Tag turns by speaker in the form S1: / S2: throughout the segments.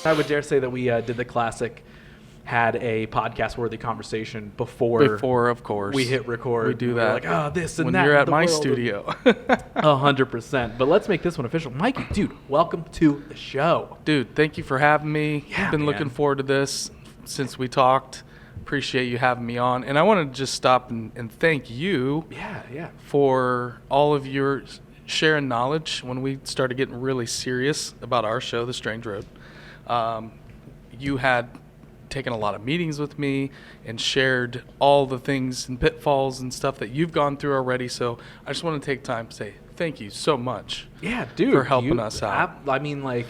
S1: I would dare say that we did the classic, had a podcast-worthy conversation before
S2: of course,
S1: we hit record.
S2: We do that.
S1: Like, oh, this and
S2: when
S1: that.
S2: When you're at
S1: the
S2: my
S1: world.
S2: studio.
S1: 100%. But let's make this one official. Mikey, dude, welcome to the show.
S2: Dude, thank you for having me.
S1: Yeah,
S2: I've been looking forward to this since we talked. Appreciate you having me on. And I want to just stop and thank you for all of your sharing knowledge when we started getting really serious about our show, The Strange Road. You had taken a lot of meetings with me and shared all the things and pitfalls and stuff that you've gone through already. So I just want to take time to say thank you so much.
S1: Yeah, dude.
S2: For helping us out.
S1: I mean, like,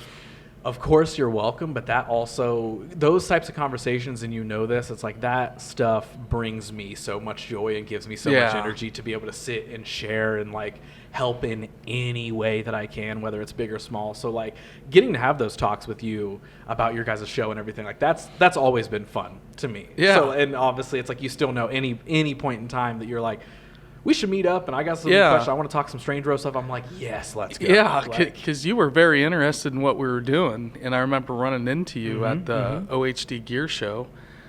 S1: of course you're welcome, but that also, those types of conversations, and you know this, it's like that stuff brings me so much joy and gives me so much energy to be able to sit and share and like help in any way that I can, whether it's big or small. So like getting to have those talks with you about your guys' show and everything, like that's always been fun to me.
S2: Yeah.
S1: So, and obviously it's like you still know any point in time that you're like, we should meet up and I got some questions. I want to talk some Strange Road stuff. I'm like, yes, let's go.
S2: Yeah, because you were very interested in what we were doing. And I remember running into you at the OHD Gear Show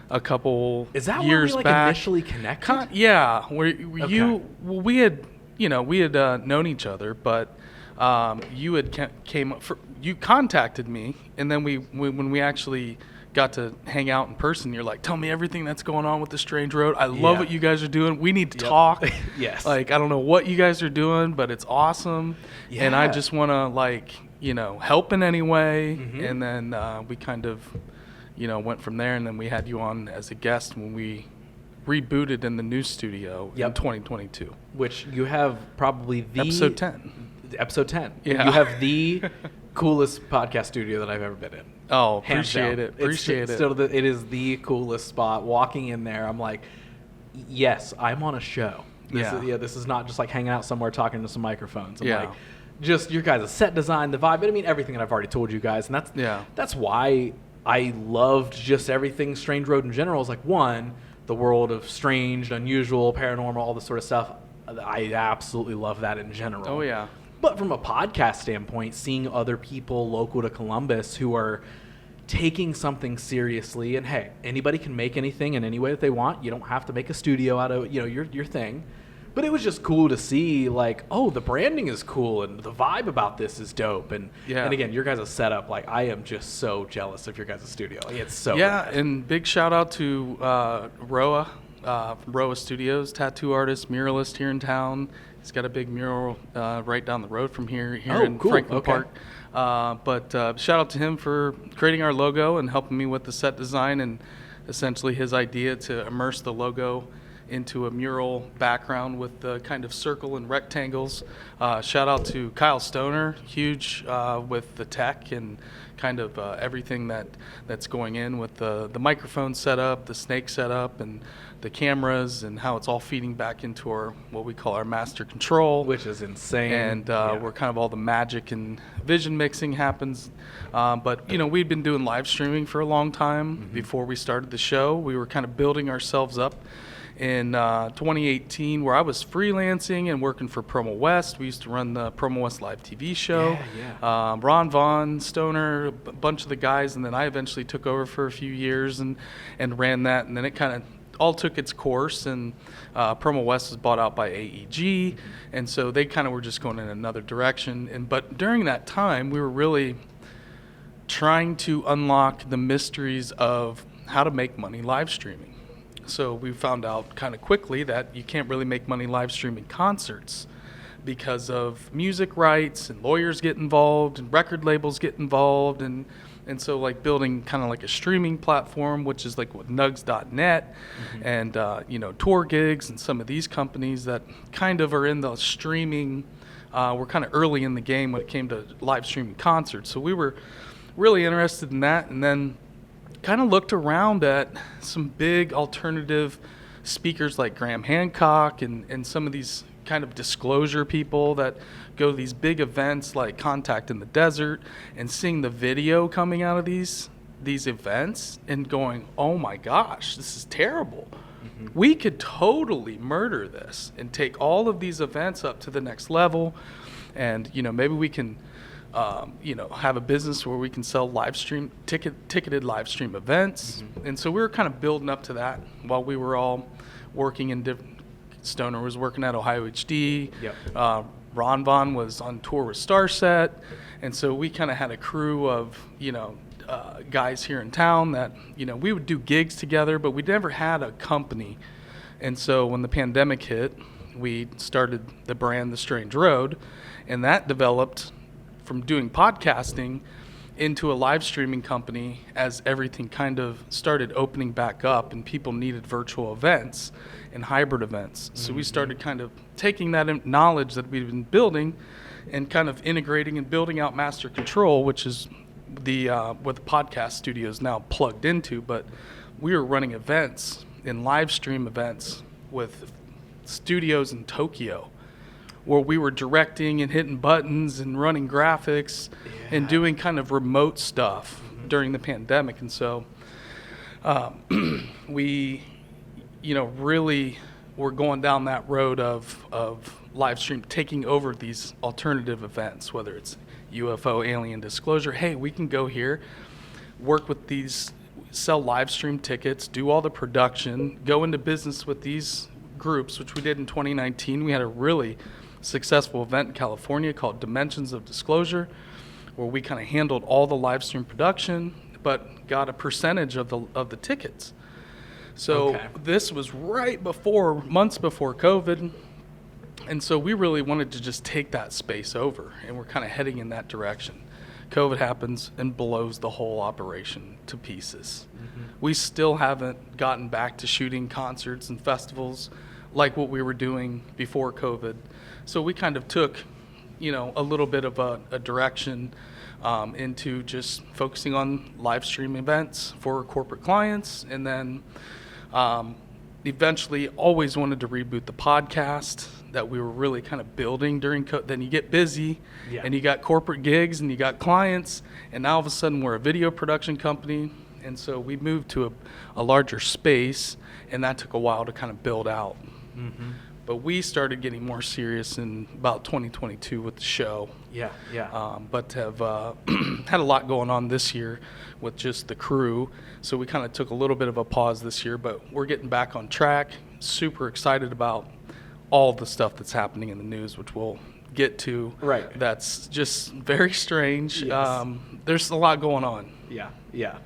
S2: a couple years back.
S1: Is that where we like initially connected?
S2: Yeah, we had known each other, but you had you contacted me, and then when we actually got to hang out in person, you're like, tell me everything that's going on with the Strange Road. I love what you guys are doing. We need to talk.
S1: Yes.
S2: Like, I don't know what you guys are doing, but it's awesome. Yeah. And I just want to help in any way. And then we kind of, went from there, and then we had you on as a guest when we rebooted in the new studio in 2022.
S1: Which you have probably the...
S2: Episode 10.
S1: Episode 10.
S2: Yeah.
S1: You have the coolest podcast studio that I've ever been in.
S2: Oh, appreciate it.
S1: It is the coolest spot. Walking in there, I'm like, yes, I'm on a show. This is not just like hanging out somewhere talking to some microphones. I'm like, just your guys' set design, the vibe. I mean, everything that I've already told you guys. And that's why I loved just everything Strange Road in general. Is like, one, the world of strange, unusual, paranormal, all this sort of stuff. I absolutely love that in general.
S2: Oh, yeah.
S1: But from a podcast standpoint, seeing other people local to Columbus who are taking something seriously, and hey, anybody can make anything in any way that they want. You don't have to make a studio out of your thing. But it was just cool to see, like, oh, the branding is cool and the vibe about this is dope. And again, your guys' setup, like, I am just so jealous of your guys' studio. Like, it's so rad.
S2: And big shout out to Roa from Roa Studios, tattoo artist, muralist here in town. He's got a big mural right down the road from here in Franklin Park. But shout out to him for creating our logo and helping me with the set design, and essentially his idea to immerse the logo into a mural background with the kind of circle and rectangles. Shout out to Kyle Stoner, huge with the tech and kind of everything that's going in with the microphone setup, the snake setup, and the cameras, and how it's all feeding back into our what we call our master control,
S1: which is insane.
S2: And where kind of all the magic and vision mixing happens. But we'd been doing live streaming for a long time before we started the show. We were kind of building ourselves up. In 2018, where I was freelancing and working for Promo West. We used to run the Promo West live TV show. Ron Vaughn, Stoner, a bunch of the guys, and then I eventually took over for a few years and ran that, and then it kind of all took its course, and Promo West was bought out by AEG, and so they kind of were just going in another direction. But during that time, we were really trying to unlock the mysteries of how to make money live streaming. So we found out kind of quickly that you can't really make money live streaming concerts because of music rights, and lawyers get involved, and record labels get involved, and so like building kind of like a streaming platform, which is like with nugs.net and tour gigs and some of these companies that kind of are in the streaming. We're kind of early in the game when it came to live streaming concerts. So we were really interested in that, and then kind of looked around at some big alternative speakers like Graham Hancock and some of these kind of disclosure people that go to these big events like Contact in the Desert, and seeing the video coming out of these events and going, oh my gosh, this is terrible. We could totally murder this and take all of these events up to the next level, and maybe we can have a business where we can sell ticketed live stream events. And so we were kind of building up to that while we were all working in different. Stoner was working at Ohio HD.
S1: Yep.
S2: Ron Vaughn was on tour with Starset. And so we kind of had a crew of, guys here in town that, we would do gigs together, but we never had a company. And so when the pandemic hit, we started the brand The Strange Road, and that developed from doing podcasting into a live streaming company as everything kind of started opening back up and people needed virtual events and hybrid events. So we started kind of taking that knowledge that we've been building and kind of integrating and building out Master Control, which is what the podcast studio is now plugged into. But we were running events and live stream events with studios in Tokyo, where we were directing and hitting buttons and running graphics and doing kind of remote stuff during the pandemic. And so we, really were going down that road of live stream, taking over these alternative events, whether it's UFO, alien disclosure. Hey, we can go here, work with these, sell live stream tickets, do all the production, go into business with these groups, which we did in 2019. We had a really successful event in California called Dimensions of Disclosure, where we kind of handled all the live stream production, but got a percentage of the tickets. So This was months before COVID, and so we really wanted to just take that space over, and we're kind of heading in that direction. COVID happens and blows the whole operation to pieces. We still haven't gotten back to shooting concerts and festivals like what we were doing before COVID. So we kind of took, a little bit of a direction into just focusing on live stream events for corporate clients, and then eventually always wanted to reboot the podcast that we were really kind of building during COVID. Then you get busy, and you got corporate gigs, and you got clients, and now all of a sudden we're a video production company. And so we moved to a larger space, and that took a while to kind of build out. But we started getting more serious in about 2022 with the show. But have had a lot going on this year with just the crew. So we kind of took a little bit of a pause this year, but we're getting back on track. Super excited about all the stuff that's happening in the news, which we'll get to.
S1: Right.
S2: That's just very strange.
S1: Yes.
S2: There's a lot going on.
S1: Yeah.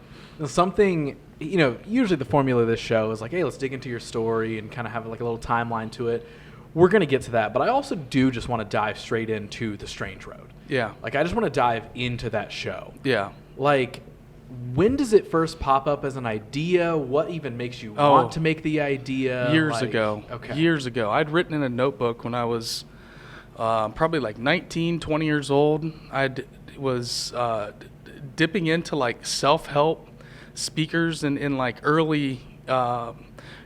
S1: Something, usually the formula of this show is like, hey, let's dig into your story and kind of have like a little timeline to it. We're going to get to that, but I also do just want to dive straight into The Strange Road.
S2: Yeah.
S1: Like, I just want to dive into that show.
S2: Yeah.
S1: Like, when does it first pop up as an idea? What even makes you want to make the idea?
S2: Years ago.
S1: Okay.
S2: Years ago. I'd written in a notebook when I was probably like 19, 20 years old. I was dipping into like self-help speakers in like early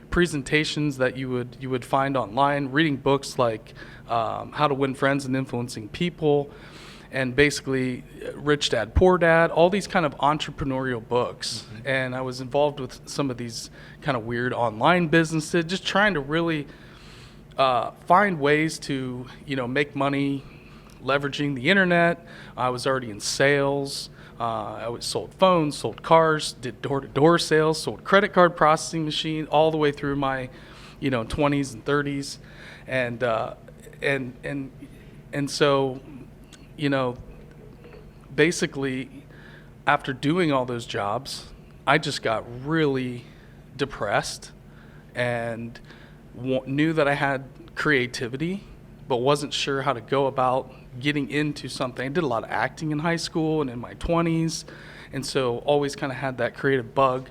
S2: presentations that you would find online, reading books like How to Win Friends and Influencing People, and basically Rich Dad, Poor Dad, all these kind of entrepreneurial books. And I was involved with some of these kind of weird online businesses, just trying to really find ways to, make money leveraging the internet. I was already in sales. I sold phones, sold cars, did door-to-door sales, sold credit card processing machine all the way through my, 20s and 30s, and so, basically, after doing all those jobs, I just got really depressed and knew that I had creativity, but wasn't sure how to go about getting into something. I did a lot of acting in high school and in my 20s, and so always kind of had that creative bug,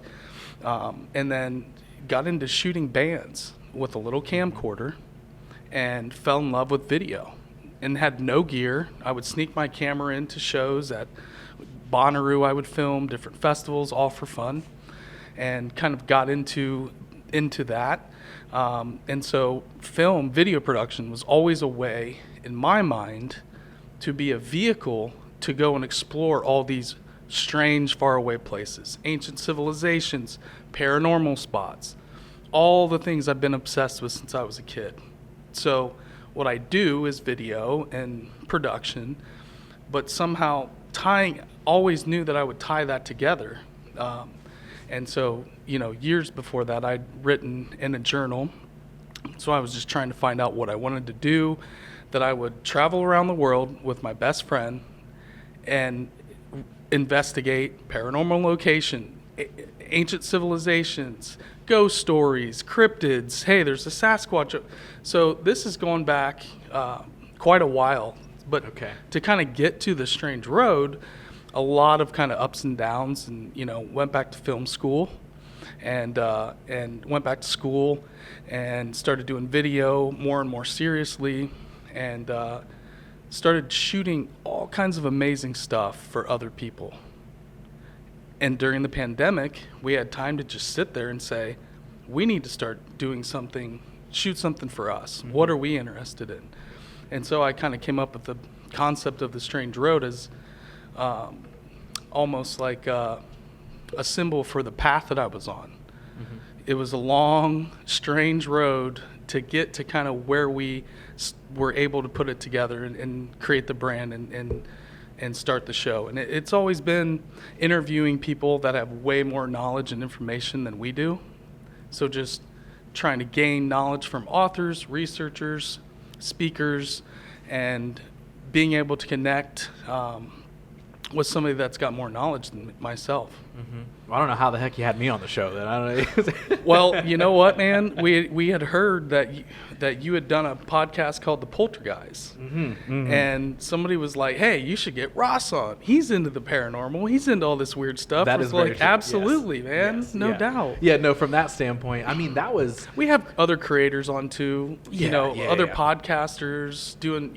S2: and then got into shooting bands with a little camcorder and fell in love with video and had no gear. I would sneak my camera into shows at Bonnaroo. I would film different festivals, all for fun, and kind of got into that. And so video production was always a way, in my mind, to be a vehicle to go and explore all these strange, faraway places, ancient civilizations, paranormal spots, all the things I've been obsessed with since I was a kid. So what I do is video and production, but somehow always knew that I would tie that together. And so, years before that, I'd written in a journal. So I was just trying to find out what I wanted to do, that I would travel around the world with my best friend and investigate paranormal location, ancient civilizations, ghost stories, cryptids. Hey, there's a Sasquatch. So this has gone back quite a while. But to kind of get to the Strange Road, a lot of kind of ups and downs, and went back to film school, and went back to school, and started doing video more and more seriously, and started shooting all kinds of amazing stuff for other people. And during the pandemic, we had time to just sit there and say, we need to start doing something, shoot something for us. Mm-hmm. What are we interested in? And so I kind of came up with the concept of the Strange Road as almost like a symbol for the path that I was on. Mm-hmm. It was a long, strange road to get to kind of where we were able to put it together and create the brand and start the show. And it's always been interviewing people that have way more knowledge and information than we do. So just trying to gain knowledge from authors, researchers, speakers, and being able to connect with somebody that's got more knowledge than myself.
S1: Mm-hmm. Well, I don't know how the heck you had me on the show then. I don't know.
S2: Well, you know what, man? We had heard that you had done a podcast called The Poltergeist. Mm-hmm. Mm-hmm. And somebody was like, hey, you should get Ross on. He's into the paranormal. He's into all this weird stuff.
S1: That is like,
S2: absolutely, yes. Man. Yes. No doubt.
S1: Yeah, no, from that standpoint, I mean, that was...
S2: We have other creators on too, other podcasters doing,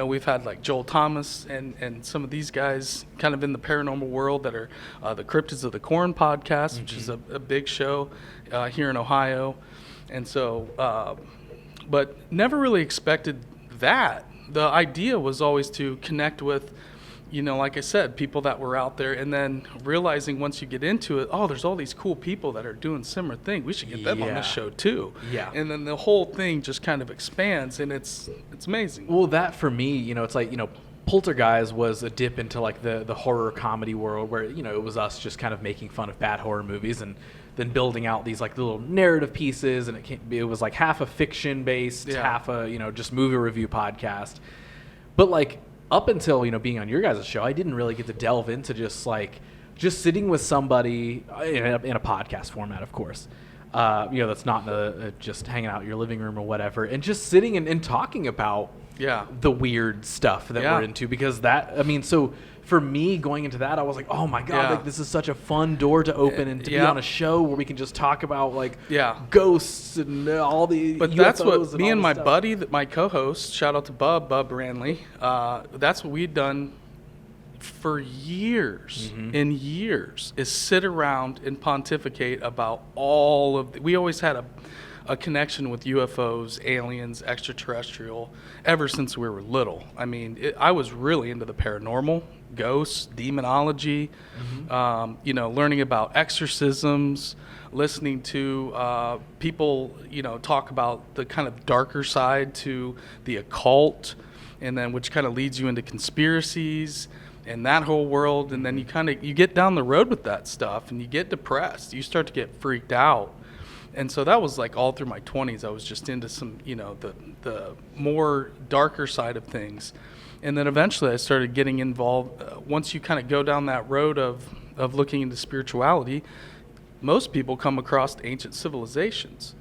S2: we've had like Joel Thomas and some of these guys kind of in the paranormal world that are the Cryptids of the Corn podcast, mm-hmm. which is a big show here in Ohio. And so, but never really expected that. The idea was always to connect with, like I said, people that were out there, and then realizing once you get into it, there's all these cool people that are doing similar things. We should get them on this show too. Yeah. And then the whole thing just kind of expands, and it's amazing.
S1: Well, that for me, it's like, Poltergeist was a dip into like the horror comedy world where, it was us just kind of making fun of bad horror movies and then building out these like little narrative pieces, and it was like half a fiction based, half a, just movie review podcast. But like, up until, being on your guys' show, I didn't really get to delve into just sitting with somebody in a podcast format, of course, that's not just hanging out in your living room or whatever, and just sitting and talking about the weird stuff that we're into, because so for me going into that, I was like, oh my God, like this is such a fun door to open and to be on a show where we can just talk about like ghosts and all the
S2: But UFOs that's what me and my stuff. Buddy, my co-host, shout out to Bub Ranley, that's what we'd done for years and years, is sit around and pontificate about all of we always had a connection with UFOs, aliens, extraterrestrial, ever since we were little. I mean, I was really into the paranormal, ghosts, demonology, learning about exorcisms, listening to people, talk about the kind of darker side to the occult, and then which kind of leads you into conspiracies and that whole world. And then you get down the road with that stuff and you get depressed. You start to get freaked out. And so that was like all through my 20s. I was just into some, the more darker side of things. And then eventually I started getting involved. Once you kind of go down that road of looking into spirituality, most people come across ancient civilizations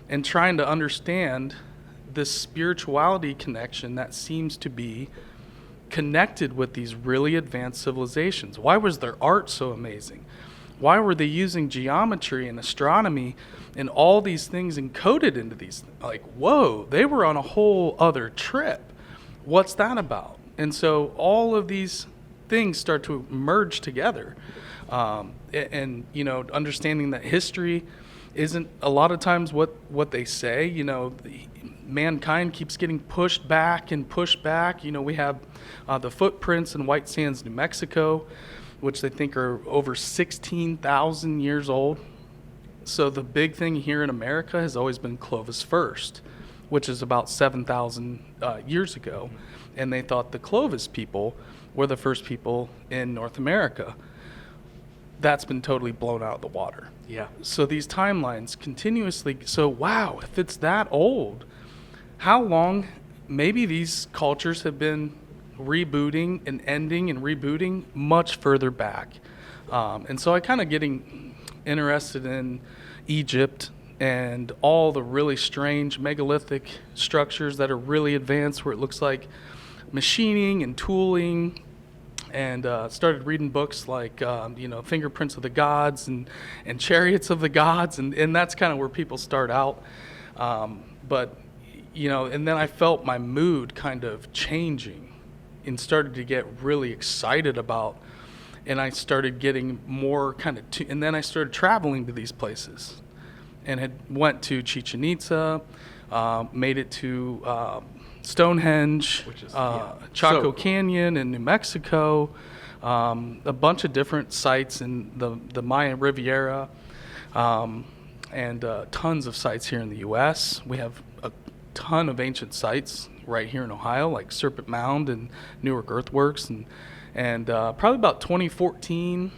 S2: and trying to understand this spirituality connection that seems to be connected with these really advanced civilizations. Why was their art so amazing? Why were they using geometry and astronomy and all these things encoded into these? Like, whoa, they were on a whole other trip. What's that about? And so all of these things start to merge together. And understanding that history isn't a lot of times what they say. Mankind keeps getting pushed back and pushed back. We have the footprints in White Sands, New Mexico, which they think are over 16,000 years old. So the big thing here in America has always been Clovis first. which is about 7,000 years ago. And they thought the Clovis people were the first people in North America. That's been totally blown out of the water.
S1: Yeah.
S2: So these timelines continuously, so wow, if it's that old, how long maybe these cultures have been rebooting and ending and rebooting much further back. And so I kind of getting interested in Egypt and all the really strange megalithic structures that are really advanced, where it looks like machining and tooling, and started reading books like Fingerprints of the Gods and Chariots of the Gods, and that's kind of where people start out. But and then I felt my mood kind of changing and started to get really excited about, and I started getting more kind of and then I started traveling to these places, and had went to Chichen Itza, made it to Stonehenge,
S1: which is
S2: Chaco Canyon in New Mexico, a bunch of different sites in the Mayan Riviera, and tons of sites here in the U.S. We have a ton of ancient sites right here in Ohio, like Serpent Mound and Newark Earthworks, and probably about 2014,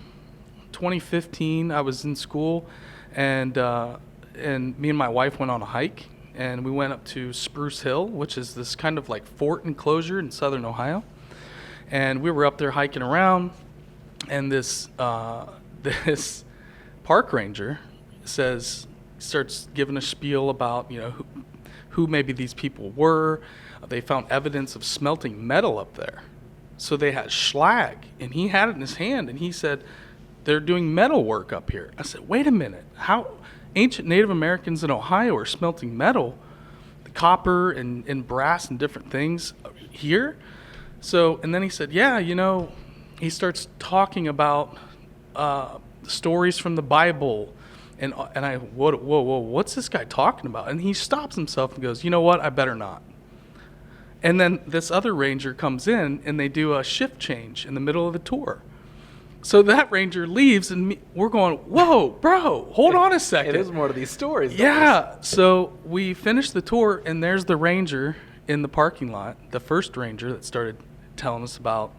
S2: 2015, I was in school, and me and my wife went on a hike. And we went up to Spruce Hill, which is this kind of like fort enclosure in southern Ohio. And we were up there hiking around, and this park ranger starts giving a spiel about who maybe these people were. They found evidence of smelting metal up there, so they had slag, and he had it in his hand, and he said, "They're doing metal work up here." I said, "Wait a minute, how?" Ancient Native Americans in Ohio are smelting metal, copper and brass and different things here. So, and then he said, yeah, he starts talking about stories from the Bible. And I, whoa, what's this guy talking about? And he stops himself and goes, you know what, I better not. And then this other ranger comes in, and they do a shift change in the middle of the tour. So that ranger leaves, and we're going, whoa, bro, hold on a second.
S1: There's more to these stories.
S2: Yeah. So we finished the tour, and there's the ranger in the parking lot, the first ranger that started telling us about,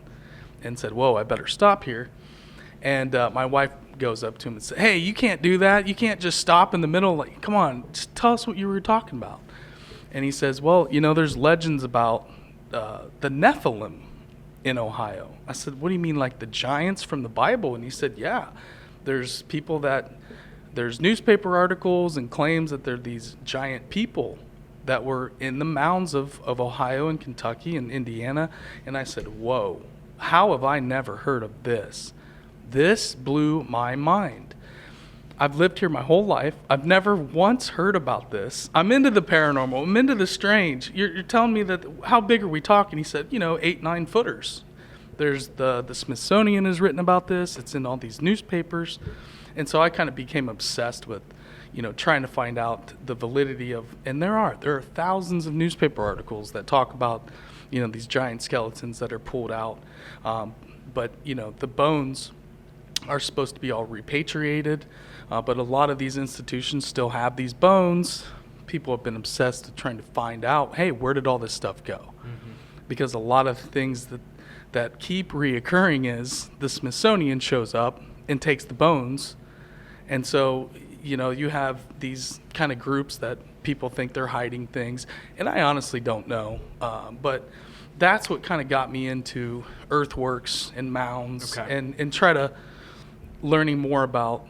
S2: and said, whoa, I better stop here. And my wife goes up to him and says, hey, you can't do that. You can't just stop in the middle. Like, come on, just tell us what you were talking about. And he says, well, there's legends about the Nephilim in Ohio. I said, what do you mean, like the giants from the Bible? And he said, yeah, there's newspaper articles and claims that they're these giant people that were in the mounds of Ohio and Kentucky and Indiana. And I said, whoa, how have I never heard of this? This blew my mind. I've lived here my whole life. I've never once heard about this. I'm into the paranormal. I'm into the strange. You're telling me that, how big are we talking? He said, 8-9 footers. There's the Smithsonian has written about this. It's in all these newspapers. And so I kind of became obsessed with, trying to find out the validity of, and there are thousands of newspaper articles that talk about, these giant skeletons that are pulled out. But, the bones are supposed to be all repatriated. But a lot of these institutions still have these bones. People have been obsessed with trying to find out, hey, where did all this stuff go? Mm-hmm. Because a lot of things that keep reoccurring is the Smithsonian shows up and takes the bones. And so, you have these kind of groups that people think they're hiding things. And I honestly don't know. But that's what kind of got me into earthworks and mounds, and try to learning more about,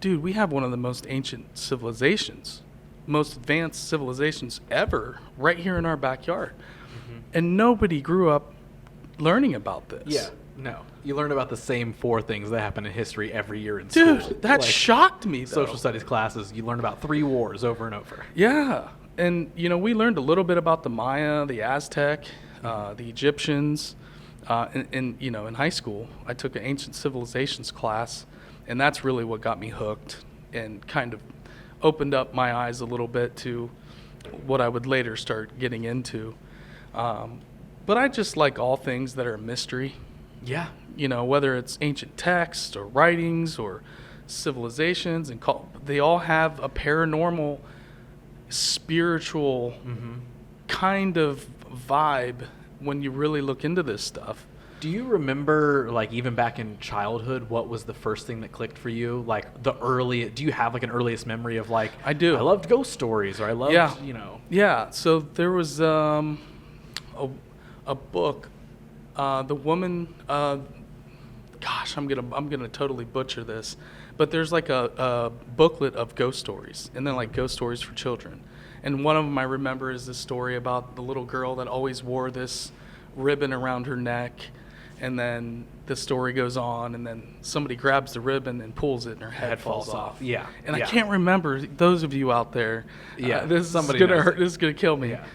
S2: dude, we have one of the most ancient civilizations, most advanced civilizations ever right here in our backyard. Mm-hmm. And nobody grew up learning about this.
S1: Yeah, no. You learn about the same 4 things that happen in history every year in school.
S2: Dude, that shocked me, though.
S1: Social studies classes, you learn about 3 wars over and over.
S2: Yeah. And, we learned a little bit about the Maya, the Aztec, the Egyptians. In high school, I took an ancient civilizations class. And that's really what got me hooked and kind of opened up my eyes a little bit to what I would later start getting into. But I just like all things that are a mystery.
S1: Yeah.
S2: Whether it's ancient texts or writings or civilizations, and they all have a paranormal spiritual kind of vibe when you really look into this stuff.
S1: Do you remember, like, even back in childhood, what was the first thing that clicked for you? Like, do you have, like, an earliest memory of, like,
S2: I do.
S1: I loved ghost stories, or I loved, you know.
S2: Yeah, so there was a book, the woman, gosh, I'm gonna totally butcher this, but there's, like, a booklet of ghost stories, and then, like, ghost stories for children. And one of them I remember is this story about the little girl that always wore this ribbon around her neck. And then the story goes on, and then somebody grabs the ribbon and pulls it, and her head falls off.
S1: Yeah.
S2: And I can't remember, those of you out there, this is gonna hurt. This is gonna kill me. Yeah.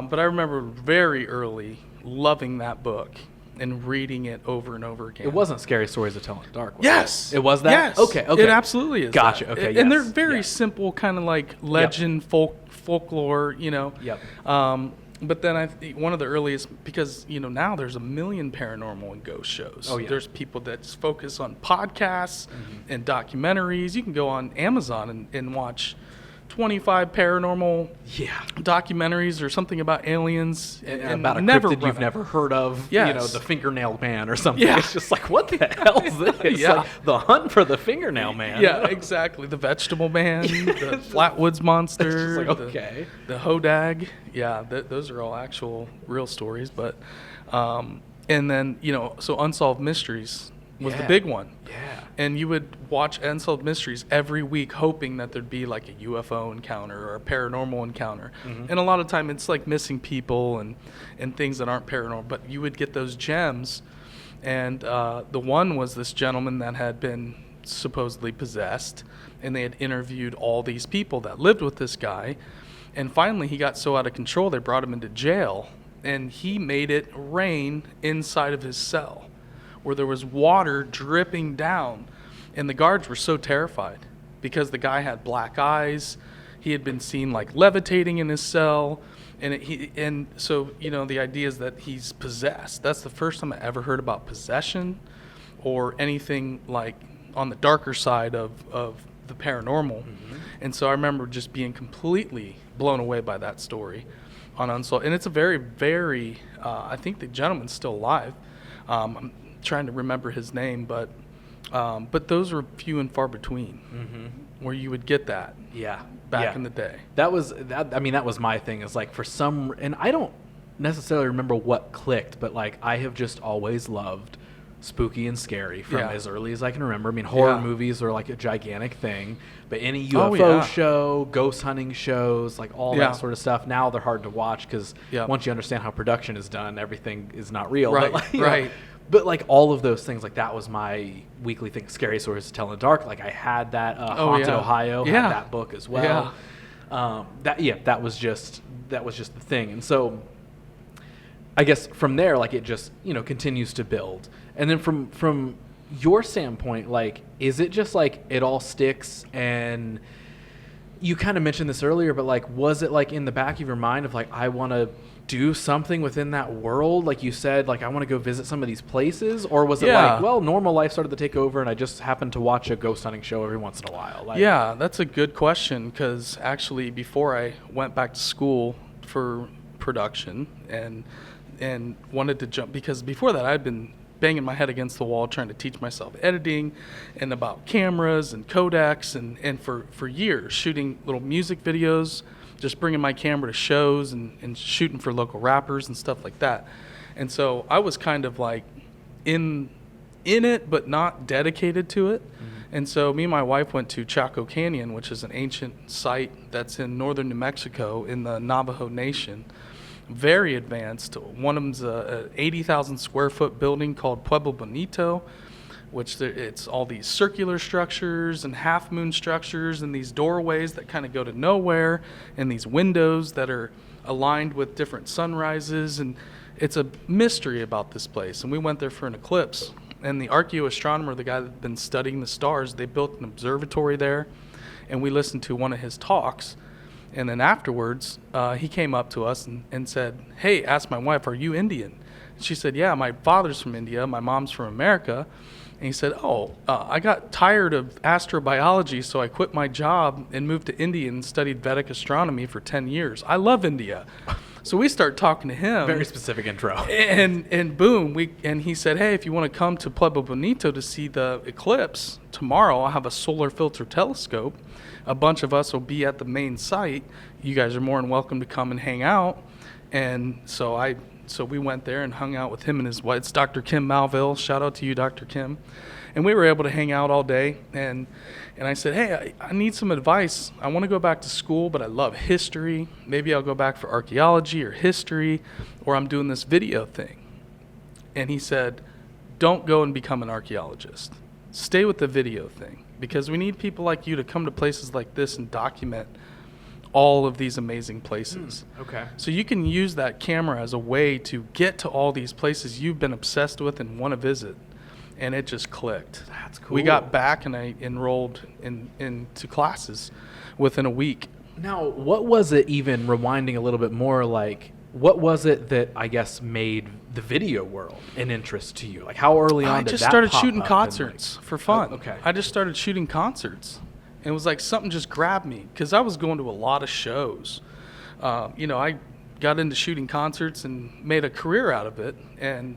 S2: But I remember very early loving that book and reading it over and over again.
S1: It wasn't Scary Stories to Tell in the Dark, was
S2: yes.
S1: It was that?
S2: Yes.
S1: Okay.
S2: It absolutely is.
S1: Gotcha.
S2: That.
S1: Okay.
S2: And they're very simple, kind of like legend, folklore, you know.
S1: Yep.
S2: But then one of the earliest, because, you know, now there's a million paranormal and ghost shows.
S1: Oh, yeah.
S2: There's people that focus on podcasts and documentaries. You can go on Amazon and watch 25 paranormal documentaries or something about aliens.
S1: And about a cryptid you've never heard of.
S2: Yes.
S1: You know, the fingernail man or something.
S2: Yeah.
S1: It's just like, what the hell is this? It's like the hunt for the fingernail man.
S2: Yeah, exactly. The vegetable man, the Flatwoods monster,
S1: it's just like, okay.
S2: the hodag. Yeah, those are all actual real stories. But, and then, you know, so Unsolved Mysteries was the big one.
S1: Yeah.
S2: And you would watch Unsolved Mysteries every week hoping that there'd be like a UFO encounter or a paranormal encounter. And a lot of time it's like missing people and things that aren't paranormal. But you would get those gems. And the one was this gentleman that had been supposedly possessed. And they had interviewed all these people that lived with this guy. And finally he got so out of control they brought him into jail. And he made it rain inside of his cell, where there was water dripping down, and the guards were so terrified because the guy had black eyes. He had been seen like levitating in his cell, and so, you know, the idea is that he's possessed. That's the first time I ever heard about possession or anything like on the darker side of the paranormal. And so I remember just being completely blown away by that story on Unsolved. And it's a very, very, I think the gentleman's still alive. I'm trying to remember his name, but those were few and far between where you would get that back in the day.
S1: That was my thing, is like, for some, and I don't necessarily remember what clicked, but like I have just always loved spooky and scary from as early as I can remember. I mean, horror movies are like a gigantic thing, but any UFO show, ghost hunting shows, like all that sort of stuff, now they're hard to watch because once you understand how production is done, everything is not real.
S2: Right,
S1: but like,
S2: right.
S1: But like all of those things, like that was my weekly thing. Scary Stories to Tell in the Dark. Like I had that Haunted Ohio, had that book as well. That was just the thing. And so I guess from there, like it just, you know, continues to build. And then from your standpoint, like, is it just like it all sticks? And you kind of mentioned this earlier, but like, was it like in the back of your mind of like, I want to do something within that world? Like you said, like, I want to go visit some of these places? Or was it like, well, normal life started to take over and I just happened to watch a ghost hunting show every once in a while? Like,
S2: yeah, that's a good question, because actually before I went back to school for production and wanted to jump, because before that I'd been banging my head against the wall trying to teach myself editing and about cameras and codecs and for years shooting little music videos, just bringing my camera to shows and shooting for local rappers and stuff like that. And so I was kind of like in it but not dedicated to it. And so me and my wife went to Chaco Canyon, which is an ancient site that's in northern New Mexico in the Navajo Nation. Very advanced. One of them's a 80,000 square foot building called Pueblo Bonito, which it's all these circular structures and half moon structures and these doorways that kind of go to nowhere and these windows that are aligned with different sunrises, and it's a mystery about this place. And we went there for an eclipse, and the archaeoastronomer, the guy that had been studying the stars, they built an observatory there, and we listened to one of his talks. And then afterwards, he came up to us and said, "Hey," asked my wife, "are you Indian?" She said, yeah, my father's from India, my mom's from America. And he said, I got tired of astrobiology, so I quit my job and moved to India and studied Vedic astronomy for 10 years. I love India. So we start talking to him.
S1: Very specific intro.
S2: And boom, and he said, hey, if you want to come to Pueblo Bonito to see the eclipse, tomorrow I'll have a solar filter telescope. A bunch of us will be at the main site. You guys are more than welcome to come and hang out. And so we went there and hung out with him and his wife. It's Dr. Kim Malville. Shout out to you, Dr. Kim. And we were able to hang out all day. And I said, hey, I need some advice. I want to go back to school, but I love history. Maybe I'll go back for archaeology or history, or I'm doing this video thing. And he said, don't go and become an archaeologist. Stay with the video thing, because we need people like you to come to places like this and document all of these amazing places.
S1: Okay.
S2: So you can use that camera as a way to get to all these places you've been obsessed with and want to visit. And it just clicked.
S1: That's cool.
S2: We got back and I enrolled into classes within a week.
S1: Now, what was it, even rewinding a little bit more, like, what was it that I guess made the video world an interest to you? Like, how early on did that
S2: I just started
S1: pop
S2: shooting
S1: up
S2: concerts for fun.
S1: Oh, okay.
S2: I just started shooting concerts. And it was like something just grabbed me because I was going to a lot of shows. I got into shooting concerts and made a career out of it. And,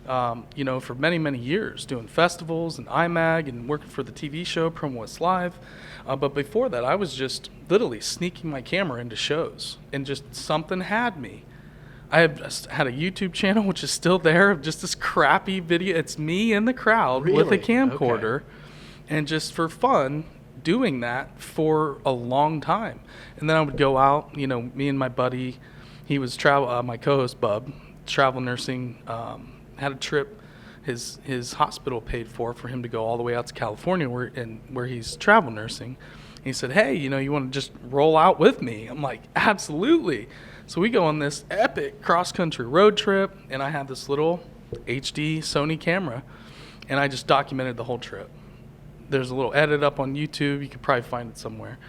S2: for many, many years doing festivals and IMAG and working for the TV show Promo West Live. But before that, I was just literally sneaking my camera into shows and just something had me. I had a YouTube channel, which is still there, of just this crappy video. It's me in the crowd with a camcorder,
S1: Okay.
S2: and just for fun, doing that for a long time. And then I would go out, me and my buddy, he was my co-host Bub, travel nursing, had a trip his hospital paid for him to go all the way out to California where he's travel nursing. He said, hey, you want to just roll out with me? I'm like, absolutely. So we go on this epic cross-country road trip, and I had this little HD Sony camera, and I just documented the whole trip. There's a little edit up on YouTube. You could probably find it somewhere.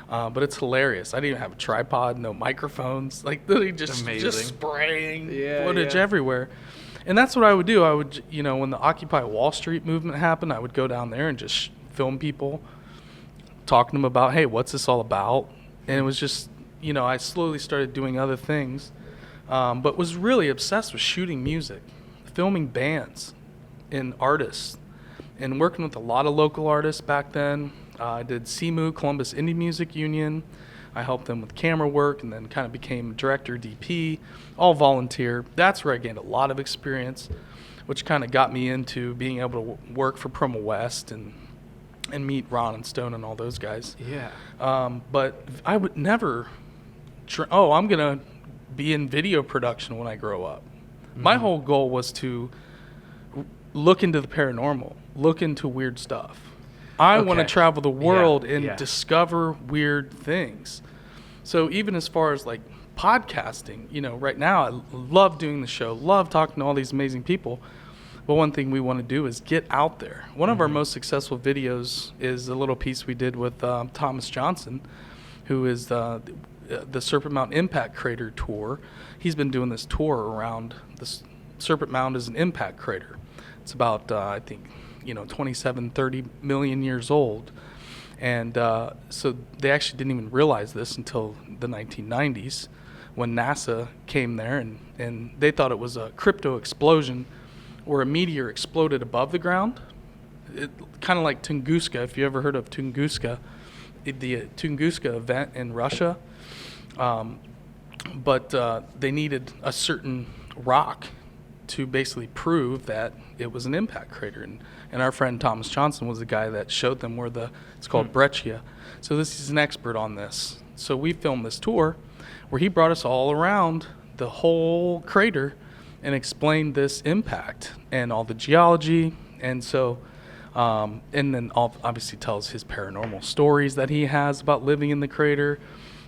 S2: But it's hilarious. I didn't even have a tripod, no microphones. Like, literally just spraying footage everywhere. And that's what I would do. I would, when the Occupy Wall Street movement happened, I would go down there and just film people, talking to them about, hey, what's this all about? And it was just, I slowly started doing other things, but was really obsessed with shooting music, filming bands and artists, and working with a lot of local artists back then. I did CMU, Columbus Indie Music Union. I helped them with camera work and then kind of became director, DP, all volunteer. That's where I gained a lot of experience, which kind of got me into being able to work for Promo West and meet Ron and Stone and all those guys.
S1: Yeah.
S2: But I would never, I'm going to be in video production when I grow up. Mm-hmm. My whole goal was to look into the paranormal, look into weird stuff. I want to travel the world and discover weird things. So even as far as like podcasting, right now I love doing the show, love talking to all these amazing people. But one thing we want to do is get out there. One of our most successful videos is a little piece we did with Thomas Johnson, who is the Serpent Mound Impact Crater Tour. He's been doing this tour around this. Serpent Mound is an impact crater. It's about, 27, 30 million years old. And so they actually didn't even realize this until the 1990s when NASA came there and they thought it was a crypto explosion where a meteor exploded above the ground. Kind of like Tunguska, if you ever heard of Tunguska, the Tunguska event in Russia. But they needed a certain rock to basically prove that it was an impact crater. And our friend Thomas Johnson was the guy that showed them where it's called breccia. So this is an expert on this. So we filmed this tour where he brought us all around the whole crater and explained this impact and all the geology. And so, and then obviously tells his paranormal stories that he has about living in the crater,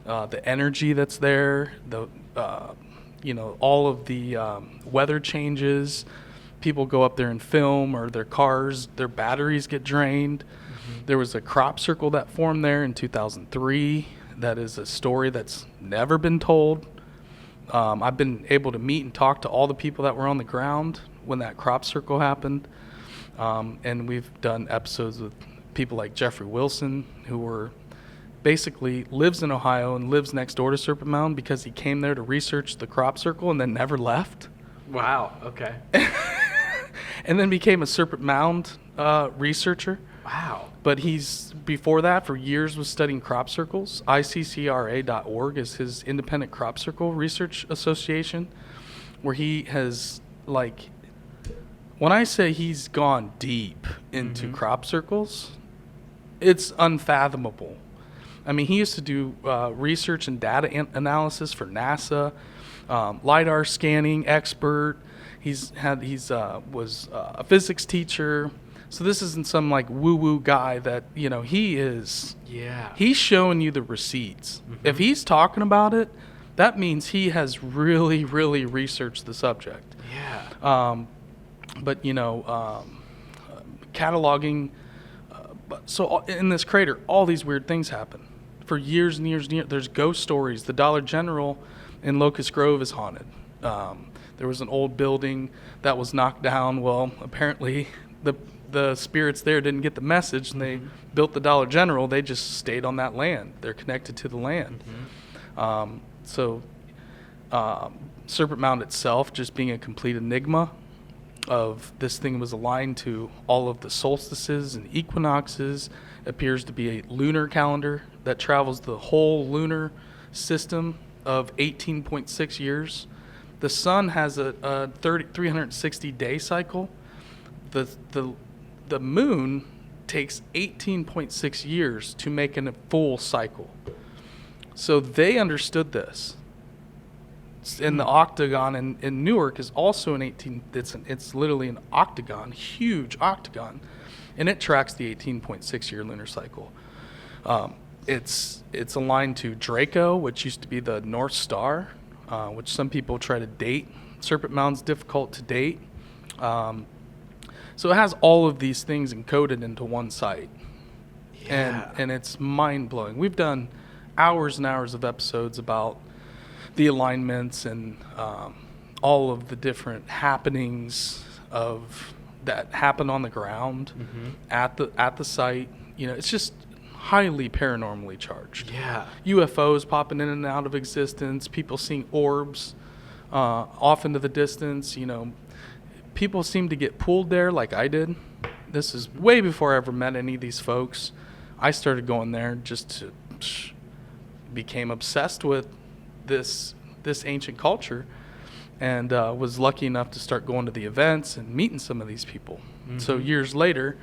S2: the energy that's there, all of the weather changes. People go up there and film, or their cars, their batteries get drained. Mm-hmm. There was a crop circle that formed there in 2003. That is a story that's never been told. I've been able to meet and talk to all the people that were on the ground when that crop circle happened. And we've done episodes with people like Jeffrey Wilson, who basically lives in Ohio and lives next door to Serpent Mound because he came there to research the crop circle and then never left.
S1: Wow. Okay.
S2: And then became a Serpent Mound researcher.
S1: Wow.
S2: But before that, for years, was studying crop circles. ICCRA.org is his independent crop circle research association, where he has, when I say he's gone deep into crop circles, it's unfathomable. I mean, he used to do research and data analysis for NASA, LiDAR scanning expert. He was a physics teacher. So this isn't some woo-woo guy that, he is.
S1: Yeah.
S2: He's showing you the receipts. If he's talking about it, that means he has really, really researched the subject.
S1: Yeah.
S2: But cataloging. So in this crater, all these weird things happen for years and years and years. There's ghost stories. The Dollar General in Locust Grove is haunted. There was an old building that was knocked down. Well, apparently the spirits there didn't get the message, and they built the Dollar General. They just stayed on that land. They're connected to the land. Serpent Mound itself just being a complete enigma of this thing was aligned to all of the solstices and equinoxes. Appears to be a lunar calendar that travels the whole lunar system of 18.6 years. The sun has a 360 day cycle. The moon takes 18.6 years to make a full cycle. So they understood this. And the octagon in Newark is also it's literally an octagon, huge octagon, and it tracks the 18.6 year lunar cycle. It's aligned to Draco, which used to be the North Star, which some people try to date. Serpent Mound's difficult to date. So it has all of these things encoded into one site.
S1: Yeah.
S2: And it's mind-blowing. We've done hours and hours of episodes about the alignments and all of the different happenings that happen on the ground at the site. It's just highly paranormally charged.
S1: Yeah.
S2: UFOs popping in and out of existence, people seeing orbs off into the distance. People seem to get pulled there like I did. This is way before I ever met any of these folks. I started going there became obsessed with this ancient culture, and was lucky enough to start going to the events and meeting some of these people. So years later,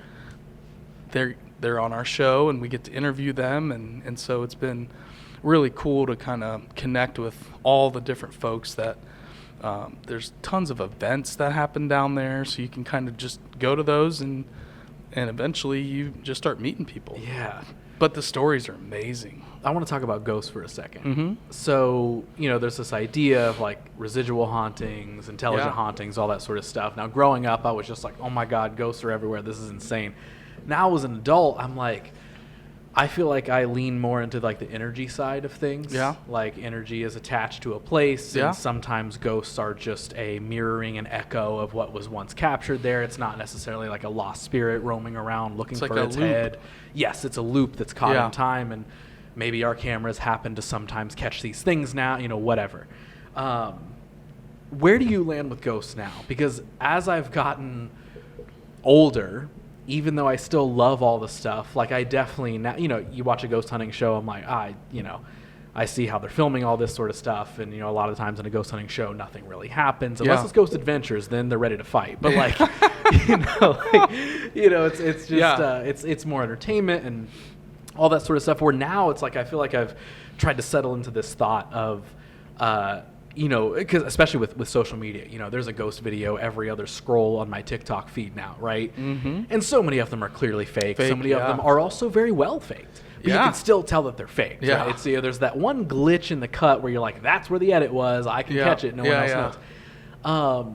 S2: they're on our show, and we get to interview them, and so it's been really cool to kind of connect with all the different folks that there's tons of events that happen down there, so you can kind of just go to those, and eventually you just start meeting people.
S1: Yeah.
S2: But the stories are amazing.
S1: I want to talk about ghosts for a second. So, there's this idea of residual hauntings, intelligent hauntings, all that sort of stuff. Now, growing up, I was just like, oh my God, ghosts are everywhere. This is insane. Now, as an adult, I'm like, I feel like I lean more into the energy side of things. Yeah. Energy is attached to a place, and sometimes ghosts are just a mirroring and echo of what was once captured there. It's not necessarily a lost spirit roaming around looking for its head. Yes, it's a loop that's caught in time, and maybe our cameras happen to sometimes catch these things now, whatever. Where do you land with ghosts now? Because as I've gotten older, even though I still love all the stuff, I definitely now, you watch a ghost hunting show, I'm like, I see how they're filming all this sort of stuff, and a lot of times in a ghost hunting show, nothing really happens unless it's Ghost Adventures. Then they're ready to fight. But it's just it's more entertainment and all that sort of stuff. Where now it's I feel like I've tried to settle into this thought of because especially with social media, there's a ghost video every other scroll on my TikTok feed now, right? And so many of them are clearly fake. So many of them are also very well faked. But you can still tell that they're faked. Yeah. Right? There's that one glitch in the cut where you're like, that's where the edit was. I can catch it. No one else knows.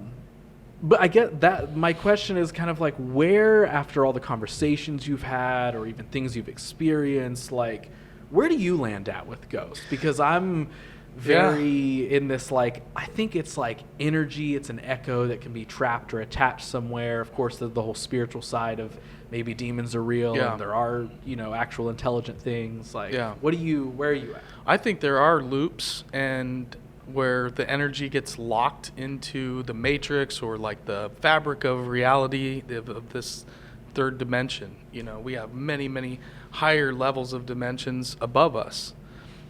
S1: But I get that. My question is kind of where, after all the conversations you've had or even things you've experienced, where do you land at with ghosts? Because I'm very in this, like, I think it's like energy, it's an echo that can be trapped or attached somewhere. Of course, the whole spiritual side of maybe demons are real and there are, actual intelligent things. Like, where are you at?
S2: I think there are loops and where the energy gets locked into the matrix or like the fabric of reality of this third dimension. We have many, many higher levels of dimensions above us.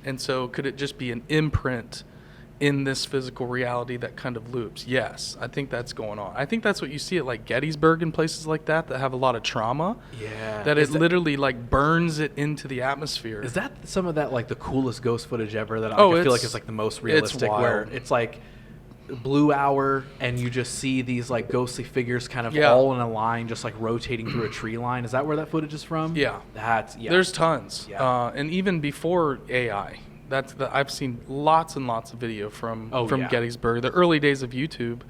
S2: And so could it just be an imprint in this physical reality that kind of loops? Yes, I think that's going on. I think that's what you see at like Gettysburg and places like that have a lot of trauma.
S1: Yeah.
S2: That literally like burns it into the atmosphere.
S1: Is that some of that like the coolest ghost footage ever that I feel like is like the most realistic, where it's like blue hour and you just see these like ghostly figures kind of all in a line just like rotating through a tree line? Is that where that footage is from?
S2: Yeah. There's tons. Yeah. And even before AI, I've seen lots and lots of video from Gettysburg, the early days of YouTube.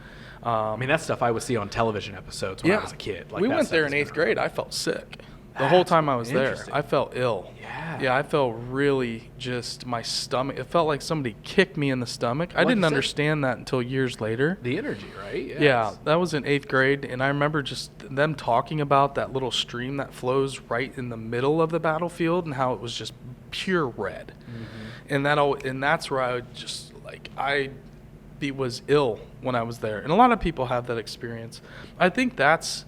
S1: I mean, that's stuff I would see on television episodes when I was a kid. Like,
S2: we went there in 8th grade. I felt sick. The whole time I was there, I felt ill. Yeah, I felt really just my stomach. It felt like somebody kicked me in the stomach. I didn't understand that until years later.
S1: The energy, right? Yes.
S2: Yeah, that was in 8th grade, and I remember just them talking about that little stream that flows right in the middle of the battlefield and how it was just pure red. Mm-hmm. And that's where I would just was ill when I was there. And a lot of people have that experience. I think that's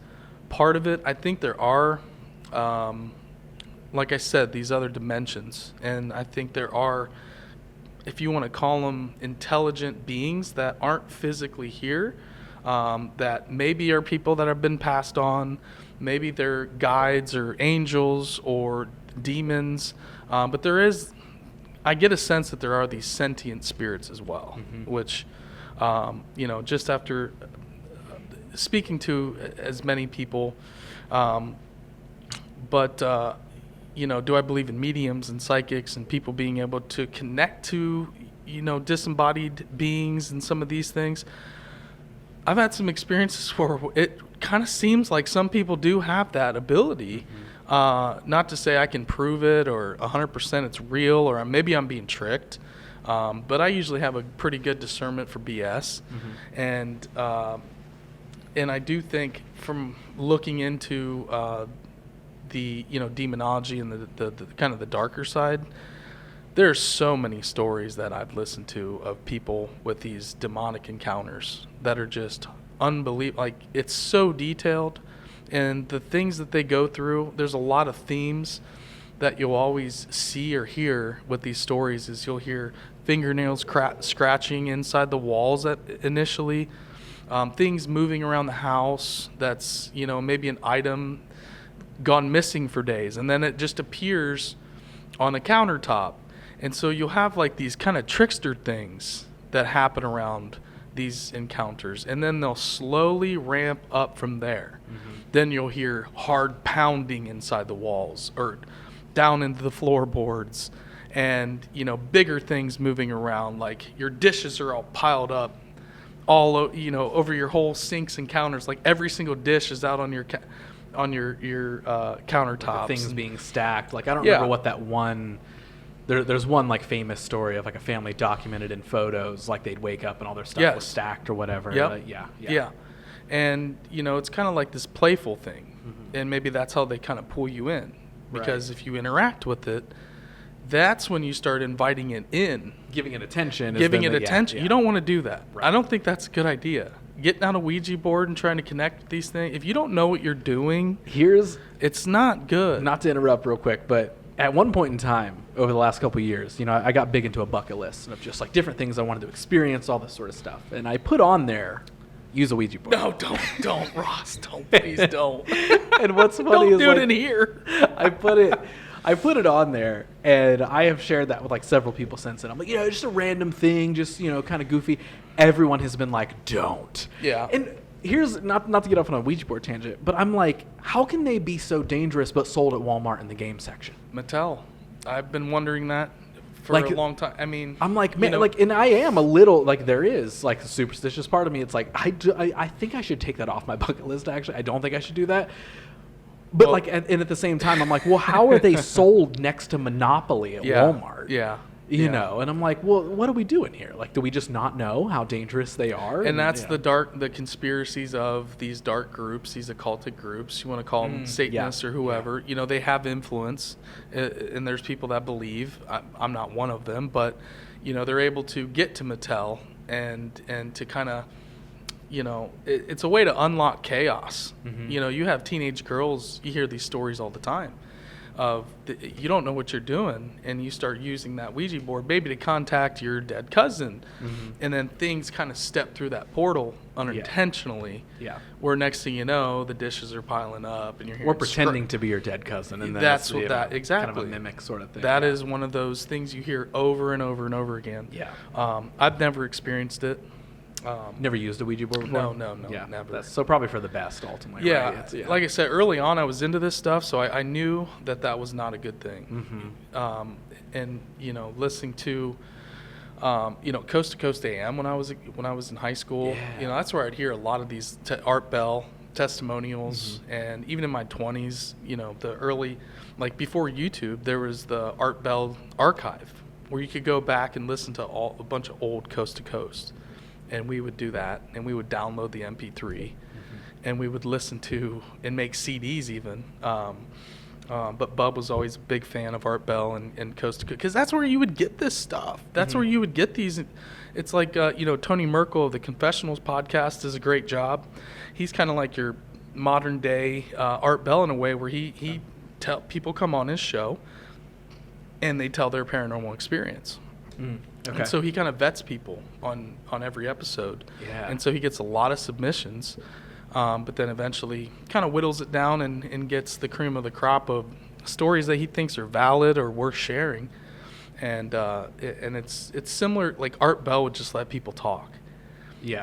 S2: part of it. I think there are like I said, these other dimensions. And I think there are, if you want to call them intelligent beings that aren't physically here, that maybe are people that have been passed on. Maybe they're guides or angels or demons. But I get a sense that there are these sentient spirits as well, which, just after speaking to as many people, but do I believe in mediums and psychics and people being able to connect to, disembodied beings and some of these things? I've had some experiences where it kind of seems like some people do have that ability. Not to say I can prove it or 100% it's real, or maybe I'm being tricked. But I usually have a pretty good discernment for BS. And I do think from looking into the demonology and the kind of the darker side, there's so many stories that I've listened to of people with these demonic encounters that are just unbelievable. Like, it's so detailed, and the things that they go through, there's a lot of themes that you'll always see or hear with these stories. Is you'll hear fingernails scratching inside the walls initially, things moving around the house that's maybe an item gone missing for days, and then it just appears on a countertop. And so you'll have like these kind of trickster things that happen around these encounters, and then they'll slowly ramp up from there. Then you'll hear hard pounding inside the walls or down into the floorboards, and bigger things moving around, like your dishes are all piled up all over your whole sinks and counters. Like every single dish is out on your countertops.
S1: Like things being stacked. Like, I don't remember what that one. There's one like famous story of like a family documented in photos. Like, they'd wake up and all their stuff was stacked or whatever.
S2: Yeah. And it's kind of like this playful thing, and maybe that's how they kind of pull you in, because if you interact with it, that's when you start inviting it in,
S1: giving it attention.
S2: You don't want to do that. I don't think that's a good idea. Getting on a Ouija board and trying to connect with these things, if you don't know what you're doing, it's not good.
S1: Not to interrupt real quick, but at one point in time over the last couple of years, I got big into a bucket list of just like different things I wanted to experience, all this sort of stuff. And I put on there, use a Ouija board.
S2: No, don't, Ross. Don't, please don't.
S1: And what's funny
S2: don't
S1: is
S2: do it in here.
S1: I put it on there, and I have shared that with like several people since then. I'm like, just a random thing, just, kind of goofy. Everyone has been like, don't.
S2: Yeah.
S1: And here's, not to get off on a Ouija board tangent, but I'm like, how can they be so dangerous but sold at Walmart in the game section?
S2: Mattel. I've been wondering that for a long time. I mean,
S1: I'm like, man, and I am a little, like, there is like a superstitious part of me. It's like, I think I should take that off my bucket list, actually. I don't think I should do that. But and at the same time, I'm like, well, how are they sold next to Monopoly at Walmart?
S2: Yeah.
S1: You know, and I'm like, well, what are we doing here? Like, do we just not know how dangerous they are?
S2: And that's the conspiracies of these dark groups, these occultic groups. You want to call them Satanists or whoever. You know, they have influence, and there's people that believe. I'm not one of them, but you know, they're able to get to Mattel and to kind of, you know, it's a way to unlock chaos. You know, you have teenage girls. You hear these stories all the time. You don't know what you're doing, and you start using that Ouija board maybe to contact your dead cousin, and then things kind of step through that portal unintentionally. Where next thing you know, the dishes are piling up, and you're hearing
S1: pretending to be your dead cousin, and then
S2: that's what that
S1: exactly kind of a mimic sort of thing.
S2: That is one of those things you hear over and over and over again. I've never experienced it.
S1: Never used a Ouija board before?
S2: No, never.
S1: So probably for the best, ultimately. Right?
S2: Like I said, early on I was into this stuff, so I knew that was not a good thing. And, you know, listening to, you know, Coast to Coast AM when I was in high school, you know, that's where I'd hear a lot of these Art Bell testimonials. And even in my 20s, you know, the early, like before YouTube, there was the Art Bell archive where you could go back and listen to a bunch of old Coast to Coast. And we would do that, and we would download the MP3, and we would listen to and make CDs even. But Bub was always a big fan of Art Bell and Coast to Coast, because that's where you would get this stuff. That's where you would get these. It's like, you know, Tony Merkel of the Confessionals podcast does a great job. He's kind of like your modern day Art Bell in a way, where he tell people come on his show, and they tell their paranormal experience. Okay. And so he kind of vets people on every episode. And so he gets a lot of submissions, but then eventually kind of whittles it down and gets the cream of the crop of stories that he thinks are valid or worth sharing. And it's similar, like Art Bell would just let people talk.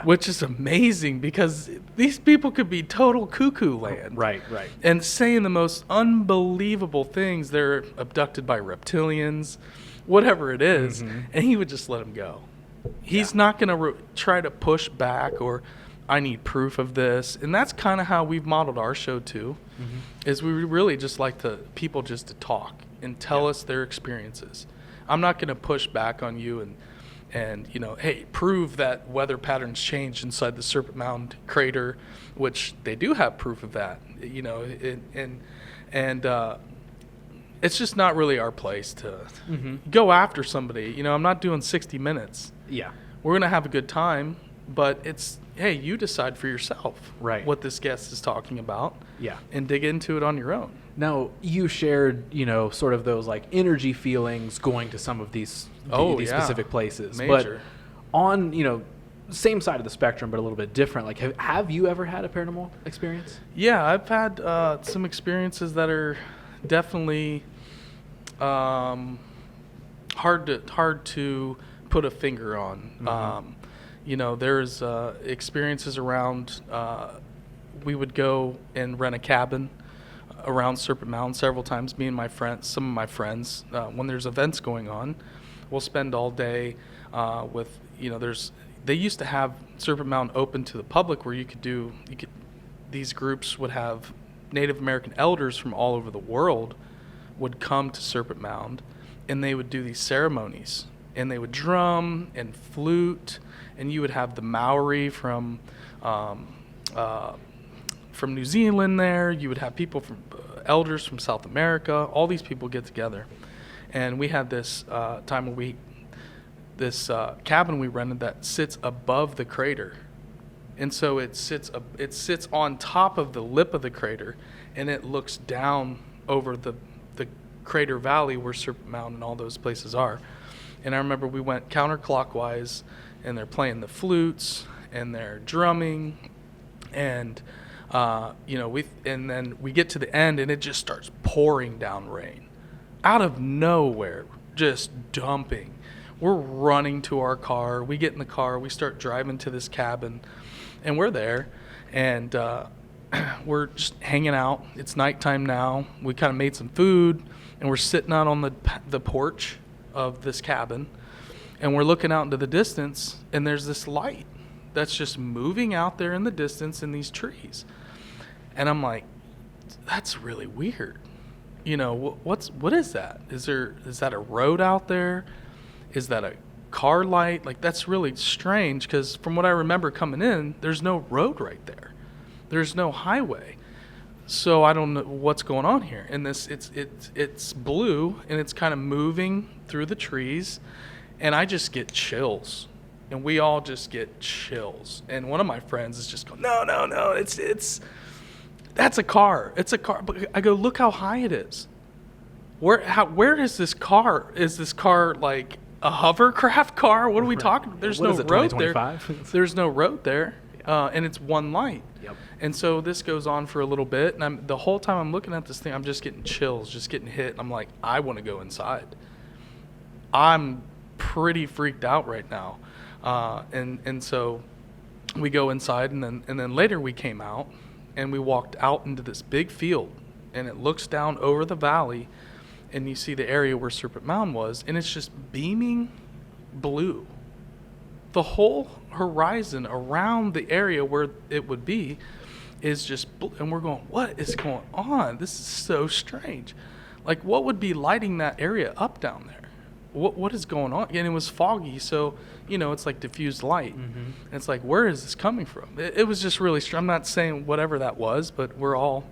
S2: Which is amazing, because these people could be total cuckoo land. Right. And saying the most unbelievable things. They're abducted by reptilians, whatever it is, and he would just let them go. He's not going to try to push back or, I need proof of this. And that's kind of how we've modeled our show too, is we really just like people just to talk and tell us their experiences. I'm not going to push back on you and you know, hey, prove that weather patterns change inside the Serpent Mound crater, which they do have proof of that, you know, and it's just not really our place to go after somebody. You know, I'm not doing 60 Minutes. We're going to have a good time, but it's, hey, you decide for yourself what this guest is talking about and dig into it on your own.
S1: Now, you shared, you know, sort of those like energy feelings going to some of these specific places.
S2: Major.
S1: But on, you know, same side of the spectrum, but a little bit different. Like, have you ever had a paranormal experience? Yeah,
S2: I've had some experiences that are definitely hard to put a finger on. You know, there's experiences around. We would go and rent a cabin around Serpent Mound several times. Me and my friends, some of my friends, when there's events going on, we'll spend all day with. You know, they used to have Serpent Mound open to the public, where these groups would have Native American elders from all over the world would come to Serpent Mound, and they would do these ceremonies, and they would drum and flute, and you would have the Maori from New Zealand there. You would have people from elders from South America. All these people get together, and we had this time where this cabin we rented that sits above the crater, and so it sits on top of the lip of the crater, and it looks down over the crater valley where Serpent Mound and all those places are. And I remember we went counterclockwise, and they're playing the flutes and they're drumming, and you know, and then we get to the end, and it just starts pouring down rain out of nowhere, just dumping. We're running to our car. We get in the car. We start driving to this cabin, and we're there, and we're just hanging out. It's nighttime now. We kind of made some food, and we're sitting out on the porch of this cabin, and we're looking out into the distance, and there's this light that's just moving out there in the distance in these trees. And I'm like, that's really weird. You know, what is that? Is that a road out there? Is that a car light? Like, that's really strange, because from what I remember coming in, there's no road right there. There's no highway. So I don't know what's going on here. And it's blue, and it's kind of moving through the trees, and I just get chills. And we all just get chills. And one of my friends is just going, no, that's a car. It's a car. But I go, look how high it is. Where is this car? Is this car like a hovercraft car? What are we talking? There's no road there. There's no road there, and it's one light.
S1: Yep.
S2: And so this goes on for a little bit, and the whole time I'm looking at this thing, I'm just getting chills, just getting hit. I'm like, I want to go inside. I'm pretty freaked out right now, and so we go inside, and then later we came out, and we walked out into this big field, and it looks down over the valley. And you see the area where Serpent Mound was, and it's just beaming blue. The whole horizon around the area where it would be is just blue. And we're going, what is going on? This is so strange. Like, what would be lighting that area up down there? What is going on? And it was foggy, so, it's like diffused light. Mm-hmm. And it's like, where is this coming from? It was just really strange. I'm not saying whatever that was, but we're all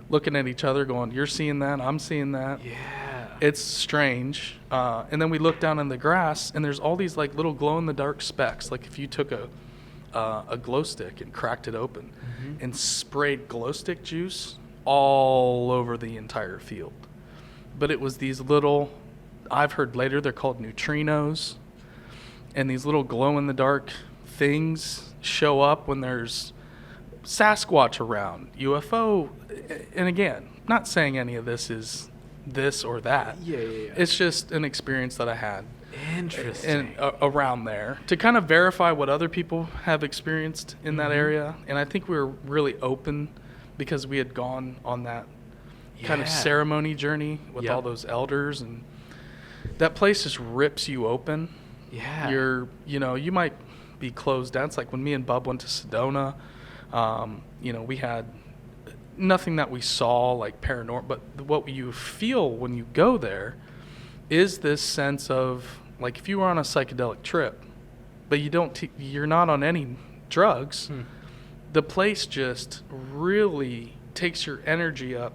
S2: looking at each other going, you're seeing that, I'm seeing that.
S1: Yeah.
S2: It's strange. And then we look down in the grass, and there's all these like little glow-in-the-dark specks. Like if you took a glow stick and cracked it open and sprayed glow stick juice all over the entire field. But it was these little, I've heard later they're called neutrinos. And these little glow-in-the-dark things show up when there's Sasquatch around, UFO, and again, not saying any of this is this or that.
S1: Yeah.
S2: It's just an experience that I had.
S1: Interesting.
S2: And around there to kind of verify what other people have experienced in that area. And I think we were really open because we had gone on that kind of ceremony journey with all those elders, and that place just rips you open.
S1: Yeah.
S2: You might be closed down. It's like when me and Bub went to Sedona. We had nothing that we saw like paranormal, but what you feel when you go there is this sense of like if you were on a psychedelic trip, but you're not on any drugs, the place just really takes your energy up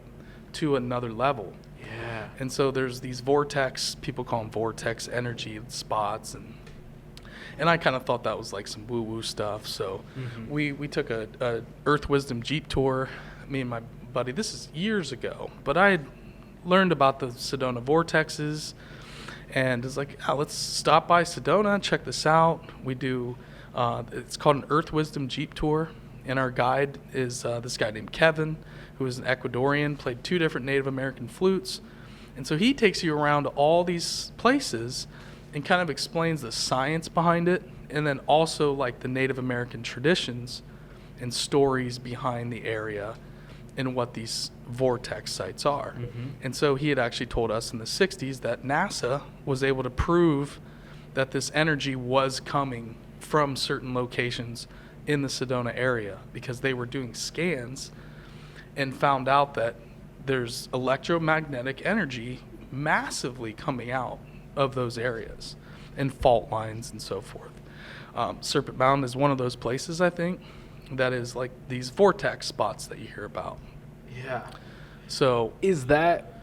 S2: to another level.
S1: Yeah.
S2: And so there's these vortex, people call them vortex energy spots, and I kind of thought that was like some woo-woo stuff. So we took a Earth Wisdom Jeep tour, me and my buddy. This is years ago, but I had learned about the Sedona vortexes, and it's like, let's stop by Sedona, check this out. We do, it's called an Earth Wisdom Jeep tour, and our guide is this guy named Kevin, who is an Ecuadorian, played 2 different Native American flutes. And so he takes you around all these places and kind of explains the science behind it, and then also like the Native American traditions and stories behind the area and what these vortex sites are. And so he had actually told us in the 60s that NASA was able to prove that this energy was coming from certain locations in the Sedona area because they were doing scans and found out that there's electromagnetic energy massively coming out of those areas and fault lines and so forth. Serpent Mound is one of those places, I think, that is like these vortex spots that you hear about.
S1: Yeah.
S2: So
S1: is that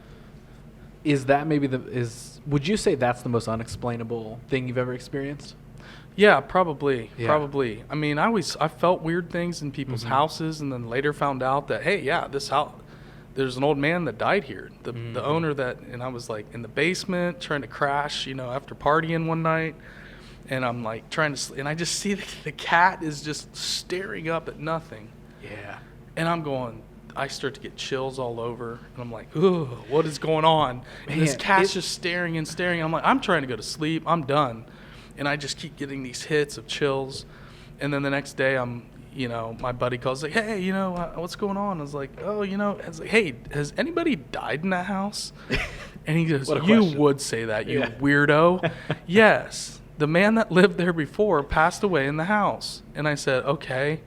S1: maybe would you say that's the most unexplainable thing you've ever experienced?
S2: Yeah, probably. I mean, I felt weird things in people's houses, and then later found out that, hey, this house, there's an old man that died here. The owner and I was like in the basement trying to crash, after partying one night, and I'm like trying to, and I just see the cat is just staring up at nothing.
S1: Yeah.
S2: And I start to get chills all over, and I'm like, ooh, what is going on? And this cat's just staring and staring. I'm like, I'm trying to go to sleep. I'm done. And I just keep getting these hits of chills. And then the next day my buddy calls like, hey, what's going on? I was like, I was like, hey, has anybody died in that house? And he goes, you would say that, you weirdo. Yes, the man that lived there before passed away in the house. And I said, okay.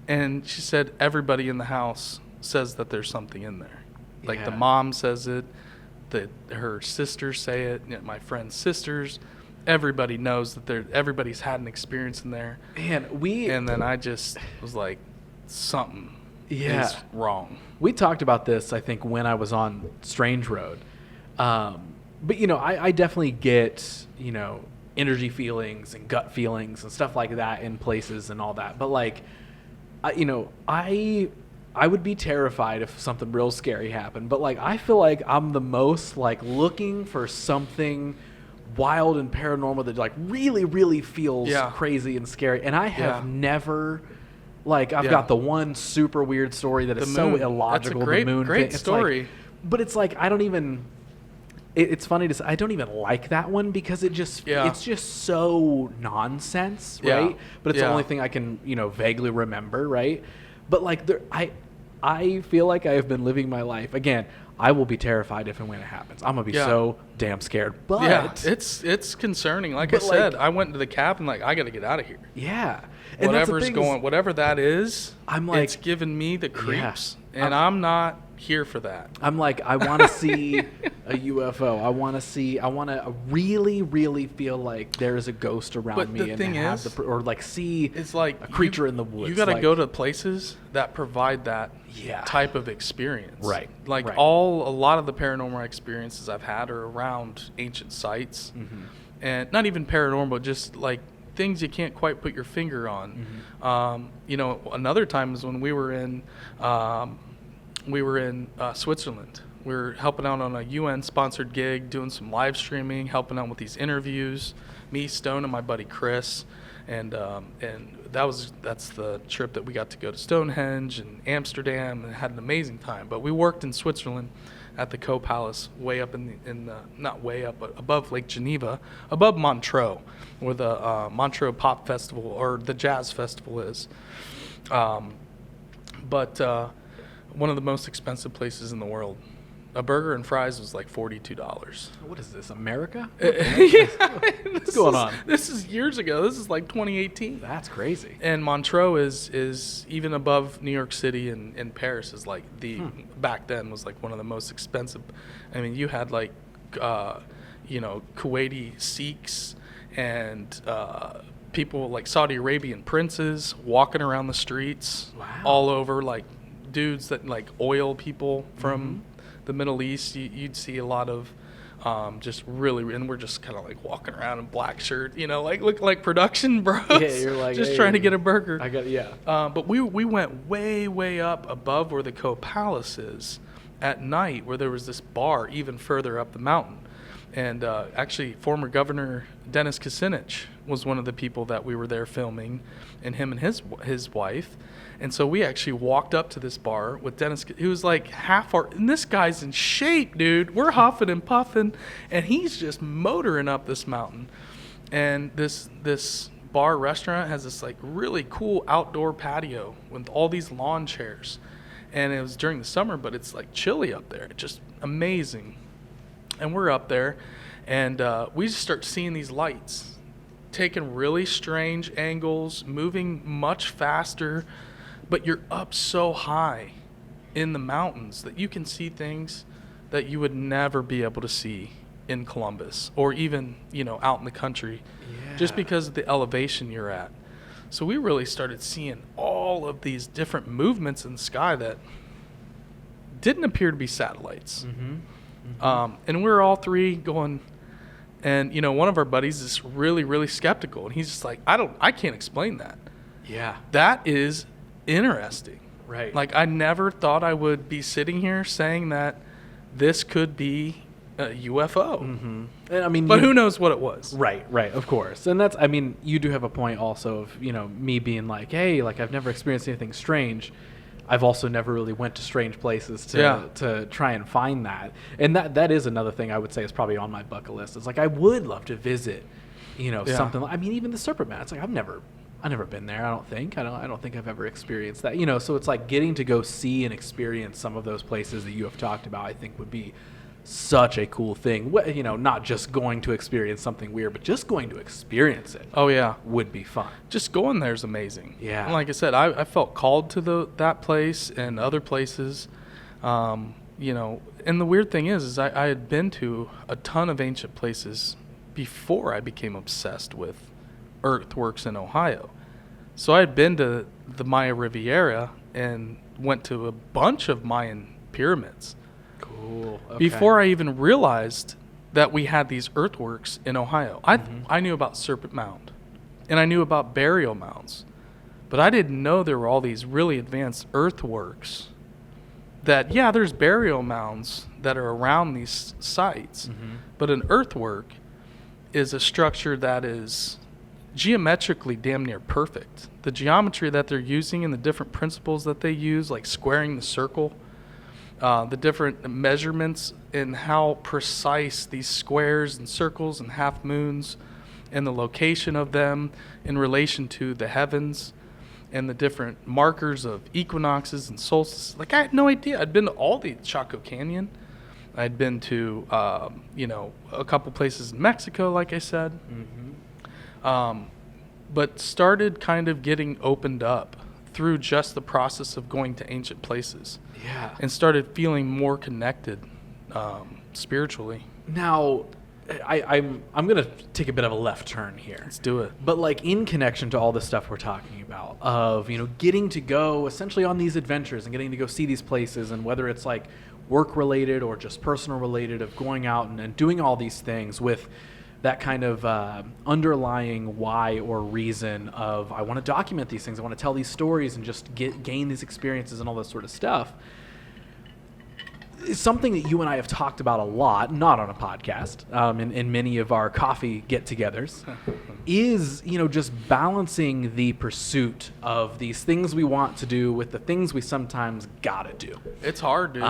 S2: And she said, everybody in the house says that there's something in there. Like the mom says it, her sisters say it, my friend's sisters. everybody knows that everybody's had an experience in there. And then I just was like, something is wrong.
S1: We talked about this, I think, when I was on Strange Road. But, you know, I definitely get, you know, energy feelings and gut feelings and stuff like that in places and all that. But, like, you know, I would be terrified if something real scary happened. But, like, I feel like I'm the most, like, looking for something wild and paranormal that, like, really, really feels crazy and scary. And I have never... Like, I've got the one super weird story that is so illogical.
S2: That's a
S1: the moon
S2: great
S1: thing.
S2: story.
S1: Like, but it's like, I don't even... It's funny to say, I don't even like that one because it's just so nonsense, right? But it's the only thing I can, you know, vaguely remember, right? But, like, I feel like I have been living my life. Again, I will be terrified if and when it happens. I'm going to be so damn scared. But
S2: it's concerning. Like I said, I went to the cabin like, I got to get out of here.
S1: Yeah. And
S2: whatever that is,
S1: I'm like,
S2: it's giving me the creeps. And I'm not here for that.
S1: I'm like, I want to see a UFO. I want to really, really feel like there is a ghost around me.
S2: The thing is,
S1: or like see
S2: it's like
S1: a creature in the woods.
S2: You got to go to places that provide that type of experience.
S1: Right.
S2: Like a lot of the paranormal experiences I've had are around ancient sites. Mm-hmm. And not even paranormal, just like things you can't quite put your finger on. Mm-hmm. You know, another time is when we were in Switzerland. We were helping out on a UN-sponsored gig, doing some live streaming, helping out with these interviews. Me, Stone, and my buddy Chris, and that's the trip that we got to go to Stonehenge and Amsterdam and had an amazing time. But we worked in Switzerland at the Co Palace, way up not way up, but above Lake Geneva, above Montreux, where the Montreux Pop Festival or the Jazz Festival is. But one of the most expensive places in the world. A burger and fries was like $42.
S1: What is this, America?
S2: What's
S1: going on?
S2: This is years ago. This is like 2018.
S1: That's crazy.
S2: And Montreux is even above New York City and Paris is like back then was like one of the most expensive. I mean, you had like, you know, Kuwaiti Sikhs and people like Saudi Arabian princes walking around the streets all over, like dudes that like oil people from the Middle East. You'd see a lot of just really, and we're just kind of like walking around in black shirt, you know, like look like production bros.
S1: Yeah, you're like
S2: just trying to get a burger.
S1: But
S2: we went way up above where the Co Palace is at night, where there was this bar even further up the mountain. And actually, former Governor Dennis Kucinich was one of the people that we were there filming, and him and his wife. And so we actually walked up to this bar with Dennis. He was like and this guy's in shape, dude. We're huffing and puffing, and he's just motoring up this mountain. And this bar restaurant has this like really cool outdoor patio with all these lawn chairs. And it was during the summer, but it's like chilly up there. Just amazing. And we're up there, and we just start seeing these lights, taking really strange angles, moving much faster. But you're up so high in the mountains that you can see things that you would never be able to see in Columbus or even, you know, out in the country, just because of the elevation you're at. So we really started seeing all of these different movements in the sky that didn't appear to be satellites. And we're all three going, and, you know, one of our buddies is really, really skeptical. And he's just like, I can't explain that.
S1: Yeah.
S2: That is interesting.
S1: Right.
S2: Like, I never thought I would be sitting here saying that this could be a UFO.
S1: And I mean,
S2: but who knows what it was?
S1: Right, of course. And that's, I mean, you do have a point also of, you know, me being like, hey, like I've never experienced anything strange. I've also never really went to strange places to try and find that. And that is another thing I would say is probably on my bucket list. It's like, I would love to visit, you know, something like, I mean, even the Serpent Mound. It's like, I've never been there. I don't think I've ever experienced that, you know. So it's like getting to go see and experience some of those places that you have talked about, I think would be such a cool thing. You know, not just going to experience something weird, but just going to experience it.
S2: Oh yeah,
S1: would be fun.
S2: Just going there is amazing.
S1: Yeah.
S2: And like I said, I felt called to that place and other places. You know, and the weird thing is I had been to a ton of ancient places before I became obsessed with earthworks in Ohio. So I had been to the Maya Riviera and went to a bunch of Mayan pyramids.
S1: Cool. Okay.
S2: Before I even realized that we had these earthworks in Ohio. I knew about Serpent Mound, and I knew about burial mounds, but I didn't know there were all these really advanced earthworks that, yeah, there's burial mounds that are around these sites, but an earthwork is a structure that is geometrically damn near perfect. The geometry that they're using and the different principles that they use, like squaring the circle, the different measurements and how precise these squares and circles and half moons and the location of them in relation to the heavens and the different markers of equinoxes and solstices. Like, I had no idea. I'd been to all the Chaco Canyon. I'd been to, a couple places in Mexico, like I said. But started kind of getting opened up through just the process of going to ancient places.
S1: Yeah.
S2: And started feeling more connected spiritually.
S1: Now, I'm going to take a bit of a left turn here.
S2: Let's do it.
S1: But like in connection to all the stuff we're talking about of, getting to go essentially on these adventures and getting to go see these places, and whether it's like work related or just personal related, of going out and doing all these things with that kind of underlying why or reason of, I want to document these things, I want to tell these stories and just gain these experiences and all this sort of stuff. It's something that you and I have talked about a lot, not on a podcast, in many of our coffee get-togethers, is, just balancing the pursuit of these things we want to do with the things we sometimes gotta do.
S2: It's hard, dude.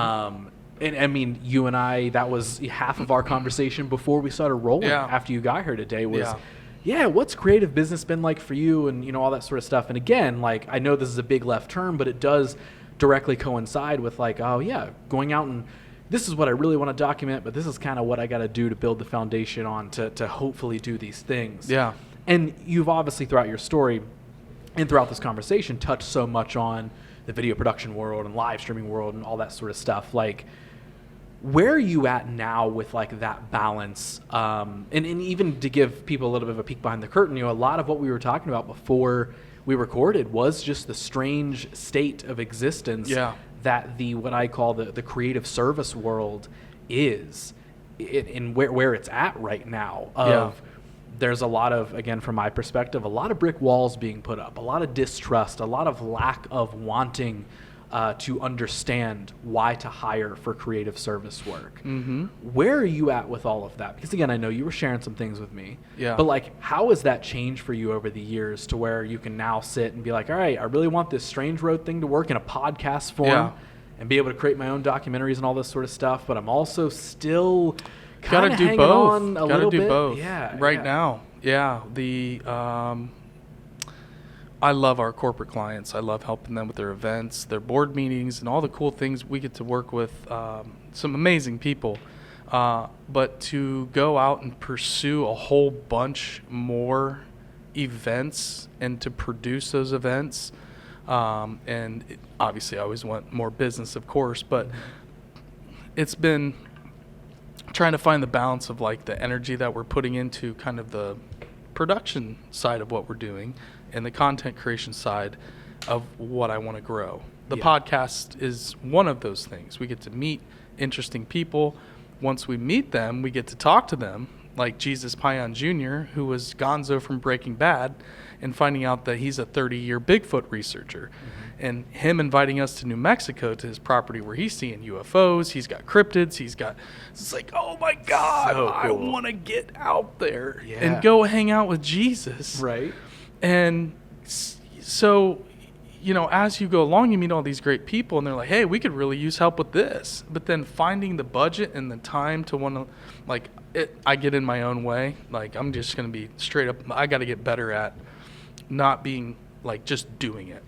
S1: And I mean, you and I, that was half of our conversation before we started rolling.
S2: Yeah.
S1: After you got here today was, what's creative business been like for you, and all that sort of stuff. And again, like, I know this is a big left turn, but it does directly coincide with like, going out and this is what I really want to document, but this is kind of what I got to do to build the foundation on to hopefully do these things.
S2: Yeah.
S1: And you've obviously throughout your story and throughout this conversation touched so much on the video production world and live streaming world and all that sort of stuff. Like, where are you at now with like that balance? And even to give people a little bit of a peek behind the curtain, a lot of what we were talking about before we recorded was just the strange state of existence that what I call the creative service world is, in where it's at right now. There's a lot of, again, from my perspective, a lot of brick walls being put up, a lot of distrust, a lot of lack of wanting to understand why to hire for creative service work. Where are you at with all of that? Because again, I know you were sharing some things with me, but like, how has that changed for you over the years to where you can now sit and be like, all right, I really want this Strange Road thing to work in a podcast form and be able to create my own documentaries and all this sort of stuff, but I'm also still kind of hanging on a little bit.
S2: Gotta do both. Right now. I love our corporate clients. I love helping them with their events, their board meetings, and all the cool things. We get to work with some amazing people. But to go out and pursue a whole bunch more events and to produce those events, obviously I always want more business, of course, but it's been trying to find the balance of like the energy that we're putting into kind of the production side of what we're doing and the content creation side of what I want to grow. The podcast is one of those things. We get to meet interesting people. Once we meet them, we get to talk to them, like Jesus Payan Jr., who was Gonzo from Breaking Bad, and finding out that he's a 30-year Bigfoot researcher. And him inviting us to New Mexico to his property where he's seeing UFOs, he's got cryptids, it's like, oh my God, so cool. I want to get out there and go hang out with Jesus.
S1: Right.
S2: And so, as you go along, you meet all these great people, and they're like, hey, we could really use help with this. But then finding the budget and the time to want to, like, I get in my own way. Like, I'm just going to be straight up, I got to get better at not being, like, just doing it.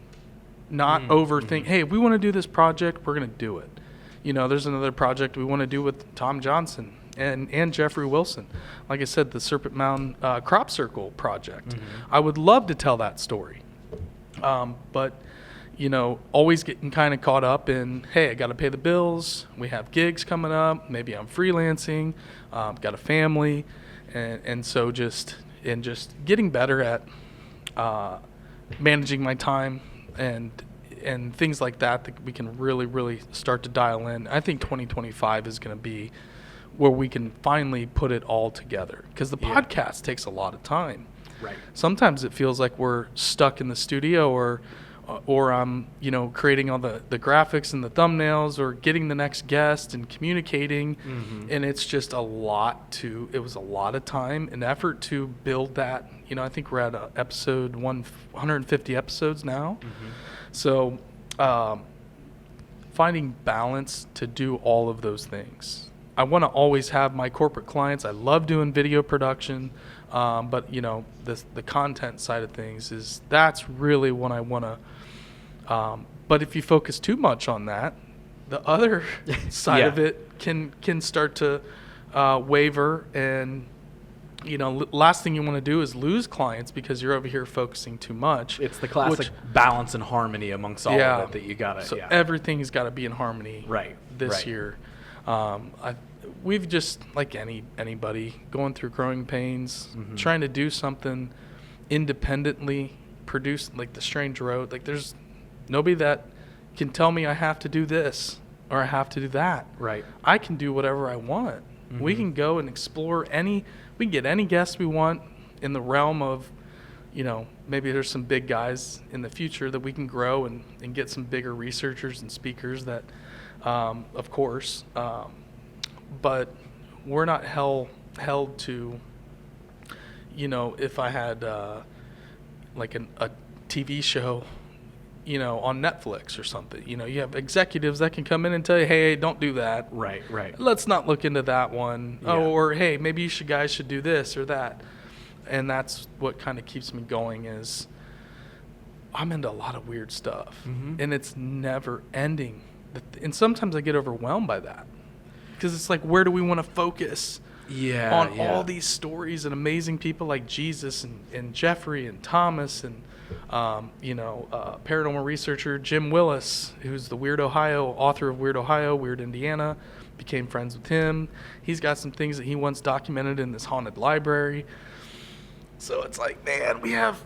S2: Not overthink, hey, if we want to do this project, we're going to do it. There's another project we want to do with Tom Johnson and Jeffrey Wilson. Like I said, the Serpent Mound Crop Circle project. I would love to tell that story. But, always getting kind of caught up in, hey, I got to pay the bills. We have gigs coming up. Maybe I'm freelancing. Got a family. And so just getting better at managing my time and things like that we can really start to dial in. I think 2025 is going to be where we can finally put it all together, because the podcast takes a lot of time.
S1: Right.
S2: Sometimes it feels like we're stuck in the studio, or I'm creating all the graphics and the thumbnails, or getting the next guest and communicating, and it's just it was a lot of time and effort to build that. I think we're at episode 150 episodes now. So finding balance to do all of those things. I want to always have my corporate clients. I love doing video production, but the content side of things that's really what I want to. But if you focus too much on that, the other side of it can start to waver, and last thing you want to do is lose clients because you're over here focusing too much.
S1: It's the classic balance and harmony amongst all of it that you gotta.
S2: So everything's got to be in harmony.
S1: Right.
S2: This year, we've just, like anybody, going through growing pains, trying to do something independently, produce like the Strange Road. Like there's nobody that can tell me I have to do this or I have to do that.
S1: Right.
S2: I can do whatever I want. We can go and explore we can get any guest we want in the realm of, maybe there's some big guys in the future that we can grow and get some bigger researchers and speakers that, of course, but we're not held to, if I had like a TV show, on Netflix or something. You have executives that can come in and tell you, hey, don't do that.
S1: Right.
S2: Let's not look into that one.
S1: Yeah.
S2: Or, hey, maybe you guys should do this or that. And that's what kind of keeps me going is I'm into a lot of weird stuff. And it's never ending. And sometimes I get overwhelmed by that. Because it's like, where do we want to focus on all these stories and amazing people like Jesus and Jeffrey and Thomas and paranormal researcher Jim Willis, who's the author of Weird Ohio, Weird Indiana, became friends with him. He's got some things that he once documented in this haunted library. So it's like, man, we have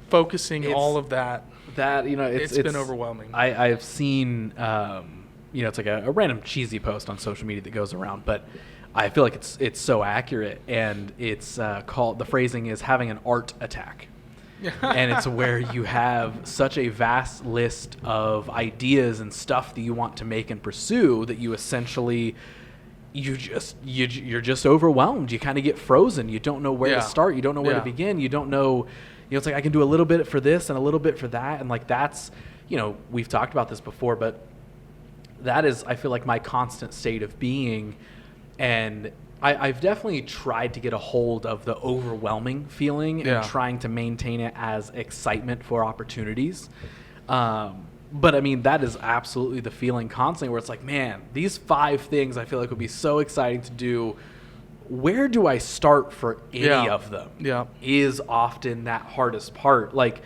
S2: focusing all of that. It's been overwhelming.
S1: I've seen, it's like a random cheesy post on social media that goes around, but I feel like it's so accurate, and it's the phrasing is having an art attack. And it's where you have such a vast list of ideas and stuff that you want to make and pursue that you essentially you're just overwhelmed. You kind of get frozen. You don't know where to start. You don't know where to begin. You don't know, it's like I can do a little bit for this and a little bit for that, and like that's, we've talked about this before, but that is, I feel like, my constant state of being. And I've definitely tried to get a hold of the overwhelming feeling and trying to maintain it as excitement for opportunities. But I mean, that is absolutely the feeling constantly, where it's like, man, these 5 things I feel like would be so exciting to do. Where do I start for any of them? Is often that hardest part. Like,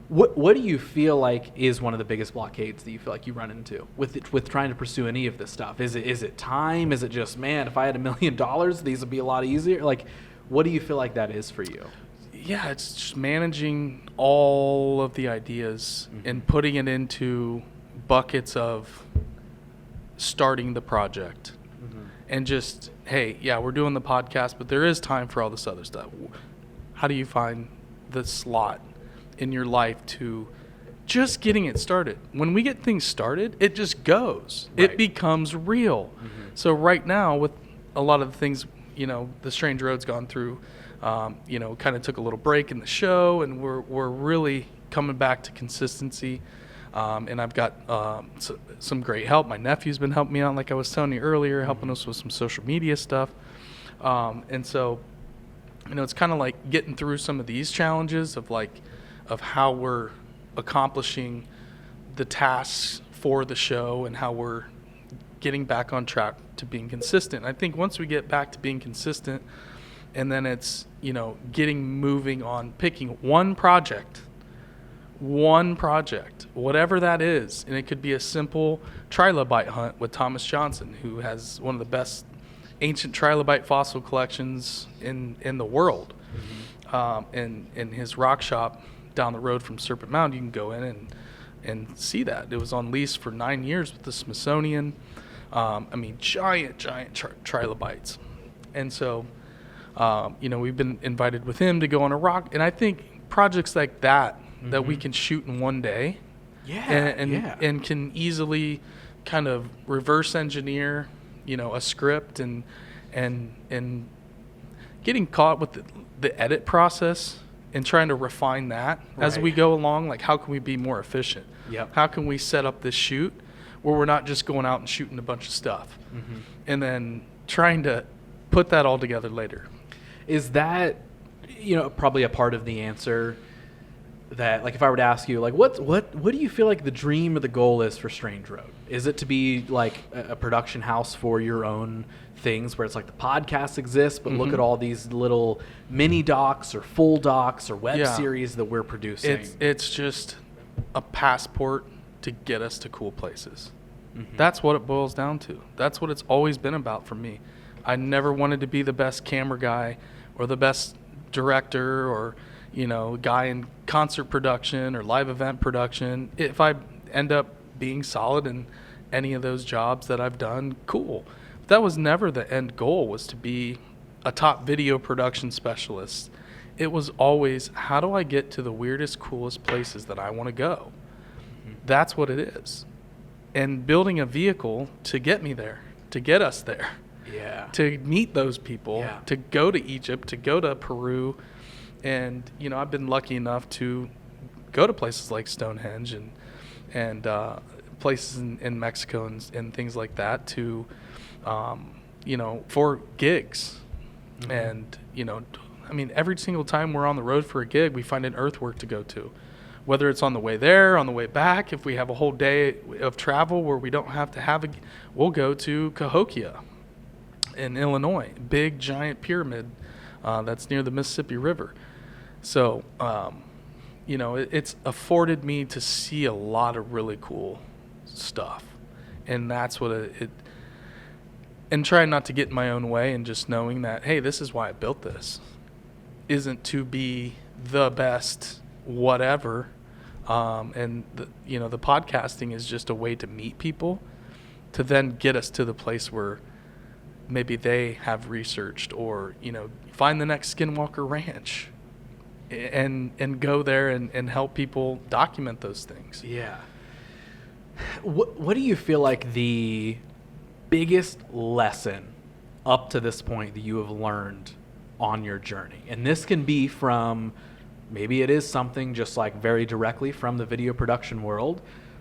S1: what do you feel like is one of the biggest blockades that you feel like you run into with trying to pursue any of this stuff? Is it time? Is it just, man, if I had $1 million, these would be a lot easier? Like, what do you feel like that is for you?
S2: Yeah, it's just managing all of the ideas and putting it into buckets of starting the project. And just, hey, we're doing the podcast, but there is time for all this other stuff. How do you find the slot in your life to just getting it started? When we get things started, it just goes. Right. It becomes real. So right now, with a lot of the things, the Strange Road's gone through, kind of took a little break in the show, and we're really coming back to consistency. And I've got some great help. My nephew's been helping me out, like I was telling you earlier, helping us with some social media stuff. And so, it's kind of like getting through some of these challenges of how we're accomplishing the tasks for the show and how we're getting back on track to being consistent. I think once we get back to being consistent, and then it's, getting moving on, picking one project, whatever that is. And it could be a simple trilobite hunt with Thomas Johnson, who has one of the best, ancient trilobite fossil collections in the world. In his rock shop down the road from Serpent Mound, you can go in and see that. It was on lease for 9 years with the Smithsonian. Giant trilobites. And so, we've been invited with him to go on a rock. And I think projects like that we can shoot in one day. And can easily kind of reverse engineer, a script and getting caught with the edit process and trying to refine that as we go along. Like, how can we be more efficient? How can we set up this shoot where we're not just going out and shooting a bunch of stuff and then trying to put that all together later?
S1: Is that, probably a part of the answer? That, like, if I were to ask you, like, what do you feel like the dream or the goal is for Strange Road? Is it to be like a production house for your own things, where it's like the podcast exists, but look at all these little mini docs or full docs or web series that we're producing?
S2: It's just a passport to get us to cool places. That's what it boils down to. That's what it's always been about for me. I never wanted to be the best camera guy or the best director or guy in concert production or live event production. If I end up being solid in any of those jobs that I've done, cool. But that was never the end goal, was to be a top video production specialist. It was always, how do I get to the weirdest, coolest places that I want to go? That's what it is. And building a vehicle to get me there, to get us there, to meet those people, to go to Egypt, to go to Peru. And, I've been lucky enough to go to places like Stonehenge and places in Mexico and things like that to, for gigs. And, every single time we're on the road for a gig, we find an earthwork to go to. Whether it's on the way there, on the way back, if we have a whole day of travel where we don't have to we'll go to Cahokia in Illinois, big giant pyramid that's near the Mississippi River. So, it's afforded me to see a lot of really cool stuff. And that's what and trying not to get in my own way, and just knowing that, hey, this is why I built this. Isn't to be the best whatever. And the podcasting is just a way to meet people, to then get us to the place where maybe they have researched, or, find the next Skinwalker Ranch and go there and help people document those things.
S1: Yeah. What do you feel like the biggest lesson up to this point that you have learned on your journey? And this can be from, maybe it is something just like very directly from the video production world,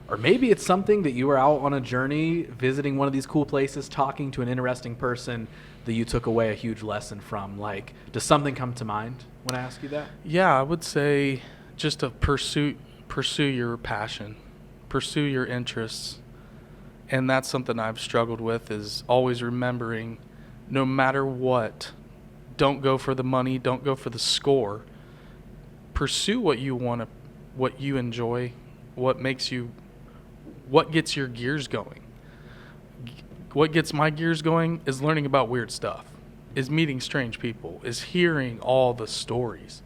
S1: or maybe it's something that you were out on a journey visiting one of these cool places, talking to an interesting person that you took away a huge lesson from. Like, does something come to mind when I ask you that?
S2: Yeah, I would say just to pursue your passion, pursue your interests. And that's something I've struggled with, is always remembering, no matter what, don't go for the money, don't go for the score. Pursue what you want to, what you enjoy, what gets your gears going. What gets my gears going is learning about weird stuff, is meeting strange people, is hearing all the stories.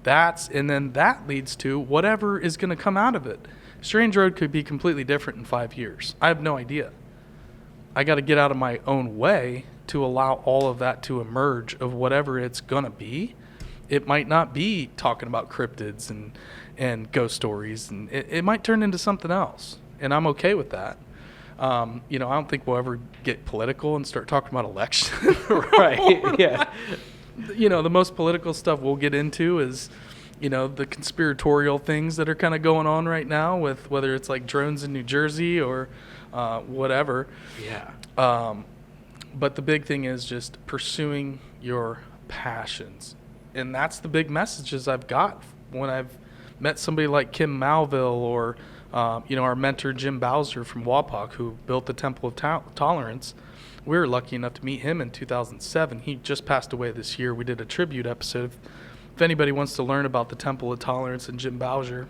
S2: And then that leads to whatever is going to come out of it. Strange Road could be completely different in 5 years. I have no idea. I got to get out of my own way to allow all of that to emerge, of whatever it's going to be. It might not be talking about cryptids and ghost stories, and it might turn into something else. And I'm okay with that. I don't think we'll ever get political and start talking about elections.
S1: Right, yeah.
S2: The most political stuff we'll get into is, the conspiratorial things that are kind of going on right now, with whether it's like drones in New Jersey or whatever.
S1: Yeah.
S2: But the big thing is just pursuing your passions. And that's the big messages I've got when I've met somebody like Kim Malville, or our mentor Jim Bowser from Wapak, who built the Temple of Tolerance. We were lucky enough to meet him in 2007. He just passed away this year. We did a tribute episode. If anybody wants to learn about the Temple of Tolerance and Jim Bowser,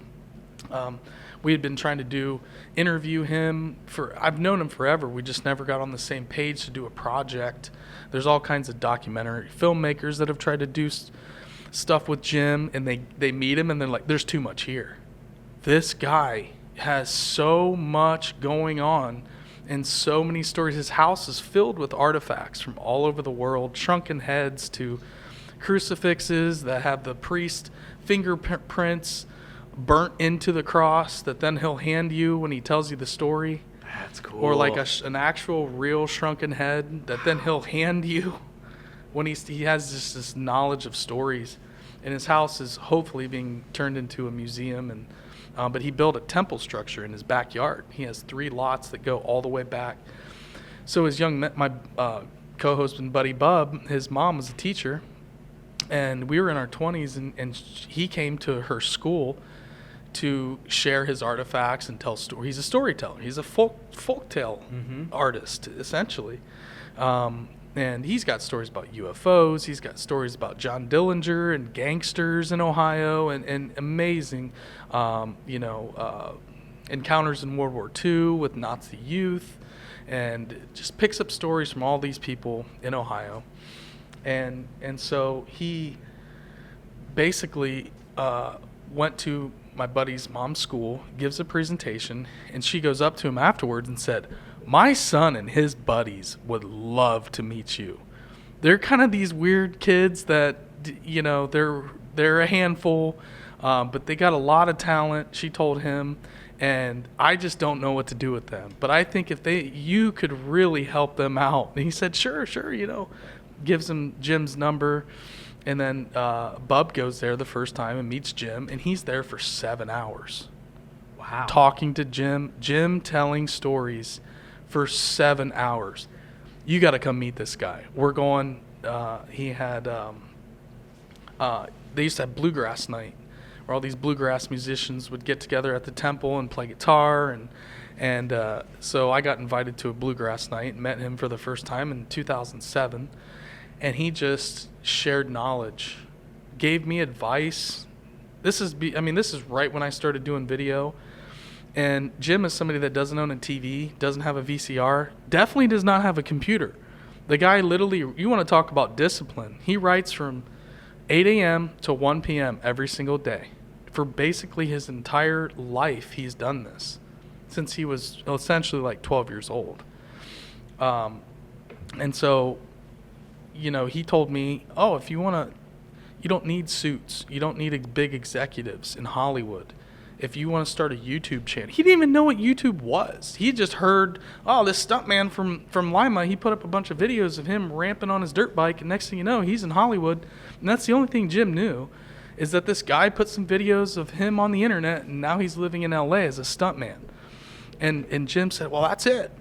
S2: We had been trying to interview him I've known him forever. We just never got on the same page to do a project. There's all kinds of documentary filmmakers that have tried to do stuff with Jim, and they meet him and they're like, there's too much here. This guy has so much going on and so many stories. His house is filled with artifacts from all over the world, shrunken heads to crucifixes that have the priest fingerprints burnt into the cross that then he'll hand you when he tells you the story.
S1: That's cool.
S2: Or like an actual real shrunken head that then he'll hand you when he has just this knowledge of stories. And his house is hopefully being turned into a museum. And but he built a temple structure in his backyard. He has 3 lots that go all the way back. So my co-host and buddy Bub, his mom was a teacher, and we were in our 20s, and he came to her school to share his artifacts and tell stories. He's a storyteller. He's a folktale artist, essentially. And he's got stories about UFOs. He's got stories about John Dillinger and gangsters in Ohio and amazing, encounters in World War II with Nazi youth, and just picks up stories from all these people in Ohio. And so he basically went to my buddy's mom's school, gives a presentation, and she goes up to him afterwards and said, my son and his buddies would love to meet you. They're kind of these weird kids that, they're a handful, but they got a lot of talent, she told him, and I just don't know what to do with them. But I think if you could really help them out. And he said, sure, gives him Jim's number. And then Bub goes there the first time and meets Jim, and he's there for 7 hours.
S1: Wow. Talking
S2: to Jim telling stories for 7 hours. You got to come meet this guy. We're going, he had, they used to have bluegrass night, where all these bluegrass musicians would get together at the temple and play guitar. And so I got invited to a bluegrass night and met him for the first time in 2007. And he just shared knowledge, gave me advice. This is right when I started doing video. And Jim is somebody that doesn't own a TV, doesn't have a VCR, definitely does not have a computer. The guy literally, you want to talk about discipline. He writes from 8 a.m. to 1 p.m. every single day. For basically his entire life, he's done this since he was essentially like 12 years old. And so, he told me, if you don't need suits. You don't need big executives in Hollywood. If you want to start a YouTube channel. He didn't even know what YouTube was. He just heard, this stuntman from Lima, he put up a bunch of videos of him ramping on his dirt bike, and next thing you know, he's in Hollywood. And that's the only thing Jim knew, is that this guy put some videos of him on the internet, and now he's living in LA as a stuntman. And Jim said, well, that's it.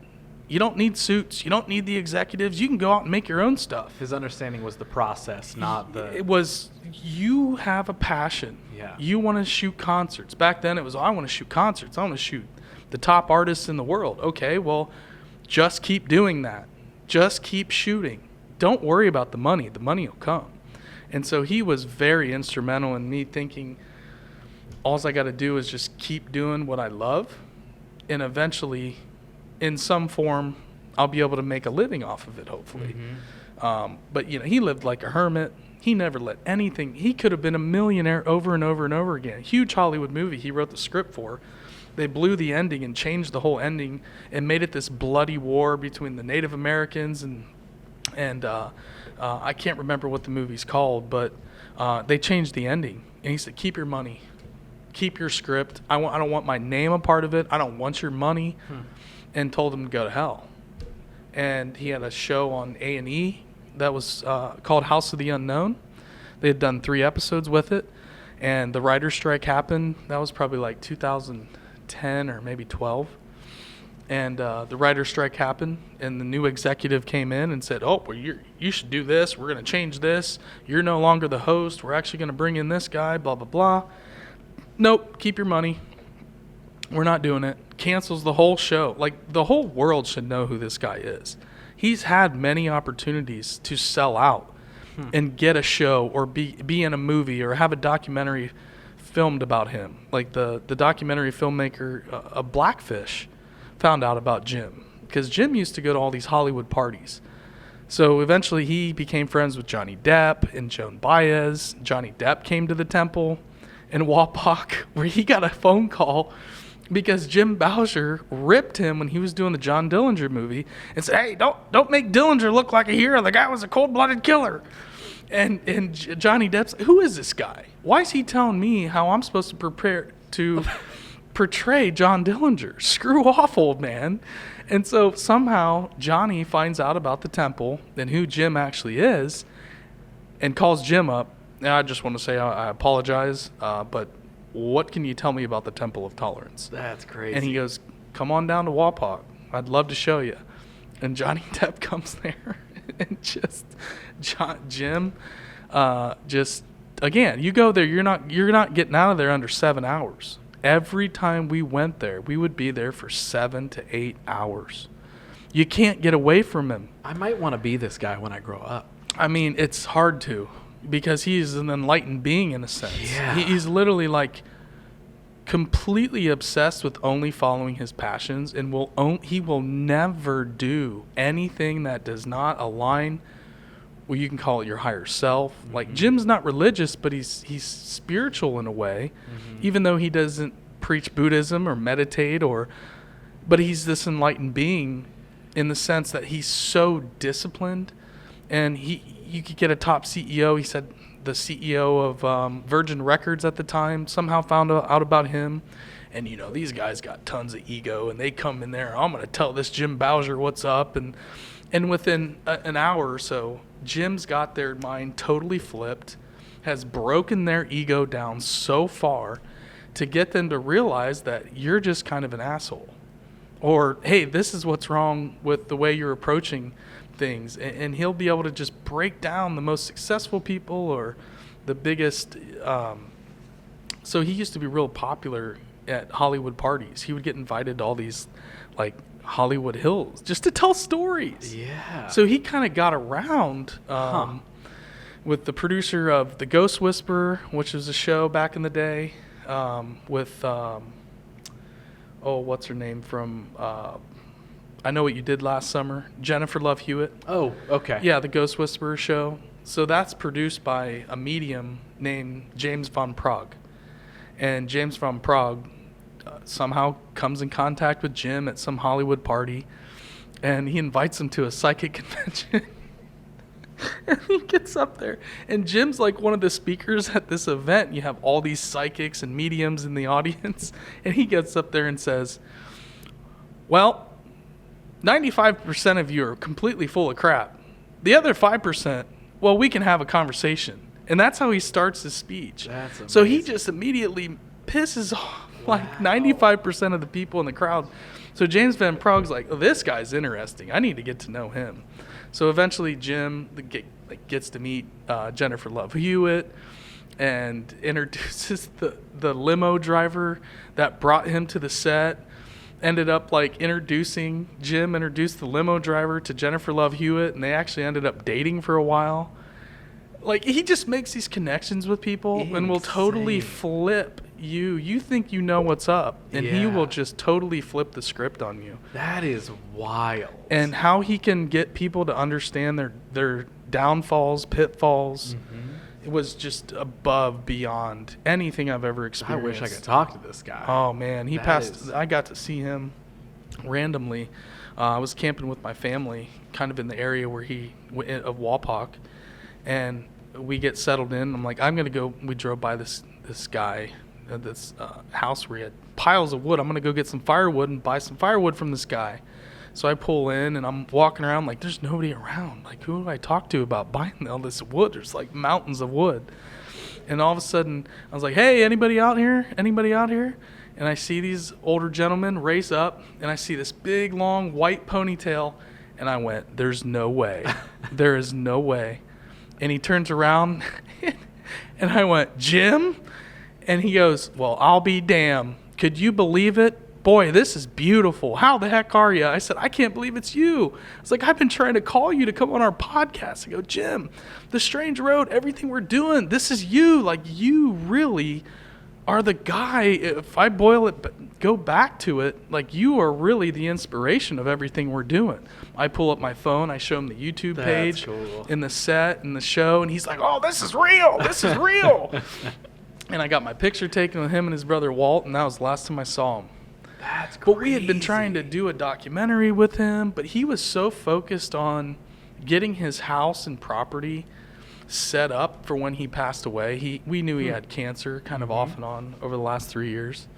S2: You don't need suits. You don't need the executives. You can go out and make your own stuff.
S1: His understanding was the process, not the...
S2: It was, you have a passion.
S1: Yeah.
S2: You want to shoot concerts. Back then it was, I want to shoot concerts. I want to shoot the top artists in the world. Okay, well, just keep doing that. Just keep shooting. Don't worry about the money. The money will come. And so he was very instrumental in me thinking, all I got to do is just keep doing what I love, and eventually, in some form, I'll be able to make a living off of it, hopefully. Mm-hmm. But, he lived like a hermit. He never let anything. He could have been a millionaire over and over and over again. Huge Hollywood movie he wrote the script for. They blew the ending and changed the whole ending and made it this bloody war between the Native Americans and I can't remember what the movie's called, but they changed the ending. And he said, keep your money. Keep your script. I don't want my name a part of it. I don't want your money. And told him to go to hell. And he had a show on A&E that was called House of the Unknown. They had done 3 episodes with it, and the writer's strike happened. That was probably like 2010 or maybe 12. And the writer's strike happened, and the new executive came in and said, well, you should do this. We're going to change this. You're no longer the host. We're actually going to bring in this guy, blah, blah, blah. Nope, keep your money. We're not doing it. Cancels the whole show. Like, the whole world should know who this guy is. He's had many opportunities to sell out and get a show or be in a movie or have a documentary filmed about him. Like the documentary filmmaker, a Blackfish, found out about Jim because Jim used to go to all these Hollywood parties. So eventually he became friends with Johnny Depp and Joan Baez. Johnny Depp came to the temple in Wapak where he got a phone call because Jim Bowser ripped him when he was doing the John Dillinger movie and said, "Hey, don't make Dillinger look like a hero. The guy was a cold-blooded killer." And Johnny Depp's, who is this guy? Why is he telling me how I'm supposed to prepare to portray John Dillinger? Screw off, old man. And so somehow Johnny finds out about the temple and who Jim actually is and calls Jim up. Now, I just want to say I apologize, but what can you tell me about the Temple of Tolerance?
S1: That's crazy.
S2: And he goes, "Come on down to Wapak. I'd love to show you." And Johnny Depp comes there and Jim, again, you go there, you're not getting out of there under 7 hours. Every time we went there, we would be there for 7 to 8 hours. You can't get away from him.
S1: I might want to be this guy when I grow up.
S2: I mean, it's hard to, because he's an enlightened being in a sense.
S1: Yeah.
S2: He's literally like completely obsessed with only following his passions, and he will never do anything that does not align. Well, you can call it your higher self. Mm-hmm. Like Jim's not religious, but he's spiritual in a way, even though he doesn't preach Buddhism or meditate but he's this enlightened being in the sense that he's so disciplined, and you could get a top CEO. He said the CEO of Virgin Records at the time somehow found out about him. And, these guys got tons of ego, and they come in there, "I'm going to tell this Jim Bowser what's up." And within an hour or so, Jim's got their mind totally flipped, has broken their ego down so far to get them to realize that you're just kind of an asshole. Or, hey, this is what's wrong with the way you're approaching things. And he'll be able to just break down the most successful people or the biggest. So he used to be real popular at Hollywood parties. He would get invited to all these, like, Hollywood Hills just to tell stories.
S1: Yeah.
S2: So he kind of got around with the producer of The Ghost Whisperer, which was a show back in the day, with what's her name from I Know What You Did Last Summer, Jennifer Love Hewitt.
S1: Oh, okay.
S2: Yeah, The Ghost Whisperer show. So that's produced by a medium named James Van Praagh. And James Van Praagh somehow comes in contact with Jim at some Hollywood party, and he invites him to a psychic convention. And he gets up there, and Jim's like one of the speakers at this event. You have all these psychics and mediums in the audience, and he gets up there and says, "Well, 95% of you are completely full of crap. The other 5%, well, we can have a conversation." And that's how he starts his speech.
S1: That's amazing.
S2: So he just immediately pisses off like 95% of the people in the crowd. So James Van Praagh's like, "Oh, this guy's interesting. I need to get to know him." So eventually Jim gets to meet Jennifer Love Hewitt and introduces the limo driver that brought him to the set. Ended up Jim introduced the limo driver to Jennifer Love Hewitt, and they actually ended up dating for a while. Like, he just makes these connections with people and will totally flip you. You think you know what's up, and he will just totally flip the script on you.
S1: That is wild.
S2: And how he can get people to understand their downfalls, pitfalls, it was just above, beyond anything I've ever experienced.
S1: I wish I could talk to this guy.
S2: Oh, man. I got to see him randomly. I was camping with my family kind of in the area of Wapak, and we get settled in. I'm like, I'm going to go. We drove by this guy, this house where he had piles of wood. I'm going to go get some firewood and buy some firewood from this guy. So I pull in, and I'm walking around like, there's nobody around. Like, who do I talk to about buying all this wood? There's like mountains of wood. And all of a sudden, I was like, "Hey, anybody out here? Anybody out here?" And I see these older gentlemen race up, and I see this big, long, white ponytail. And I went, "There's no way. There is no way." And he turns around, and I went, "Jim?" And he goes, "Well, I'll be damned. Could you believe it? Boy, this is beautiful. How the heck are you?" I said, "I can't believe it's you." It's like, "I've been trying to call you to come on our podcast." I go, "Jim, The Strange Road, everything we're doing, this is you. Like, you really are the guy, if I boil it, go back to it, like you are really the inspiration of everything we're doing. I pull up my phone, I show him the YouTube page in the set and the show, and he's like, oh, this is real. This is real. And I got my picture taken with him and his brother Walt, and that was the last time I saw him.
S1: That's crazy.
S2: But we had been trying to do a documentary with him, but he was so focused on getting his house and property set up for when he passed away. We knew he had cancer kind of off and on over the last 3 years.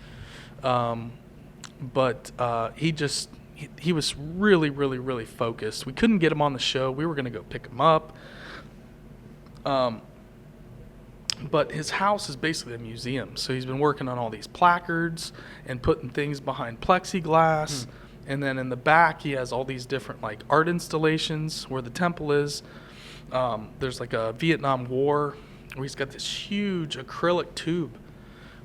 S2: But he was really, really, really focused. We couldn't get him on the show. We were going to go pick him up. But his house is basically a museum. So he's been working on all these placards and putting things behind plexiglass. And then in the back, he has all these different like art installations where the temple is. There's like a Vietnam War where he's got this huge acrylic tube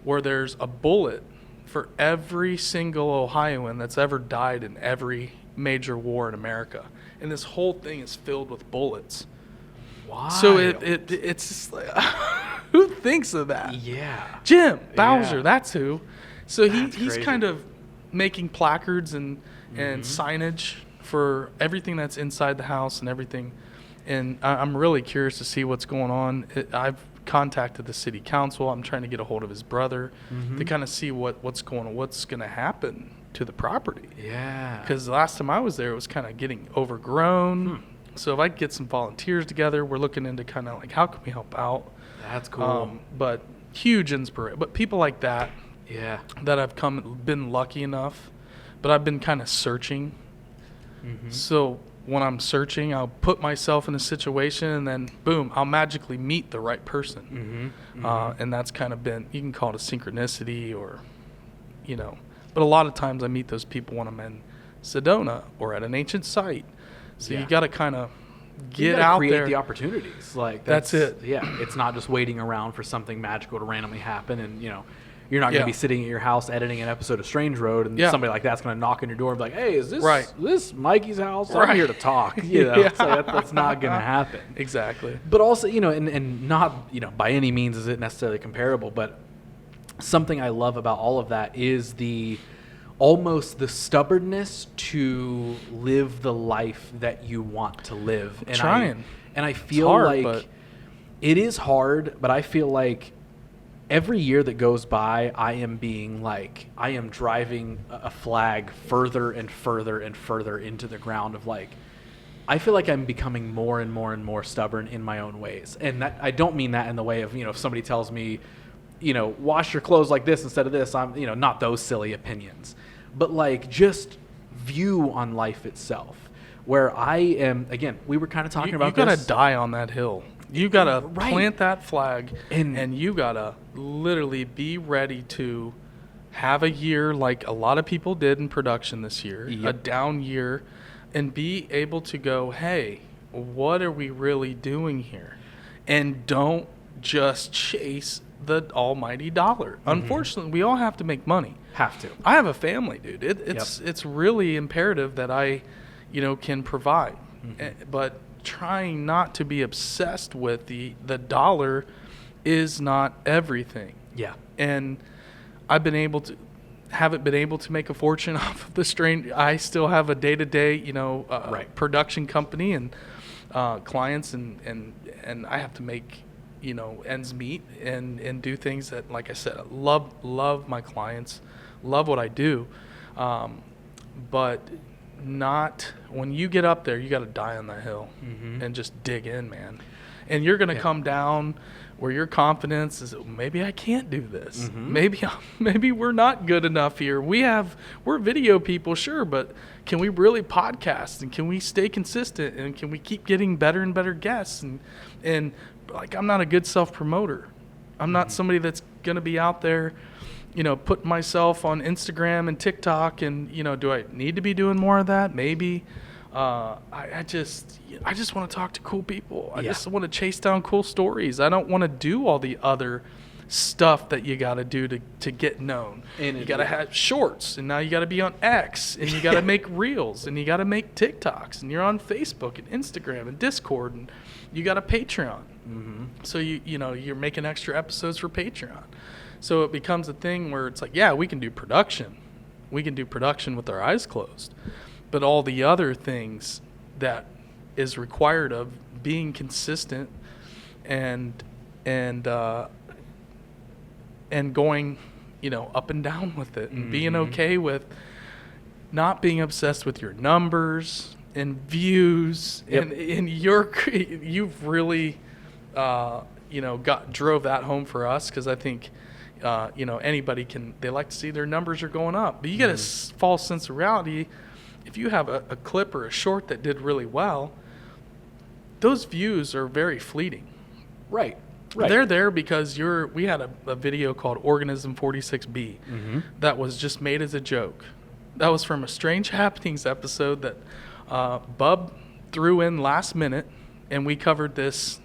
S2: where there's a bullet for every single Ohioan that's ever died in every major war in America. And this whole thing is filled with bullets. Wow. So it's just like, who thinks of that?
S1: Yeah.
S2: Jim Bowser,
S1: Yeah.
S2: That's who. So he's
S1: crazy.
S2: kind of making placards and signage for everything that's inside the house and everything. And I'm really curious to see what's going on. I've contacted the city council. I'm trying to get a hold of his brother to kind of see what's going on, what's going to happen to the property.
S1: Yeah.
S2: Because the last time I was there, it was kind of getting overgrown. So if I could get some volunteers together, we're looking into kind of like how can we help out.
S1: That's cool.
S2: But huge inspiration. But people like that, that I've been lucky enough, but I've been kind of searching. So when I'm searching, I'll put myself in a situation and then boom, I'll magically meet the right person. And that's kind of been, you can call it a synchronicity or, but a lot of times I meet those people when I'm in Sedona or at an ancient site. So you got to kind of get out
S1: create
S2: there.
S1: The opportunities. Like
S2: that's it.
S1: Yeah. It's not just waiting around for something magical to randomly happen. And, you're not going to be sitting at your house editing an episode of Strange Road and somebody like that's going to knock on your door and be like, hey, is this Mikey's house? I'm here to talk. It's like, that's not going to happen.
S2: Exactly.
S1: But also, and not, by any means is it necessarily comparable, but something I love about all of that is almost the stubbornness to live the life that you want to live. And I feel like it is hard, but I feel like every year that goes by, I am driving a flag further and further and further into the ground of I feel like I'm becoming more and more and more stubborn in my own ways. And that, I don't mean that in the way of, if somebody tells me, wash your clothes like this instead of this, I'm, not those silly opinions, but just view on life itself where I am, again, we were kind of talking about
S2: this. You got to die on that hill. You got to plant that flag and you got to literally be ready to have a year like a lot of people did in production this year, a down year, and be able to go, hey, what are we really doing here? And don't just chase the almighty dollar. Unfortunately, we all have to make money.
S1: Have to.
S2: I have a family, dude. It's really imperative that I, can provide. But trying not to be obsessed with the dollar is not everything. Yeah. And haven't been able to make a fortune off of the strain. I still have a day-to-day, production company and clients and I have to make, ends meet and do things that, like I said, love my clients, love what I do. But not when you get up there, you got to die on that hill and just dig in, man. And you're going to come down where your confidence is, maybe I can't do this. Maybe we're not good enough here. We're video people, sure, but can we really podcast and can we stay consistent and can we keep getting better and better guests? And I'm not a good self-promoter. I'm not somebody that's going to be out there, putting myself on Instagram and TikTok and, do I need to be doing more of that? Maybe. I just want to talk to cool people. I just want to chase down cool stories. I don't want to do all the other stuff that you got to do to get known. And you got to have shorts, and now you got to be on X, and you got to make reels, and you got to make TikToks, and you're on Facebook and Instagram and Discord, and you got a Patreon. So you're making extra episodes for Patreon. So it becomes a thing where it's like, yeah, we can do production. We can do production with our eyes closed. But all the other things that is required of being consistent and going, up and down with it, and being okay with not being obsessed with your numbers and views.
S1: Yep.
S2: And you've really, drove that home for us, because I think, anybody they like to see their numbers are going up. But you get a false sense of reality. If you have a clip or a short that did really well, those views are very fleeting.
S1: Right.
S2: They're there because we had a video called Organism 46B that was just made as a joke. That was from a Strange Happenings episode that Bub threw in last minute, and we covered this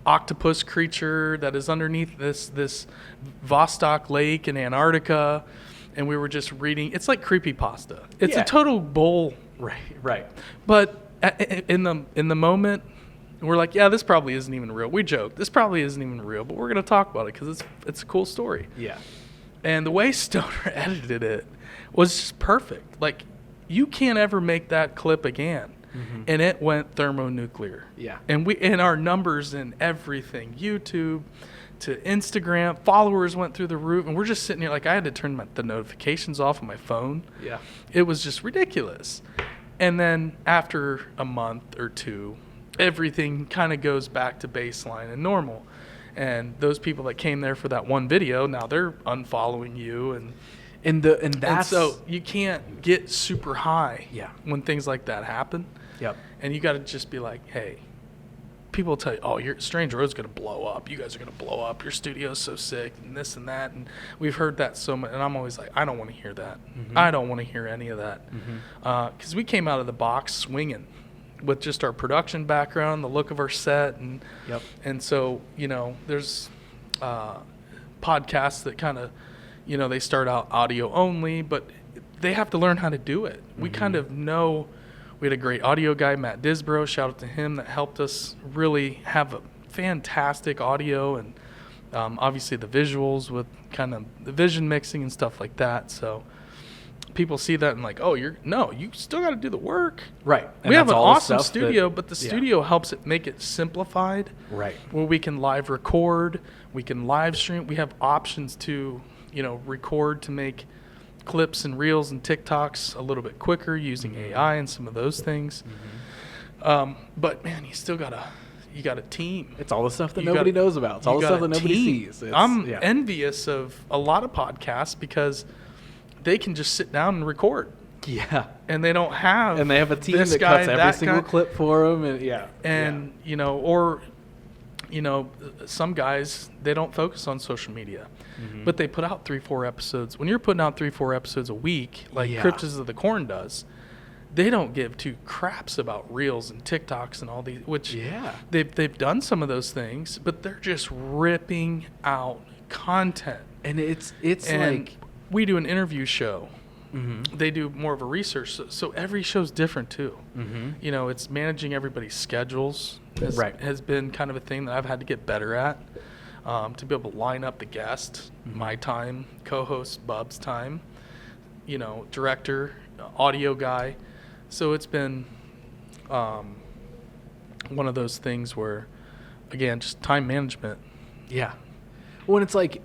S2: octopus creature that is underneath this Vostok Lake in Antarctica, and we were just reading. It's like creepypasta. It's a total bull.
S1: Right.
S2: But in the moment, we're like, yeah, this probably isn't even real. We joke, this probably isn't even real, but we're going to talk about it because it's a cool story.
S1: Yeah.
S2: And the way Stoner edited it was just perfect. Like, you can't ever make that clip again. And it went thermonuclear.
S1: Yeah.
S2: And our numbers and everything, YouTube to Instagram, followers went through the roof. And we're just sitting here like, I had to turn the notifications off on my phone.
S1: Yeah.
S2: It was just ridiculous. And then after a month or two, everything kind of goes back to baseline and normal. And those people that came there for that one video, now they're unfollowing you, and so you can't get super high when things like that happen.
S1: Yep.
S2: And you got to just be like, hey, people tell you, oh, your Strange Road's going to blow up. You guys are going to blow up. Your studio's so sick, and this and that. And we've heard that so much. And I'm always like, I don't want to hear that. I don't want to hear any of that. Because we came out of the box swinging with just our production background, the look of our set. And so, there's podcasts that kind of, they start out audio only, but they have to learn how to do it. We kind of know. We had a great audio guy, Matt Disbrow, shout out to him, that helped us really have a fantastic audio, and obviously the visuals with kind of the vision mixing and stuff like that. So people see that and like, oh, you still got to do the work.
S1: Right.
S2: And we have an awesome studio, but the studio helps it make it simplified.
S1: Right.
S2: Where we can live record, we can live stream. We have options to, record to make clips and reels and TikToks a little bit quicker using AI and some of those things. But man, you got a team.
S1: It's all the stuff that nobody knows about. It's all the stuff that nobody sees.
S2: I'm envious of a lot of podcasts because they can just sit down and record.
S1: Yeah.
S2: And they don't have.
S1: And they have a team that cuts every single clip for them. Some guys, they don't focus on social media, but they put out 3-4 episodes. When you're putting out 3-4 episodes a week, like Cryptids of the Corn does, they don't give two craps about reels and TikToks and all these, which they've done some of those things, but they're just ripping out content. And it's like,
S2: we do an interview show. They do more of a research. So every show's different too. It's managing everybody's schedules has been kind of a thing that I've had to get better at, to be able to line up the guest, my time, co-host Bub's time, director, audio guy. So it's been one of those things where, again, just time management.
S1: Yeah. Well, it's like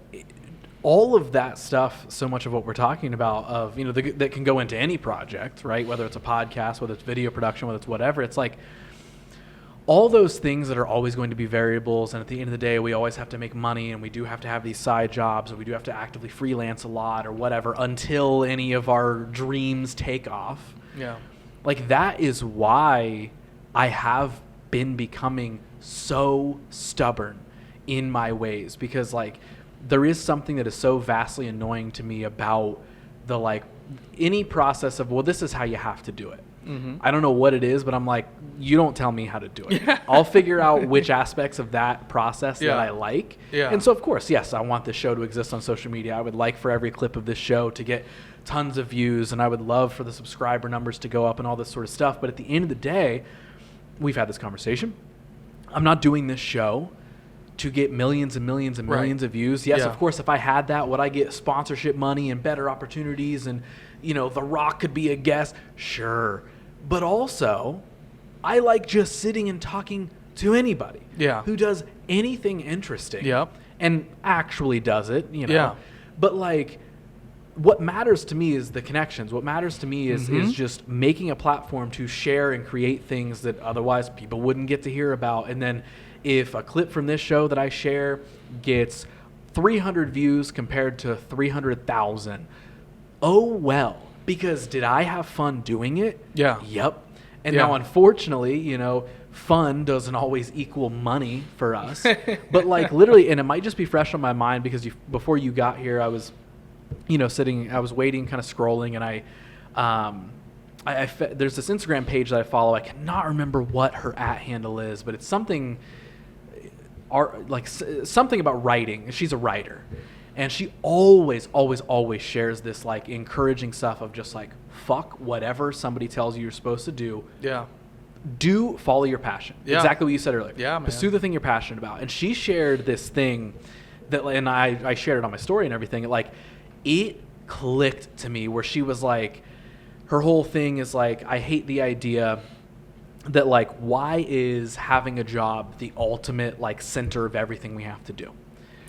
S1: all of that stuff, so much of what we're talking about of, that can go into any project, right? Whether it's a podcast, whether it's video production, whether it's whatever, it's like all those things that are always going to be variables. And at the end of the day, we always have to make money, and we do have to have these side jobs, and we do have to actively freelance a lot or whatever until any of our dreams take off.
S2: Yeah.
S1: Like, that is why I have been becoming so stubborn in my ways, because like, there is something that is so vastly annoying to me about any process of, well, this is how you have to do it. I don't know what it is, but I'm like, you don't tell me how to do it. I'll figure out which aspects of that process that I like. And so, of course, yes, I want this show to exist on social media. I would like for every clip of this show to get tons of views, and I would love for the subscriber numbers to go up and all this sort of stuff. But at the end of the day, we've had this conversation. I'm not doing this show to get millions and millions and millions of views. Yes, of course, if I had that, would I get sponsorship money and better opportunities and, you know, The Rock could be a guest? Sure. But also, I like just sitting and talking to anybody who does anything interesting and actually does it, you know. Yeah. But like, what matters to me is the connections. What matters to me is just making a platform to share and create things that otherwise people wouldn't get to hear about. And then if a clip from this show that I share gets 300 views compared to 300,000, oh well, because did I have fun doing it? Yeah. Yep. And now, unfortunately, you know, fun doesn't always equal money for us. But like literally, and it might just be fresh on my mind because before you got here, I was, you know, I was waiting, kind of scrolling, and there's this Instagram page that I follow. I cannot remember what her @handle is, but it's something something about writing. She's a writer, and she always shares this like encouraging stuff of just like, fuck whatever somebody tells you you're supposed to do. Yeah. Do follow your passion. Yeah. Exactly what you said earlier. Yeah, man. Pursue the thing you're passionate about. And she shared this thing that, and I shared it on my story and everything. Like, it clicked to me where she was like, her whole thing is like, I hate the idea that like, why is having a job the ultimate like center of everything we have to do?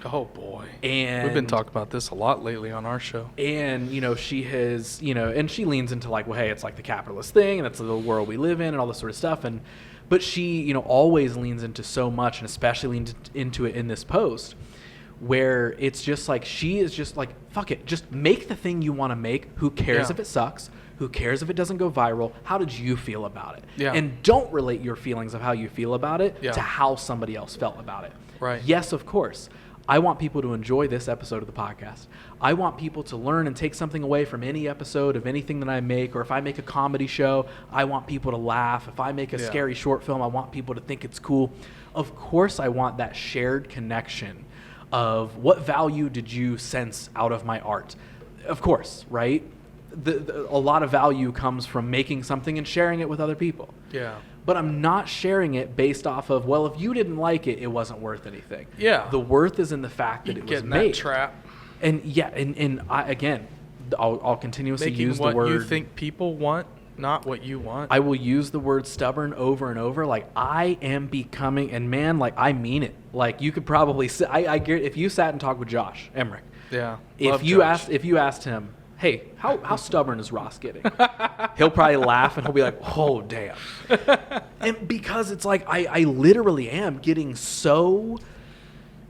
S2: Oh boy. And we've been talking about this a lot lately on our show.
S1: And, you know, she has, you know, and she leans into like, well, hey, it's like the capitalist thing and that's the world we live in and all this sort of stuff. But she, you know, always leans into so much, and especially leans into it in this post, where it's just like, she is just like, fuck it, just make the thing you want to make. Who cares if it sucks? Who cares if it doesn't go viral? How did you feel about it? Yeah. And don't relate your feelings of how you feel about it to how somebody else felt about it. Right. Yes, of course. I want people to enjoy this episode of the podcast. I want people to learn and take something away from any episode of anything that I make, or if I make a comedy show, I want people to laugh. If I make a scary short film, I want people to think it's cool. Of course, I want that shared connection of what value did you sense out of my art? Of course, right? A lot of value comes from making something and sharing it with other people. Yeah. But I'm not sharing it based off of, well, if you didn't like it, it wasn't worth anything. Yeah. The worth is in the fact that it was made. That trap. And yeah, and I, again, I'll continuously use the word.
S2: What you think people want, not what you want.
S1: I will use the word stubborn over and over. Like, I am becoming, and man, like, I mean it. Like, you could probably say, if you sat and talked with Josh Emmerich. Yeah. If you asked him, hey, how stubborn is Ross getting? He'll probably laugh and he'll be like, oh, damn. And because it's like, I literally am getting so,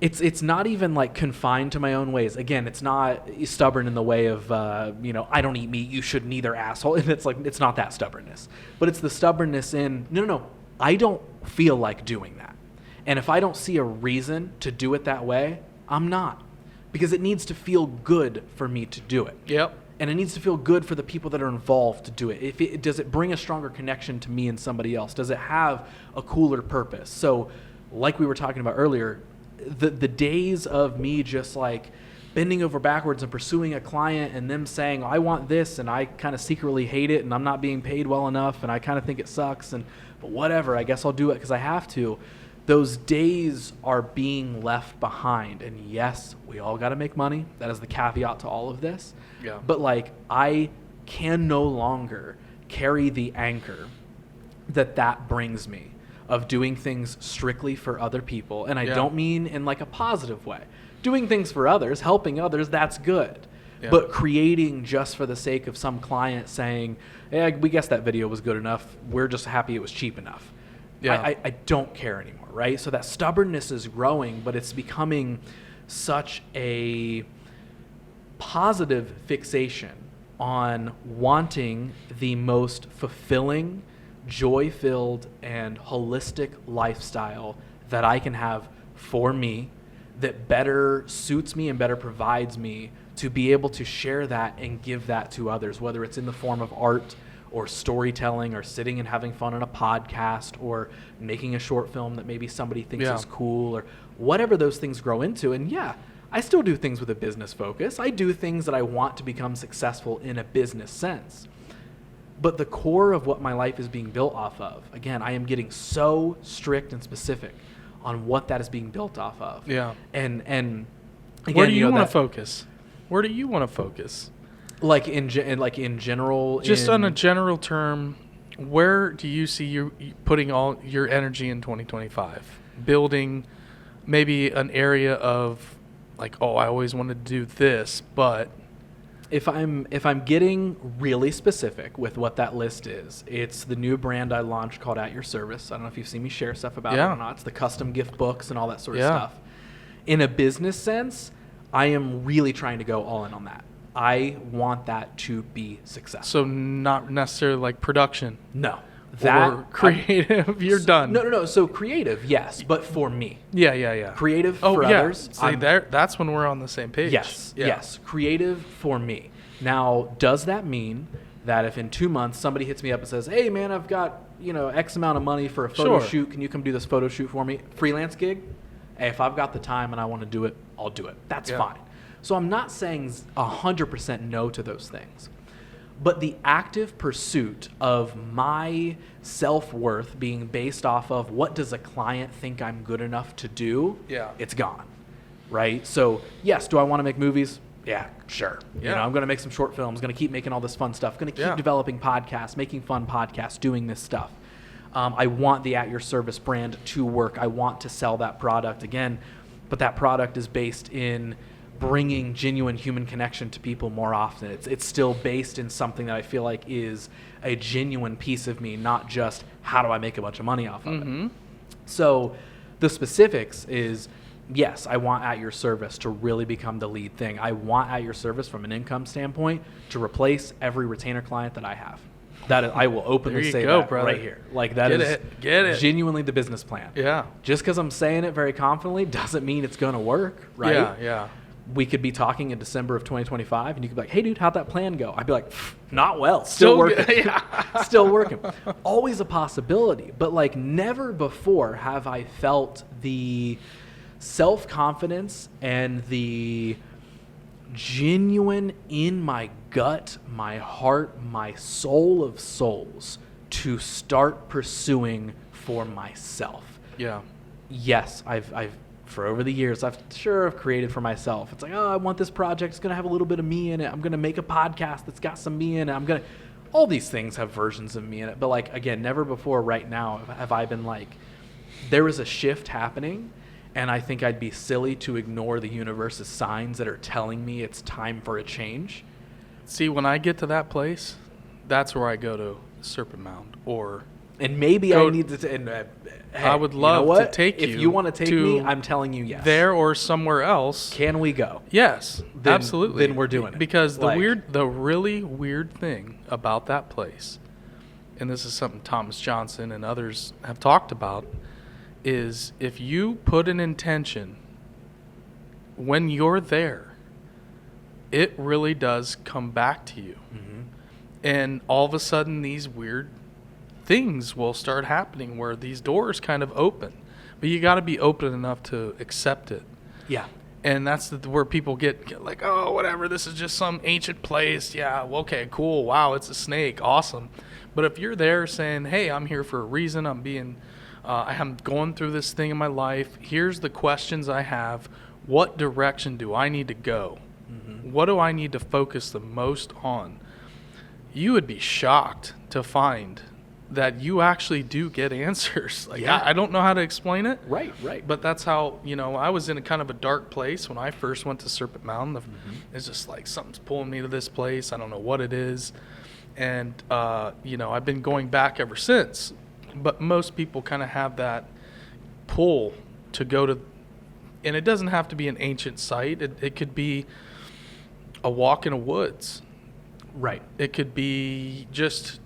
S1: it's not even like confined to my own ways. Again, it's not stubborn in the way of, you know, I don't eat meat, you shouldn't either, asshole. And it's like, it's not that stubbornness. But it's the stubbornness in, no, I don't feel like doing that. And if I don't see a reason to do it that way, I'm not. Because it needs to feel good for me to do it. Yep. And it needs to feel good for the people that are involved to do it. Does it bring a stronger connection to me and somebody else? Does it have a cooler purpose? So, like we were talking about earlier, the days of me just like bending over backwards and pursuing a client and them saying, I want this, and I kind of secretly hate it, and I'm not being paid well enough, and I kind of think it sucks, but whatever, I guess I'll do it because I have to. Those days are being left behind. And yes, we all got to make money. That is the caveat to all of this. Yeah. But like, I can no longer carry the anchor that brings me of doing things strictly for other people. And I don't mean in like a positive way. Doing things for others, helping others, that's good. Yeah. But creating just for the sake of some client saying, hey, we guess that video was good enough. We're just happy it was cheap enough. Yeah. I don't care anymore, right? So that stubbornness is growing, but it's becoming such a positive fixation on wanting the most fulfilling, joy-filled, and holistic lifestyle that I can have for me, that better suits me and better provides me to be able to share that and give that to others, whether it's in the form of art or storytelling or sitting and having fun on a podcast or making a short film that maybe somebody thinks is cool or whatever those things grow into. And yeah, I still do things with a business focus. I do things that I want to become successful in a business sense. But the core of what my life is being built off of, again, I am getting so strict and specific on what that is being built off of.
S2: Yeah.
S1: And again,
S2: where do you want to focus? Where do you want to focus?
S1: Like in general,
S2: just on a general term, where do you see you putting all your energy in 2025? Building maybe an area of like, oh, I always wanted to do this, but
S1: if I'm getting really specific with what that list is, it's the new brand I launched called At Your Service. I don't know if you've seen me share stuff about it or not. It's the custom gift books and all that sort of stuff. In a business sense, I am really trying to go all in on that. I want that to be successful.
S2: So not necessarily like production.
S1: No.
S2: Or creative, you're done.
S1: No. So creative, yes, but for me.
S2: Yeah.
S1: Creative for others.
S2: See, that's when we're on the same page.
S1: Yes. Creative for me. Now, does that mean that if in 2 months somebody hits me up and says, hey, man, I've got, X amount of money for a photo shoot. Can you come do this photo shoot for me? Freelance gig? Hey, if I've got the time and I want to do it, I'll do it. That's fine. So I'm not saying 100% no to those things. But the active pursuit of my self-worth being based off of what does a client think I'm good enough to do, it's gone, right? So, yes, do I want to make movies? Yeah, sure. I'm going to make some short films, going to keep making all this fun stuff, going to keep developing podcasts, making fun podcasts, doing this stuff. I want the At Your Service brand to work. I want to sell that product again, but that product is based in bringing genuine human connection to people more often. It's still based in something that I feel like is a genuine piece of me, not just how do I make a bunch of money off of it. So the specifics is, yes, I want At Your Service to really become the lead thing. I want At Your Service from an income standpoint to replace every retainer client that I have. That is, I will openly say that right here. Like that is genuinely the business plan.
S2: Yeah.
S1: Just because I'm saying it very confidently doesn't mean it's going to work, right?
S2: Yeah.
S1: We could be talking in December of 2025 and you could be like, hey dude, how'd that plan go? I'd be like, not well, still working. Still working. Always a possibility, but like never before have I felt the self-confidence and the genuine in my gut, my heart, my soul of souls to start pursuing for myself.
S2: Yeah.
S1: Yes, I've for over the years, I've created for myself. It's like, oh, I want this project. It's going to have a little bit of me in it. I'm going to make a podcast that's got some me in it. All these things have versions of me in it. But like, again, never before right now have I been like, there is a shift happening. And I think I'd be silly to ignore the universe's signs that are telling me it's time for a change.
S2: See, when I get to that place, that's where I go to Serpent Mound
S1: and maybe I need to. Hey,
S2: I would love to take you.
S1: If you want to take me, I'm telling you yes.
S2: There or somewhere else.
S1: Can we go?
S2: Yes, absolutely.
S1: Then we're doing it.
S2: Because the really weird thing about that place, and this is something Thomas Johnson and others have talked about, is if you put an intention when you're there, it really does come back to you. And all of a sudden these weird things will start happening where these doors kind of open, but you got to be open enough to accept it.
S1: Yeah.
S2: And that's where people get like, oh, whatever, this is just some ancient place. Yeah, well, okay, cool. Wow, it's a snake. Awesome. But if you're there saying, hey, I'm here for a reason. I'm going through this thing in my life. Here's the questions I have. What direction do I need to go? What do I need to focus the most on? You would be shocked to find that you actually do get answers. I don't know how to explain it.
S1: Right.
S2: But that's how, I was in a kind of a dark place when I first went to Serpent Mound. It's just like something's pulling me to this place. I don't know what it is. And, I've been going back ever since. But most people kind of have that pull to go to, and it doesn't have to be an ancient site. It could be a walk in the woods.
S1: Right.
S2: It could be just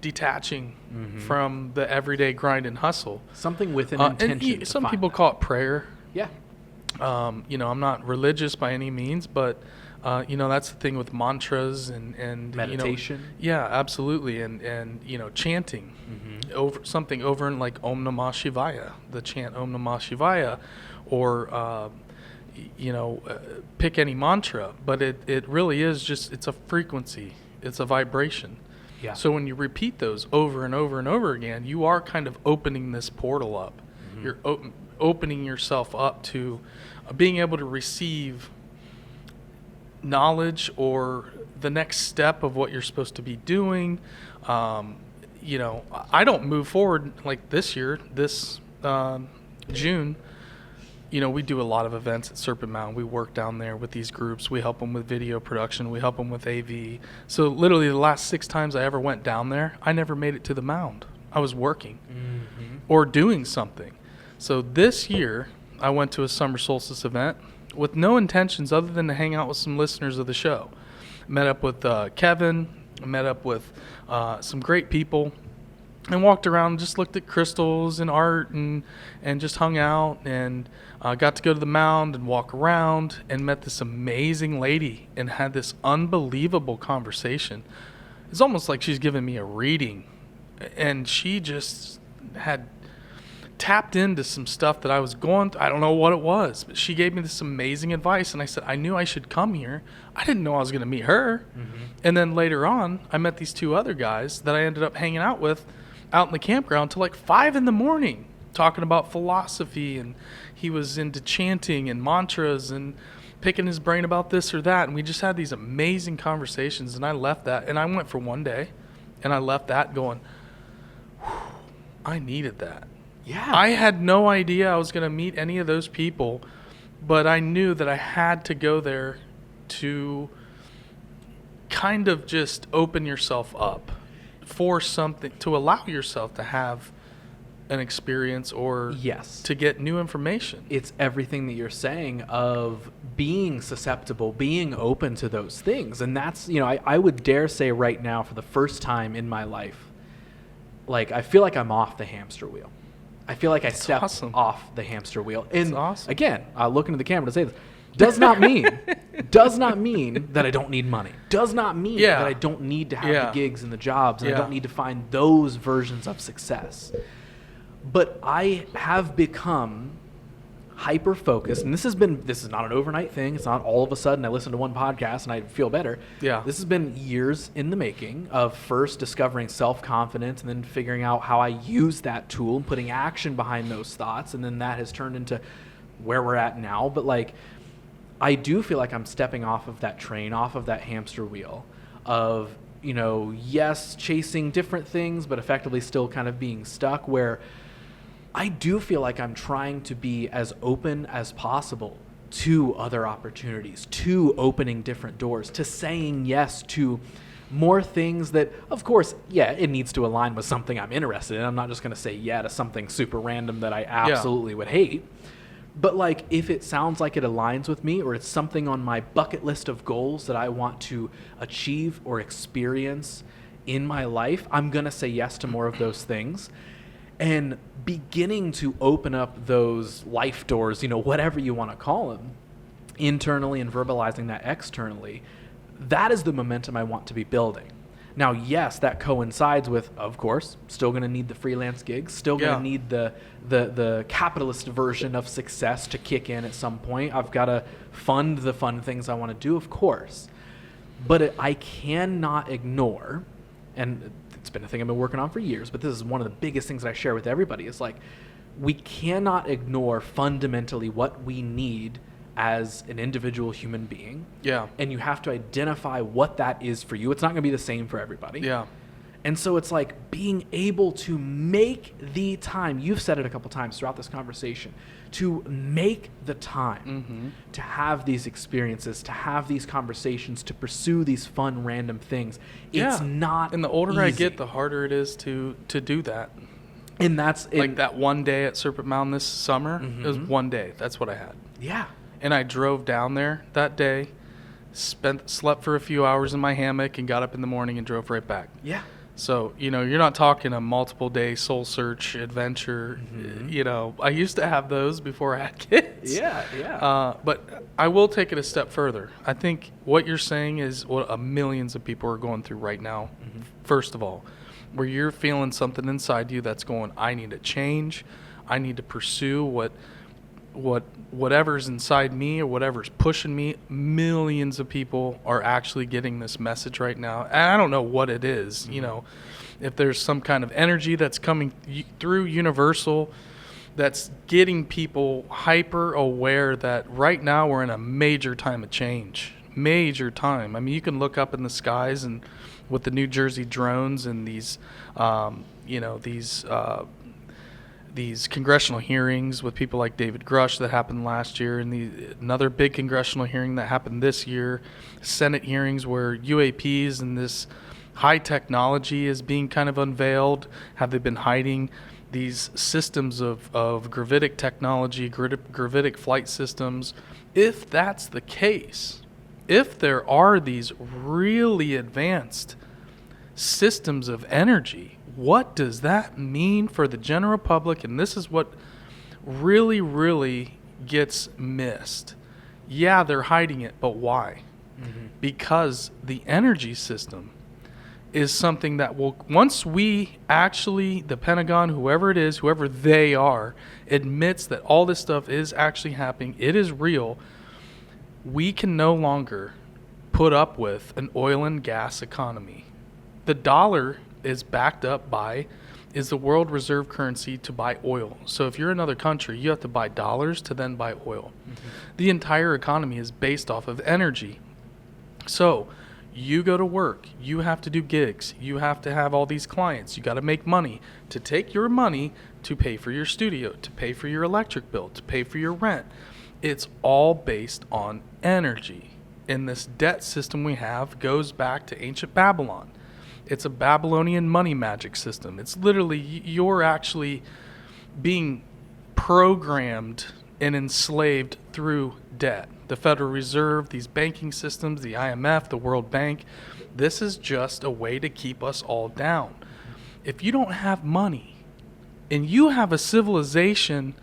S2: detaching from the everyday grind and hustle.
S1: Something with an intention.
S2: And some people call it prayer.
S1: Yeah.
S2: I'm not religious by any means, but that's the thing with mantras and
S1: meditation.
S2: Yeah, absolutely. And chanting over and like Om Namah Shivaya, the chant Om Namah Shivaya, or pick any mantra, but it really is just, it's a frequency, it's a vibration.
S1: Yeah.
S2: So when you repeat those over and over and over again, you are kind of opening this portal up. You're opening yourself up to being able to receive knowledge or the next step of what you're supposed to be doing. You know, I don't move forward like this year, this June. You know, we do a lot of events at Serpent Mound. We work down there with these groups. We help them with video production. We help them with AV. So literally the last 6 times I ever went down there, I never made it to the mound. I was working or doing something. So this year I went to a summer solstice event with no intentions other than to hang out with some listeners of the show. Met up with Kevin, met up with some great people, and walked around and just looked at crystals and art and just hung out, and got to go to the mound and walk around and met this amazing lady and had this unbelievable conversation. It's almost like she's giving me a reading, and she just had tapped into some stuff that I was going through. I don't know what it was, but she gave me this amazing advice, and I said I knew I should come here. I didn't know I was going to meet her. And then later on, I met these 2 other guys that I ended up hanging out with out in the campground till like 5 a.m, talking about philosophy, and he was into chanting and mantras and picking his brain about this or that, and we just had these amazing conversations. And I left that, and I went for one day, and I left that going, I needed that.
S1: Yeah.
S2: I had no idea I was going to meet any of those people, but I knew that I had to go there to kind of just open yourself up for something, to allow yourself to have an experience or to get new information.
S1: It's everything that you're saying of being susceptible, being open to those things. And that's, you know, I would dare say right now, for the first time in my life, like, I feel like I'm off the hamster wheel. I feel like I stepped off the hamster wheel. And again, I'll look into the camera to say this. Does not mean that I don't need money. Does not mean that I don't need to have the gigs and the jobs, and I don't need to find those versions of success. But I have become hyper focused, and this is not an overnight thing. It's not all of a sudden I listen to one podcast and I feel better. This has been years in the making of first discovering self-confidence and then figuring out how I use that tool and putting action behind those thoughts, and then that has turned into where we're at now. But like, I do feel like I'm stepping off of that train, off of that hamster wheel of, you know, yes, chasing different things, but effectively still kind of being stuck, where I do feel like I'm trying to be as open as possible to other opportunities, to opening different doors, to saying yes to more things that, of course, it needs to align with something I'm interested in. I'm not just going to say to something super random that I absolutely would hate. But like, if it sounds like it aligns with me, or it's something on my bucket list of goals that I want to achieve or experience in my life, I'm going to say yes to more of those things. And beginning to open up those life doors, you know, whatever you want to call them, internally, and verbalizing that externally, that is the momentum I want to be building. Now, yes, that coincides with, of course, still going to need the freelance gigs, still going to need the capitalist version of success to kick in at some point. I've got to fund the fun things I want to do, of course. But I cannot ignore, and it's been a thing I've been working on for years, but this is one of the biggest things that I share with everybody, is like, we cannot ignore fundamentally what we need as an individual human being. And you have to identify what that is for you. It's not going to be the same for everybody. And so it's like being able to make the time, you've said it a couple times throughout this conversation, to make the time to have these experiences, to have these conversations, to pursue these fun, random things. It's not
S2: And the older
S1: easy.
S2: I get, the harder it is to do that.
S1: And that's
S2: like that one day at Serpent Mound this summer. It was one day. That's what I had. And I drove down there that day, slept for a few hours in my hammock, and got up in the morning and drove right back. So, you know, you're not talking a multiple day soul search adventure. You know, I used to have those before I had kids. But I will take it a step further. I think what you're saying is what millions of people are going through right now. First of all, where you're feeling something inside you that's going, I need to change. I need to pursue whatever's inside me or whatever's pushing me. Millions of people are actually getting this message right now, and I don't know what it is. You know, if there's some kind of energy that's coming through universal, that's getting people hyper aware that right now we're in a major time of change. Major time. I mean, you can look up in the skies and with the New Jersey drones and these congressional hearings with people like David Grush that happened last year, and another big congressional hearing that happened this year, Senate hearings where UAPs and this high technology is being kind of unveiled. Have they been hiding these systems of gravitic technology, gravitic flight systems? If that's the case, if there are these really advanced systems of energy, what does that mean for the general public? And this is what really, really gets missed. Yeah, they're hiding it, but why? Mm-hmm. Because the energy system is something that will, once we actually, the Pentagon, whoever it is, whoever they are, admits that all this stuff is actually happening, it is real, we can no longer put up with an oil and gas economy. The dollar is backed up by, is the world reserve currency to buy oil. So if you're another country, you have to buy dollars to then buy oil. Mm-hmm. The entire economy is based off of energy. So you go to work, you have to do gigs, you have to have all these clients, you got to make money. To take your money to pay for your studio, to pay for your electric bill, to pay for your rent. It's all based on energy. And this debt system we have goes back to ancient Babylon. It's a Babylonian money magic system. It's literally, you're actually being programmed and enslaved through debt. The Federal Reserve, these banking systems, the IMF, the World Bank, this is just a way to keep us all down. If you don't have money and you have a civilization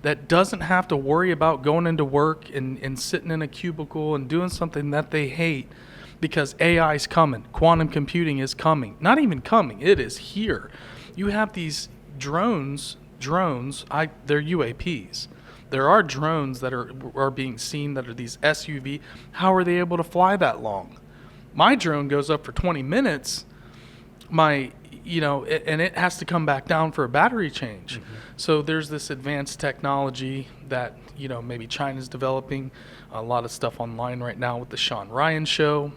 S2: that doesn't have to worry about going into work and sitting in a cubicle and doing something that they hate, because AI is coming, quantum computing is coming. Not even coming, it is here. You have these drones, they're UAPs. There are drones that are being seen that are these SUV. How are they able to fly that long? My drone goes up for 20 minutes, and it has to come back down for a battery change. Mm-hmm. So there's this advanced technology that, maybe China's developing. A lot of stuff online right now with the Sean Ryan show.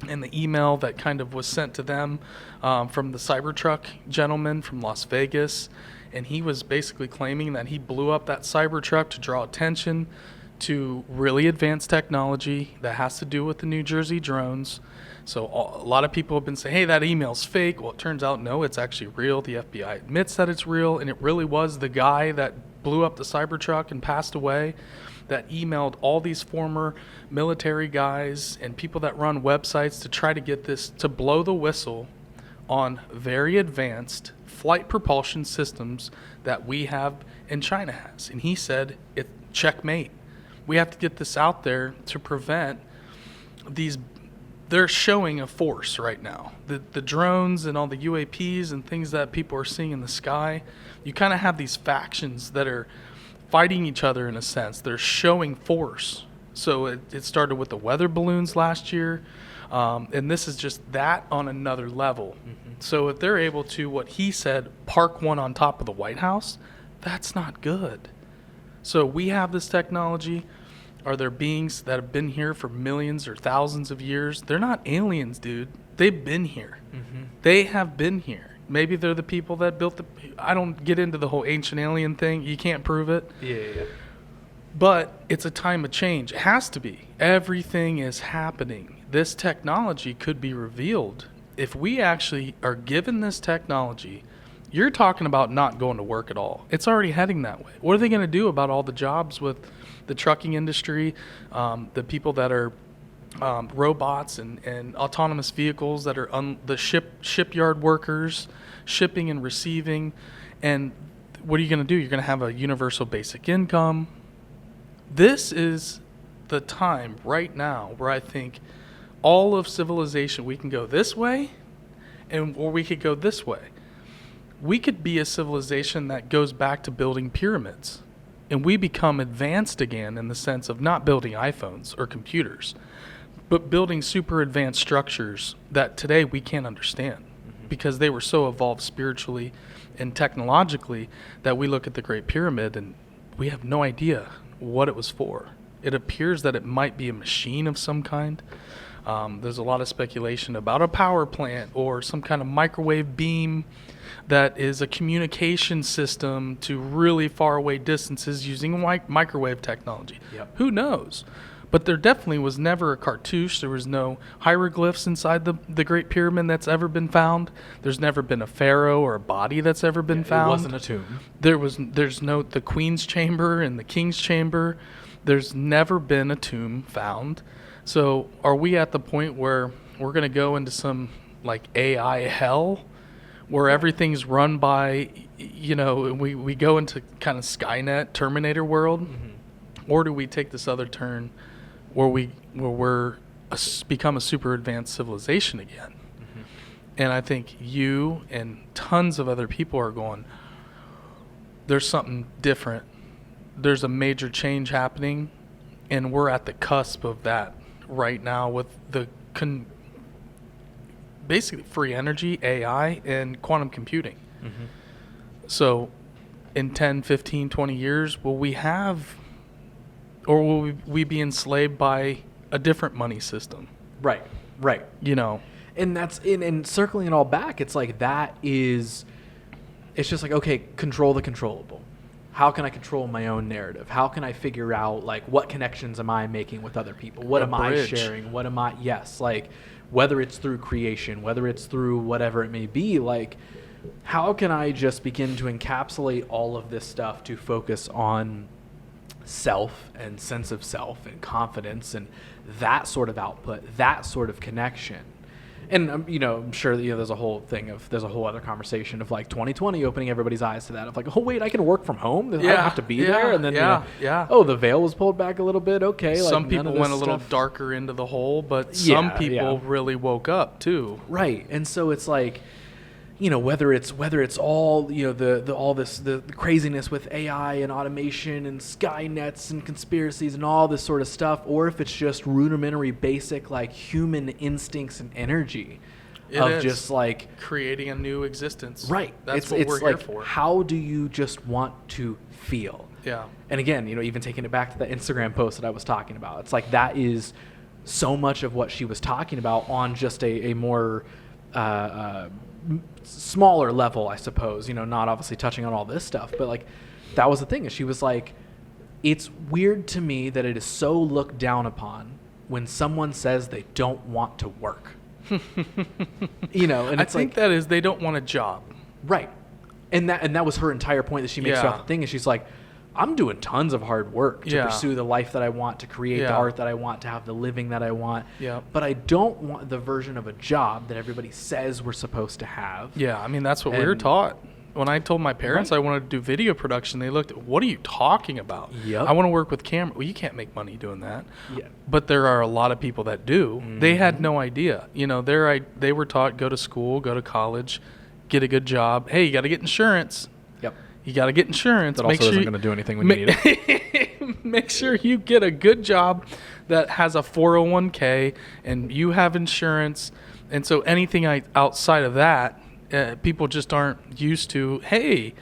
S2: And the email that kind of was sent to them from the Cybertruck gentleman from Las Vegas. And he was basically claiming that he blew up that Cybertruck to draw attention to really advanced technology that has to do with the New Jersey drones. So a lot of people have been saying, hey, that email's fake. Well, it turns out, no, it's actually real. The FBI admits that it's real. And it really was the guy that blew up the Cybertruck and passed away that emailed all these former military guys and people that run websites to try to get this, to blow the whistle on very advanced flight propulsion systems that we have and China has. And he said, checkmate. We have to get this out there to prevent these. They're showing a force right now. The drones and all the UAPs and things that people are seeing in the sky, you kind of have these factions that are fighting each other in a sense. They're showing force. So it started with the weather balloons last year, and this is just that on another level. Mm-hmm. So if they're able to, what he said, park one on top of the White House, that's not good. So we have this technology. Are there beings that have been here for millions or thousands of years? They're not aliens, dude. They've been here. Mm-hmm. They have been here. Maybe they're the people that built I don't get into the whole ancient alien thing. You can't prove it. Yeah. But it's a time of change. It has to be. Everything is happening. This technology could be revealed. If we actually are given this technology, you're talking about not going to work at all. It's already heading that way. What are they going to do about all the jobs with the trucking industry, the people that are robots and autonomous vehicles that are the shipyard workers, shipping and receiving? And what are you going to do? You're going to have a universal basic income. This is the time right now where I think all of civilization, we can go this way or we could go this way. We could be a civilization that goes back to building pyramids, and we become advanced again in the sense of not building iPhones or computers, but building super advanced structures that today we can't understand. Mm-hmm. because they were so evolved spiritually and technologically that we look at the Great Pyramid and we have no idea what it was for. It appears that it might be a machine of some kind. There's a lot of speculation about a power plant or some kind of microwave beam that is a communication system to really far away distances using microwave technology.
S1: Yep.
S2: Who knows? But there definitely was never a cartouche. There was no hieroglyphs inside the Great Pyramid that's ever been found. There's never been a pharaoh or a body that's ever been found.
S1: It wasn't a tomb.
S2: There's no the Queen's chamber and the King's chamber. There's never been a tomb found. So are we at the point where we're going to go into some like AI hell where everything's run by, we go into kind of Skynet, Terminator world? Mm-hmm. Or do we take this other turn where we're become a super advanced civilization again? Mm-hmm. And I think you and tons of other people are going, there's something different. There's a major change happening, and we're at the cusp of that right now with the basically free energy, AI, and quantum computing. Mm-hmm. So in 10, 15, 20 years, will we have, or will we be enslaved by a different money system?
S1: Right. And that's in circling it all back, it's like it's just like, okay, control the controllable. How can I control my own narrative? How can I figure out, like, what connections am I making with other people? What am I sharing? Like, whether it's through creation, whether it's through whatever it may be, like, how can I just begin to encapsulate all of this stuff to focus on self and sense of self and confidence and that sort of output, that sort of connection? And, I'm sure that, there's a whole other conversation of like 2020 opening everybody's eyes to that of like, oh, wait, I can work from home. I don't have to be there. And then, oh, the veil was pulled back a little bit. Okay.
S2: Some people went a little darker into the hole, but some people really woke up too.
S1: Right. And so it's like, whether it's all, the craziness with AI and automation and Skynets and conspiracies and all this sort of stuff, or if it's just rudimentary, basic, like human instincts and energy just like
S2: creating a new existence.
S1: Right.
S2: That's what we're here for.
S1: How do you just want to feel?
S2: Yeah.
S1: And again, even taking it back to the Instagram post that I was talking about, it's like that is so much of what she was talking about on just a more smaller level, I suppose, not obviously touching on all this stuff, but like that was the thing. Is she was like, it's weird to me that it is so looked down upon when someone says they don't want to work. And it's
S2: I think that is they don't want a job.
S1: Right. And that was her entire point that she makes throughout the thing, is she's like, I'm doing tons of hard work to pursue the life that I want, to create the art that I want, to have the living that I want.
S2: Yeah.
S1: But I don't want the version of a job that everybody says we're supposed to have.
S2: Yeah, I mean, that's what we were taught. When I told my parents I wanted to do video production, they looked at, what are you talking about?
S1: Yep.
S2: I want to work with camera. Well, you can't make money doing that.
S1: Yeah.
S2: But there are a lot of people that do. Mm-hmm. They had no idea. They were taught, go to school, go to college, get a good job. Hey, you got to get insurance.
S1: Yep.
S2: You got to get insurance.
S1: That also isn't going to do anything when you need
S2: it. Make sure you get a good job that has a 401k and you have insurance. And so anything outside of that, people just aren't used to, hey,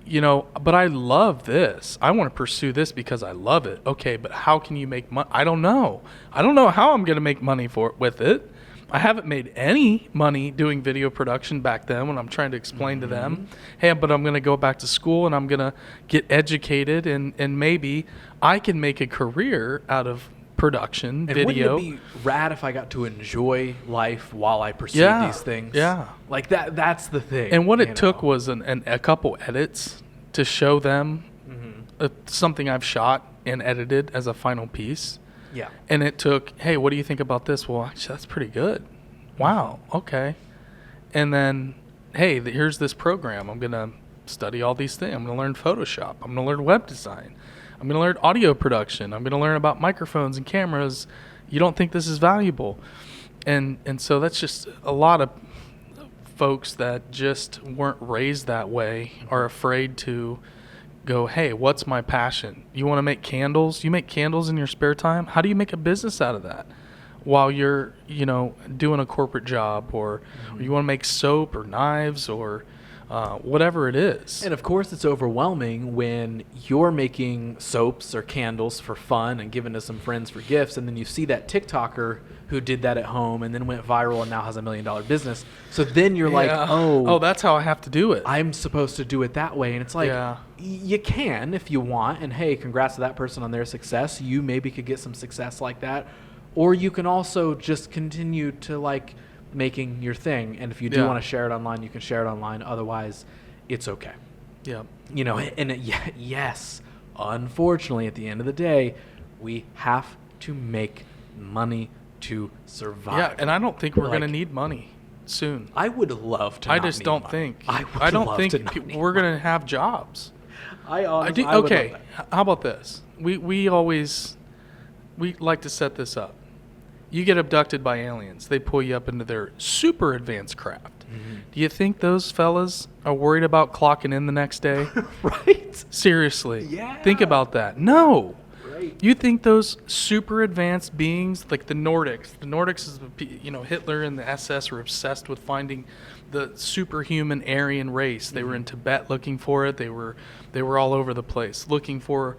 S2: but I love this. I want to pursue this because I love it. Okay, but how can you make money? I don't know. I don't know how I'm going to make money with it. I haven't made any money doing video production back then when I'm trying to explain to them, hey, but I'm going to go back to school and I'm going to get educated and maybe I can make a career out of production,
S1: and
S2: video.
S1: Wouldn't it be rad if I got to enjoy life while I pursued these things?
S2: Yeah.
S1: Like that's the thing.
S2: And what it took was a couple edits to show them something I've shot and edited as a final piece.
S1: Yeah.
S2: And it took, hey, what do you think about this? Well, actually, that's pretty good. Wow. Okay. And then, hey, here's this program. I'm going to study all these things. I'm going to learn Photoshop. I'm going to learn web design. I'm going to learn audio production. I'm going to learn about microphones and cameras. You don't think this is valuable. And so that's just a lot of folks that just weren't raised that way are afraid to go, hey, what's my passion? You want to make candles? You make candles in your spare time? How do you make a business out of that? while you're, doing a corporate job, or you want to make soap or knives or whatever it is.
S1: And of course, it's overwhelming when you're making soaps or candles for fun and giving to some friends for gifts, and then you see that TikToker who did that at home and then went viral and now has $1 million business. So then you're like, oh,
S2: that's how I have to do it.
S1: I'm supposed to do it that way. And it's like, you can if you want. And hey, congrats to that person on their success. You maybe could get some success like that. Or you can also just continue to like making your thing. And if you do want to share it online, you can share it online. Otherwise, it's okay.
S2: Yeah.
S1: Yes, unfortunately, at the end of the day, we have to make money to survive.
S2: Yeah, and I don't think we're going to need money soon.
S1: I would love to.
S2: I just don't think. I don't think we're going to have jobs. Okay, how about this? We like to set this up. You get abducted by aliens. They pull you up into their super advanced craft. Mm-hmm. Do you think those fellas are worried about clocking in the next day?
S1: Right.
S2: Seriously.
S1: Yeah.
S2: Think about that. No.
S1: Right.
S2: You think those super advanced beings, like the Nordics is, Hitler and the SS were obsessed with finding the superhuman Aryan race. They were in Tibet looking for it. They were all over the place looking for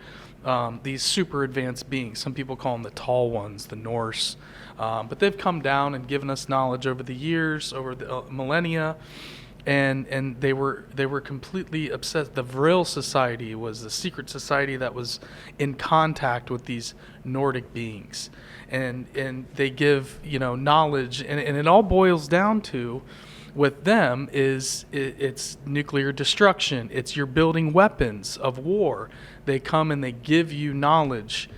S2: these super advanced beings. Some people call them the tall ones, the Norse. But they've come down and given us knowledge over the years, over the millennia. And they were completely obsessed. The Vril Society was a secret society that was in contact with these Nordic beings, and they give knowledge, and it all boils down to, with them, it's nuclear destruction. It's you're building weapons of war. They come and they give you knowledge.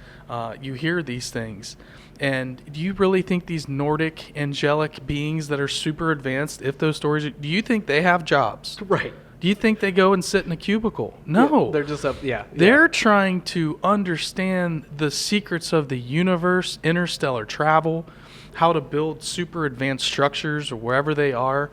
S2: You hear these things. And do you really think these Nordic angelic beings that are super advanced, if those stories, do you think they have jobs?
S1: Right.
S2: Do you think they go and sit in a cubicle? No.
S1: Yeah, they're just up,
S2: They're trying to understand the secrets of the universe, interstellar travel, how to build super advanced structures or wherever they are,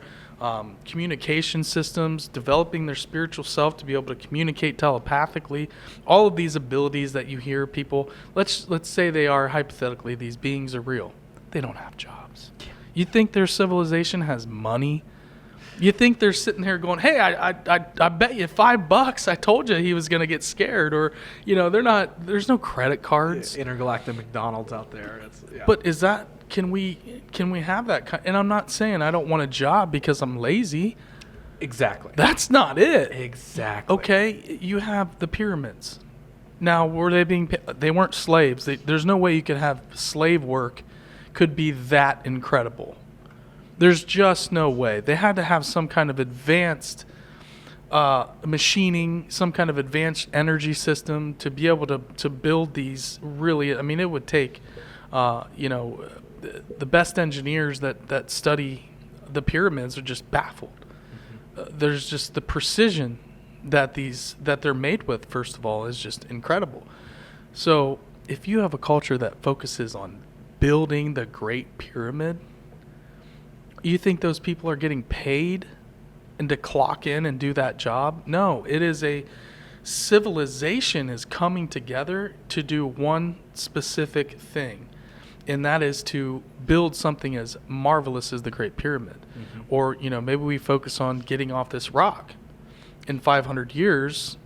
S2: communication systems, developing their spiritual self to be able to communicate telepathically, all of these abilities that you hear people. Let's say they are, hypothetically, these beings are real. They don't have jobs. You think their civilization has money? You think they're sitting here going, hey, I bet you $5 I told you he was going to get scared, or they're not. There's no credit cards.
S1: Intergalactic McDonald's out there.
S2: But is that, can we have that kind? And I'm not saying I don't want a job because I'm lazy.
S1: Exactly.
S2: That's not it.
S1: Exactly.
S2: Okay, you have the pyramids. Now, were they being? They weren't slaves. There's no way you could have slave work could be that incredible. There's just no way. They had to have some kind of advanced machining, some kind of advanced energy system to be able to build these really. I mean, it would take, the best engineers that study the pyramids are just baffled. There's just the precision that they're made with, first of all, is just incredible. So if you have a culture that focuses on building the Great Pyramid, you think those people are getting paid and to clock in and do that job? No, it is a civilization is coming together to do one specific thing, and that is to build something as marvelous as the Great Pyramid. Mm-hmm. Or, maybe we focus on getting off this rock. In 500 years,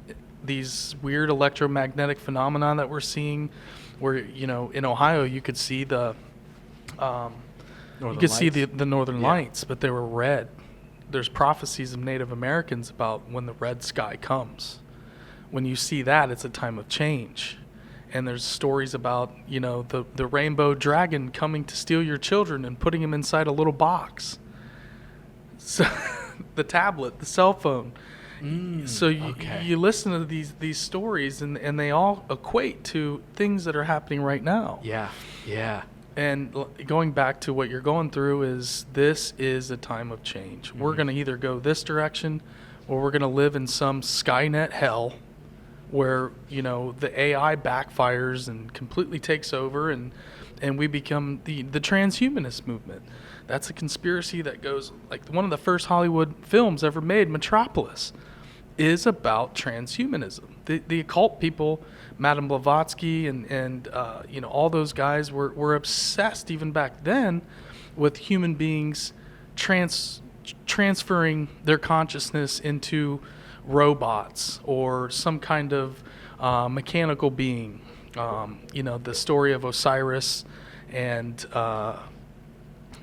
S2: these weird electromagnetic phenomena that we're seeing, where, in Ohio, you could see the Northern Lights, but they were red. There's prophecies of Native Americans about when the red sky comes. When you see that, it's a time of change. And there's stories about, the rainbow dragon coming to steal your children and putting them inside a little box. So the tablet, the cell phone. So you listen to these stories, and they all equate to things that are happening right now.
S1: Yeah.
S2: And going back to what you're going through this is a time of change. Mm-hmm. We're going to either go this direction, or we're going to live in some Skynet hell where, the AI backfires and completely takes over, and we become the transhumanist movement. That's a conspiracy that goes, like one of the first Hollywood films ever made, Metropolis. is about transhumanism. The occult people, Madame Blavatsky and all those guys were obsessed even back then with human beings transferring their consciousness into robots or some kind of mechanical being. The story of Osiris and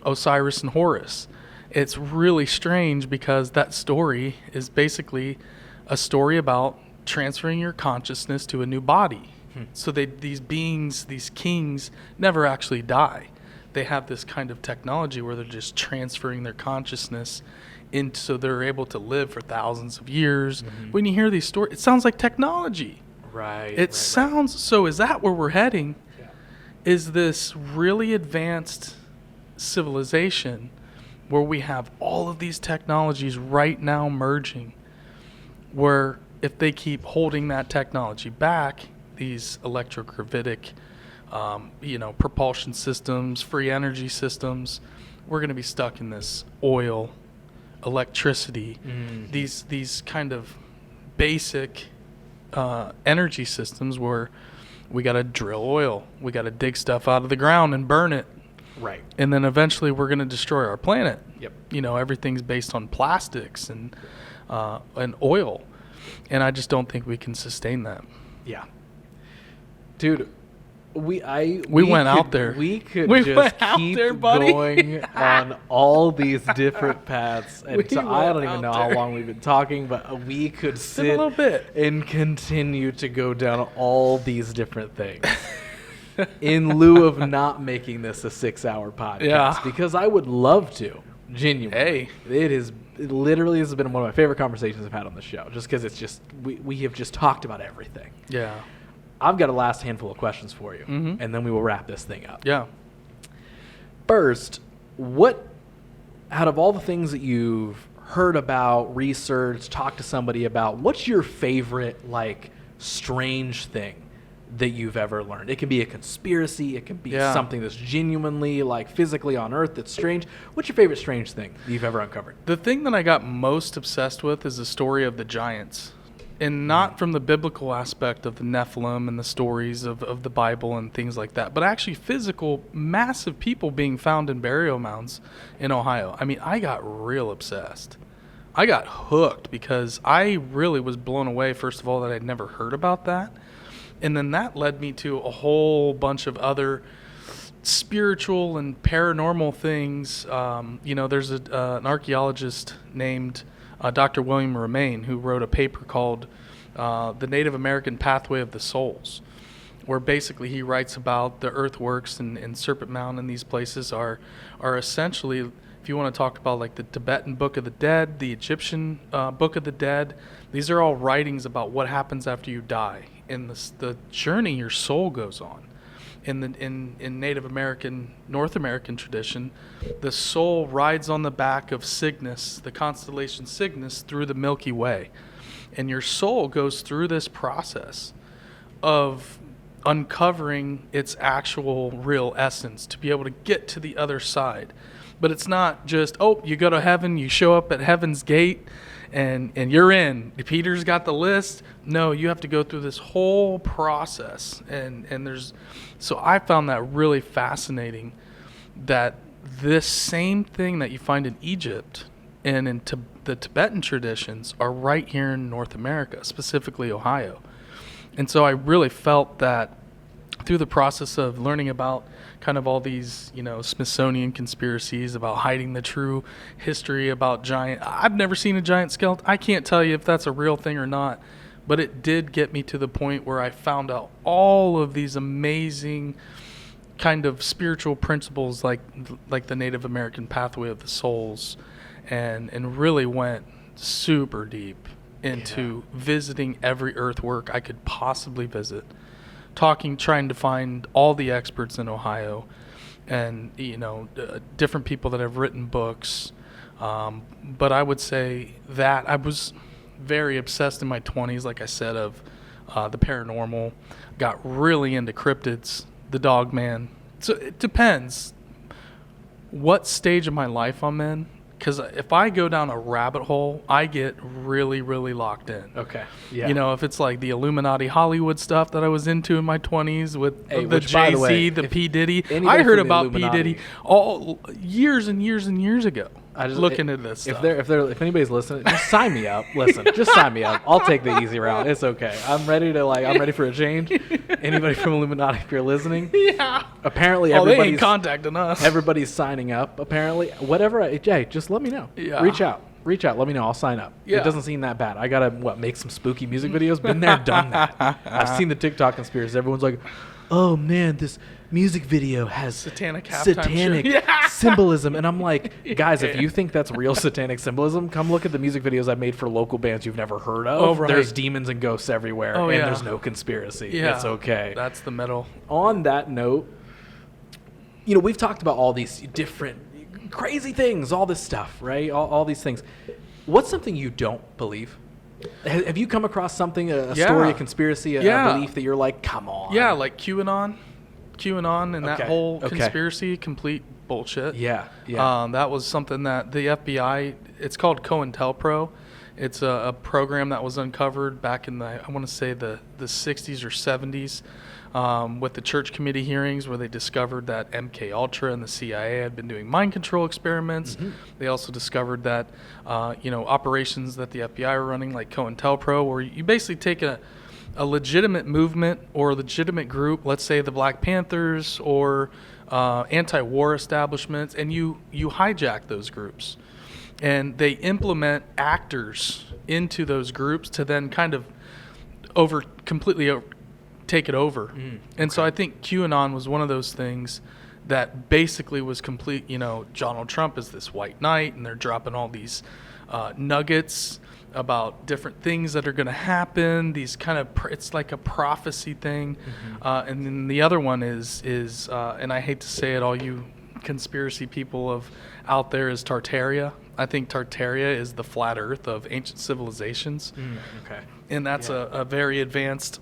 S2: Horus. It's really strange because that story is basically a story about transferring your consciousness to a new body. So these beings, these kings, never actually die. They have this kind of technology where they're just transferring their consciousness into, so they're able to live for thousands of years. When you hear these stories, it sounds like technology.
S1: Right.
S2: It sounds, so is that where we're heading? Yeah. Is this really advanced civilization where we have all of these technologies right now merging, where if they keep holding that technology back, these electrogravitic propulsion systems, free energy systems, we're going to be stuck in this oil, electricity, these kind of basic energy systems where we got to drill oil, we got to dig stuff out of the ground and burn it.
S1: Right.
S2: And then eventually we're going to destroy our planet.
S1: Yep.
S2: Everything's based on plastics and oil. And I just don't think we can sustain that.
S1: Yeah. Dude, we
S2: went out there.
S1: We could just keep going on all these different paths. And I don't even know how long we've been talking, but we could sit
S2: a little bit
S1: and continue to go down all these different things. In lieu of not making this a 6-hour podcast, because I would love to, genuinely. Hey, it literally has been one of my favorite conversations I've had on the show, just because it's just we have just talked about everything.
S2: Yeah,
S1: I've got a last handful of questions for you, and then we will wrap this thing up.
S2: Yeah.
S1: First, what out of all the things that you've heard about, researched, talked to somebody about, what's your favorite strange thing that you've ever learned? It can be a conspiracy, it can be something that's genuinely physically on Earth that's strange. What's your favorite strange thing that you've ever uncovered?
S2: The thing that I got most obsessed with is the story of the giants, and not from the biblical aspect of the Nephilim and the stories of the Bible and things like that, but actually physical massive people being found in burial mounds in Ohio. I mean, I got real obsessed. I got hooked because I really was blown away, first of all, that I'd never heard about that. And then that led me to a whole bunch of other spiritual and paranormal things. There's an archaeologist named Dr. William Romaine who wrote a paper called The Native American Pathway of the Souls, where basically he writes about the earthworks and Serpent Mound and these places are essentially, if you want to talk about the Tibetan Book of the Dead, the Egyptian Book of the Dead, these are all writings about what happens after you die. In the journey your soul goes on. In Native American, North American tradition, the soul rides on the back of Cygnus, the constellation Cygnus, through the Milky Way. And your soul goes through this process of uncovering its actual real essence to be able to get to the other side. But it's not just, you go to heaven, you show up at heaven's gate, and you're in. Peter's got the list. No, you have to go through this whole process. And so I found that really fascinating, that this same thing that you find in Egypt and in the Tibetan traditions are right here in North America, specifically Ohio. And so I really felt that through the process of learning about kind of all these, Smithsonian conspiracies about hiding the true history about I've never seen a giant skeleton. I can't tell you if that's a real thing or not, but it did get me to the point where I found out all of these amazing kind of spiritual principles like the Native American Pathway of the Souls, and really went super deep into visiting every earthwork I could possibly visit. Trying to find all the experts in Ohio and, different people that have written books. But I would say that I was very obsessed in my 20s, like I said, of the paranormal. Got really into cryptids, the dog man. So it depends what stage of my life I'm in because if I go down a rabbit hole, I get really, really locked in.
S1: Okay. Yeah.
S2: You know, if it's like the Illuminati Hollywood stuff that I was into in my 20s with the Jay-Z, the P. Diddy. I heard about P. Diddy all years and years and years ago. Looking at this stuff.
S1: If anybody's listening, just sign me up. Listen, just sign me up. I'll take the easy route. It's okay. I'm ready for a change. Anybody from Illuminati, if you're listening.
S2: Yeah.
S1: Apparently,
S2: they ain't contacting us.
S1: Everybody's signing up. Apparently, Jay, just let me know.
S2: Yeah.
S1: Reach out. Let me know. I'll sign up. Yeah. It doesn't seem that bad. I gotta make some spooky music videos. Been there, done that. I've seen the TikTok conspiracies. Everyone's like, oh man, this music video has satanic symbolism, and I'm like, guys, if you think that's real satanic symbolism, come look at the music videos I made for local bands you've never heard of.
S2: Oh, right.
S1: There's demons and ghosts everywhere, and there's no conspiracy.
S2: Yeah.
S1: It's okay.
S2: That's the metal.
S1: On that note, we've talked about all these different crazy things, all this stuff, right? All these things. What's something you don't believe? Have you come across something, a story, a conspiracy, a belief that you're like, come on?
S2: Yeah, like QAnon and that whole conspiracy, complete bullshit.
S1: Yeah.
S2: That was something that the FBI, it's called COINTELPRO. It's a program that was uncovered back in I want to say the 60s or 70s with the church committee hearings where they discovered that MK Ultra and the CIA had been doing mind control experiments. Mm-hmm. They also discovered that, operations that the FBI were running like COINTELPRO, where you basically take a legitimate movement or a legitimate group, let's say the Black Panthers or anti-war establishments, and you hijack those groups. And they implement actors into those groups to then kind of completely take it over. And so I think QAnon was one of those things that basically was complete. Donald Trump is this white knight, and they're dropping all these nuggets about different things that are going to happen. These kind of it's like a prophecy thing. Mm-hmm. And then the other one is and I hate to say it, all you conspiracy people out there, is Tartaria. I think Tartaria is the flat earth of ancient civilizations. And that's a very advanced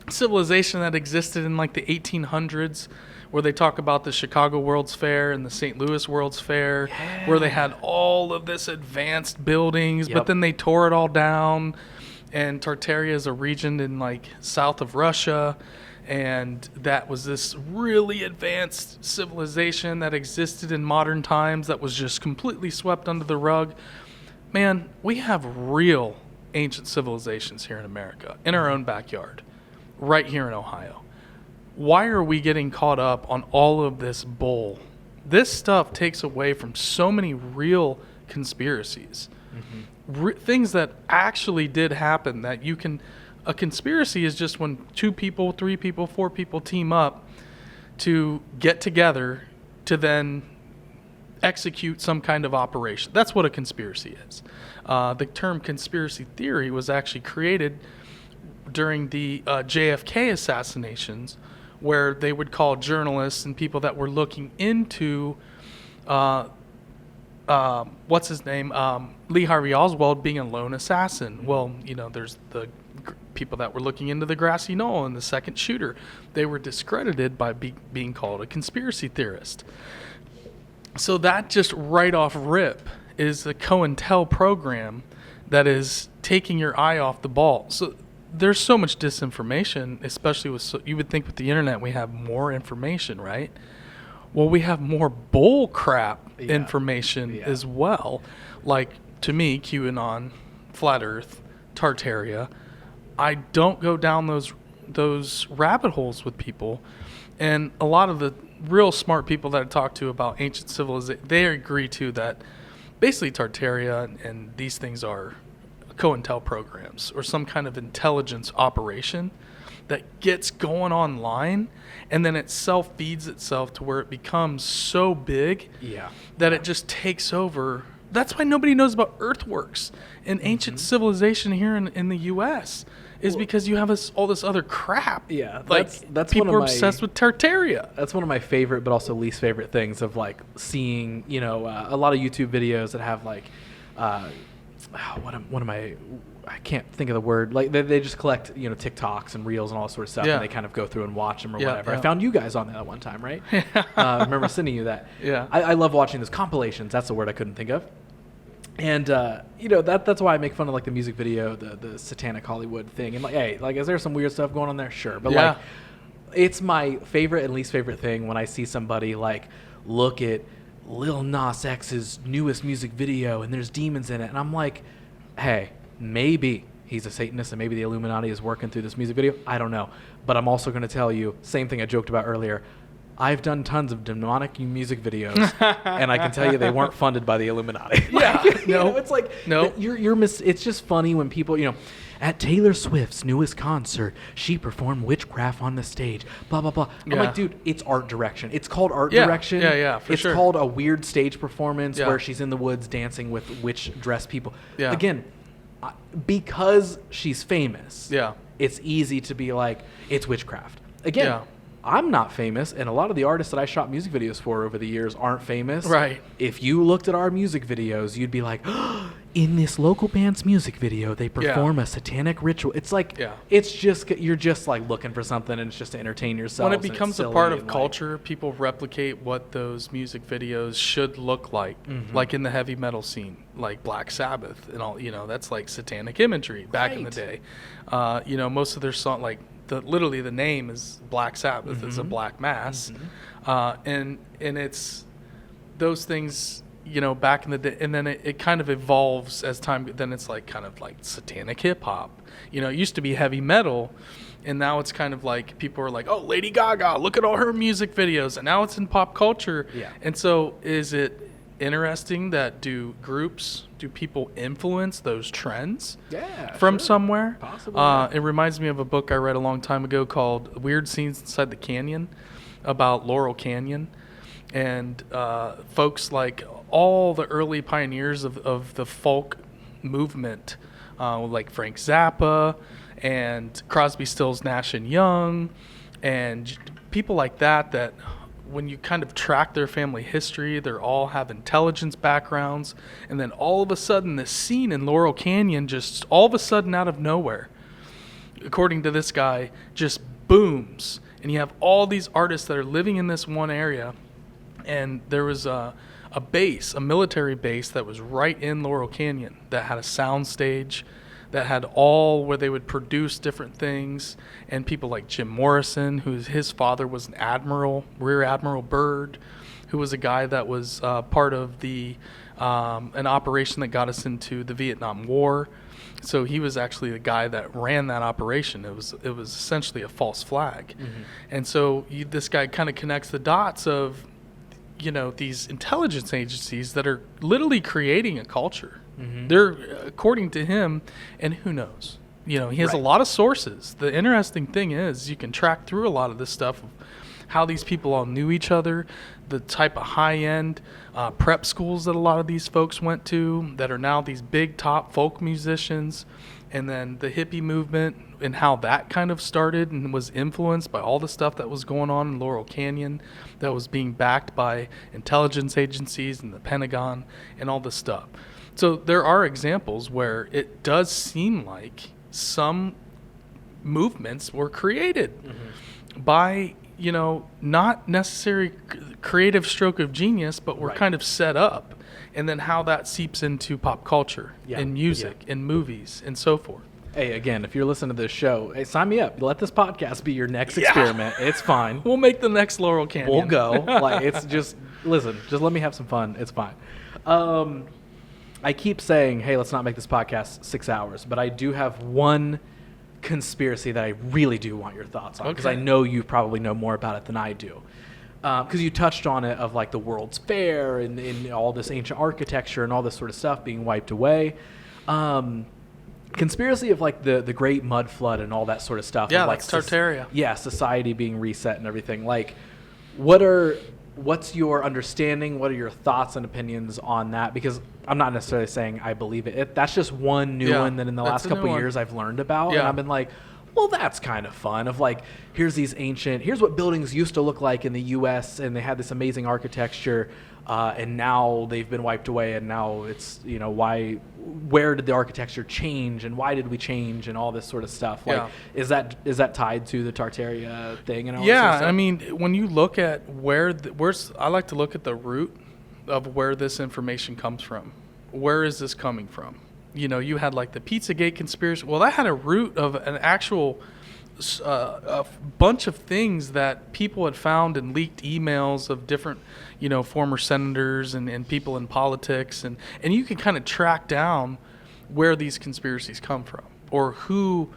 S2: civilization that existed in like the 1800s, where they talk about the Chicago World's Fair and the St. Louis World's Fair, where they had all of this advanced buildings, but then they tore it all down. And Tartaria is a region in like south of Russia, and that was this really advanced civilization that existed in modern times that was just completely swept under the rug. Man, we have real ancient civilizations here in America, in our own backyard, right here in Ohio. Why are we getting caught up on all of this bull? This stuff takes away from so many real conspiracies. Things that actually did happen that you can... A conspiracy is just when 2 people, 3 people, 4 people team up to get together to then execute some kind of operation. That's what a conspiracy is. The term conspiracy theory was actually created during the JFK assassinations, where they would call journalists and people that were looking into what's his name, Lee Harvey Oswald being a lone assassin. Well, there's the people that were looking into the grassy knoll and the second shooter. They were discredited by being called a conspiracy theorist. So that just right off rip is the COINTEL program that is taking your eye off the ball. So there's so much disinformation, especially you would think with the internet we have more information, right? Well, we have more bull crap information as well. Like, to me, QAnon, Flat Earth, Tartaria, I don't go down those rabbit holes with people. And a lot of the real smart people that I talk to about ancient civilization, they agree too that basically Tartaria and these things are COINTEL programs or some kind of intelligence operation that gets going online, and then it self-feeds itself to where it becomes so big that it just takes over. That's why nobody knows about earthworks in ancient civilization here in the U.S. is because you have all this other crap.
S1: Yeah,
S2: that's people are obsessed with Tartaria.
S1: That's one of my favorite, but also least favorite things of like seeing, a lot of YouTube videos that have like, I can't think of the word. Like they just collect, TikToks and Reels and all that sort of stuff, and they kind of go through and watch them or whatever. I found you guys on that one time, right? I remember sending you that.
S2: Yeah.
S1: I love watching those compilations. That's the word I couldn't think of. And that's why I make fun of like the music video, the satanic Hollywood thing. And like, hey, like, is there some weird stuff going on there? Sure, but like, it's my favorite and least favorite thing when I see somebody like look at Lil Nas X's newest music video and there's demons in it, and I'm like, hey, maybe he's a Satanist and maybe the Illuminati is working through this music video. I don't know, but I'm also going to tell you, same thing I joked about earlier. I've done tons of demonic music videos, and I can tell you they weren't funded by the Illuminati. It's like it's just funny when people, at Taylor Swift's newest concert, she performed witchcraft on the stage. Blah blah blah. I'm like, dude, it's art direction. It's called art direction. It's called a weird stage performance where she's in the woods dancing with witch dressed people. Yeah. Again, because she's famous. Yeah. It's easy to be like, it's witchcraft. Again. Yeah. I'm not famous, and a lot of the artists that I shot music videos for over the years aren't famous. Right. If you looked at our music videos, you'd be like, oh, in this local band's music video, they perform a satanic ritual. It's like, it's just, you're just like looking for something, and it's just to entertain yourself.
S2: When it becomes a part of culture, people replicate what those music videos should look like, like in the heavy metal scene, like Black Sabbath and all, that's like satanic imagery back in the day. Most of their song, like, literally the name is Black Sabbath. It's a black mass, and it's those things, back in the day, and then it kind of evolves as time. Then it's like kind of like satanic hip hop. It used to be heavy metal, and now it's kind of like people are like, oh, Lady Gaga, look at all her music videos, and now it's in pop culture. Yeah. And so is it interesting that do people influence those trends from somewhere? Possibly. It reminds me of a book I read a long time ago called Weird Scenes Inside the Canyon, about Laurel Canyon, and folks like all the early pioneers of the folk movement, like Frank Zappa and Crosby, Stills, Nash and Young, and people like that when you kind of track their family history, they all have intelligence backgrounds. And then all of a sudden, this scene in Laurel Canyon just all of a sudden out of nowhere, according to this guy, just booms. And you have all these artists that are living in this one area. And there was a military base that was right in Laurel Canyon that had a sound stage, that had all where they would produce different things, and people like Jim Morrison, his father was an admiral, Rear Admiral Byrd, who was a guy that was part of the an operation that got us into the Vietnam War. So he was actually the guy that ran that operation. It was essentially a false flag, and so this guy kind of connects the dots of these intelligence agencies that are literally creating a culture. They're, according to him, and who knows? He has a lot of sources. The interesting thing is you can track through a lot of this stuff, of how these people all knew each other, the type of high-end prep schools that a lot of these folks went to that are now these big top folk musicians, and then the hippie movement and how that kind of started and was influenced by all the stuff that was going on in Laurel Canyon that was being backed by intelligence agencies and the Pentagon and all this stuff. So there are examples where it does seem like some movements were created by, not necessarily creative stroke of genius, but were kind of set up. And then how that seeps into pop culture and music and movies and so forth.
S1: Hey, again, if you're listening to this show, hey, sign me up. Let this podcast be your next experiment. It's fine.
S2: We'll make the next Laurel Canyon.
S1: We'll go. It's just, listen, just let me have some fun. It's fine. I keep saying, hey, let's not make this podcast 6 hours, but I do have one conspiracy that I really do want your thoughts on, because I know you probably know more about it than I do. Because you touched on it, of like the World's Fair and all this ancient architecture and all this sort of stuff being wiped away. Conspiracy of like the Great Mud Flood and all that sort of stuff.
S2: Yeah,
S1: of like
S2: that's Tartaria.
S1: Society being reset and everything. Like, what's your understanding? What are your thoughts and opinions on that? Because I'm not necessarily saying I believe it. That's just one new one that in the last couple of years I've learned about. And I've been like, well, that's kind of fun. Of like, here's what buildings used to look like in the U.S. and they had this amazing architecture, and now they've been wiped away, and now it's, where did the architecture change, and why did we change, and all this sort of stuff. Like, is that tied to the Tartaria thing and all that sort of stuff? I
S2: mean, when you look at I like to look at the root of where this information comes from. where is this coming from? You had like the Pizzagate conspiracy. Well, that had a root of an actual a bunch of things that people had found in leaked emails of different, former senators and people in politics. And you can kind of track down where these conspiracies come from, or who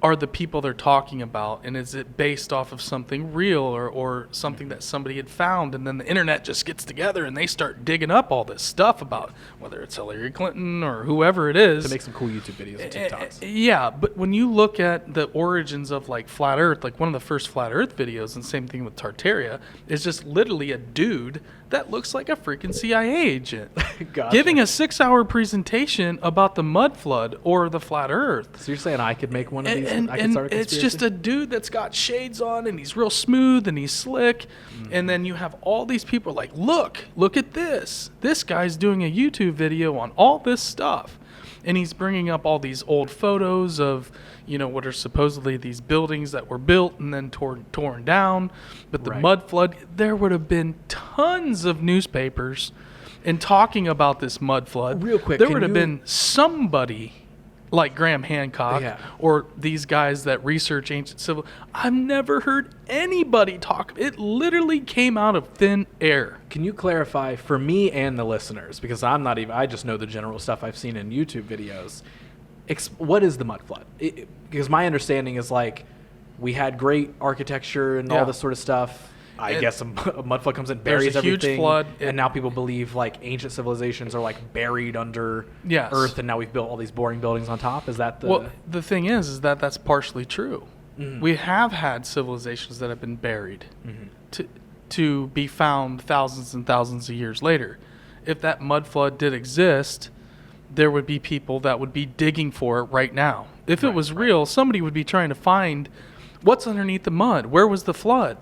S2: are the people they're talking about, and is it based off of something real or something that somebody had found, and then the internet just gets together and they start digging up all this stuff about whether it's Hillary Clinton or whoever it is.
S1: To make some cool YouTube videos and TikToks.
S2: Yeah, but when you look at the origins of like flat earth, like one of the first flat earth videos, and same thing with Tartaria, is just literally a dude that looks like a freaking CIA agent
S1: Gotcha.
S2: giving a 6-hour presentation about the mud flood or the flat earth.
S1: So you're saying I could make one of these?
S2: And
S1: I could start a
S2: it's
S1: conspiracy?
S2: just a dude that's got shades on, and he's real smooth and he's slick. And then you have all these people like, look at this. This guy's doing a YouTube video on all this stuff. And he's bringing up all these old photos of, what are supposedly these buildings that were built and then torn down. But the mud flood, there would have been tons of newspapers and talking about this mud flood.
S1: Real quick,
S2: there would have been somebody like Graham Hancock or these guys that research ancient civil. I've never heard anybody talk. It literally came out of thin air.
S1: Can you clarify for me and the listeners, because I just know the general stuff I've seen in YouTube videos. What is the mud flood? Because my understanding is like we had great architecture and all this sort of stuff. I guess a mud flood comes in, buries everything.
S2: There's a huge flood.
S1: And now people believe like ancient civilizations are like buried under earth, and now we've built all these boring buildings on top. Is that the...
S2: Well, the thing is that that's partially true. Mm-hmm. We have had civilizations that have been buried to be found thousands and thousands of years later. If that mud flood did exist, there would be people that would be digging for it right now. If it was real, somebody would be trying to find what's underneath the mud. Where was the flood?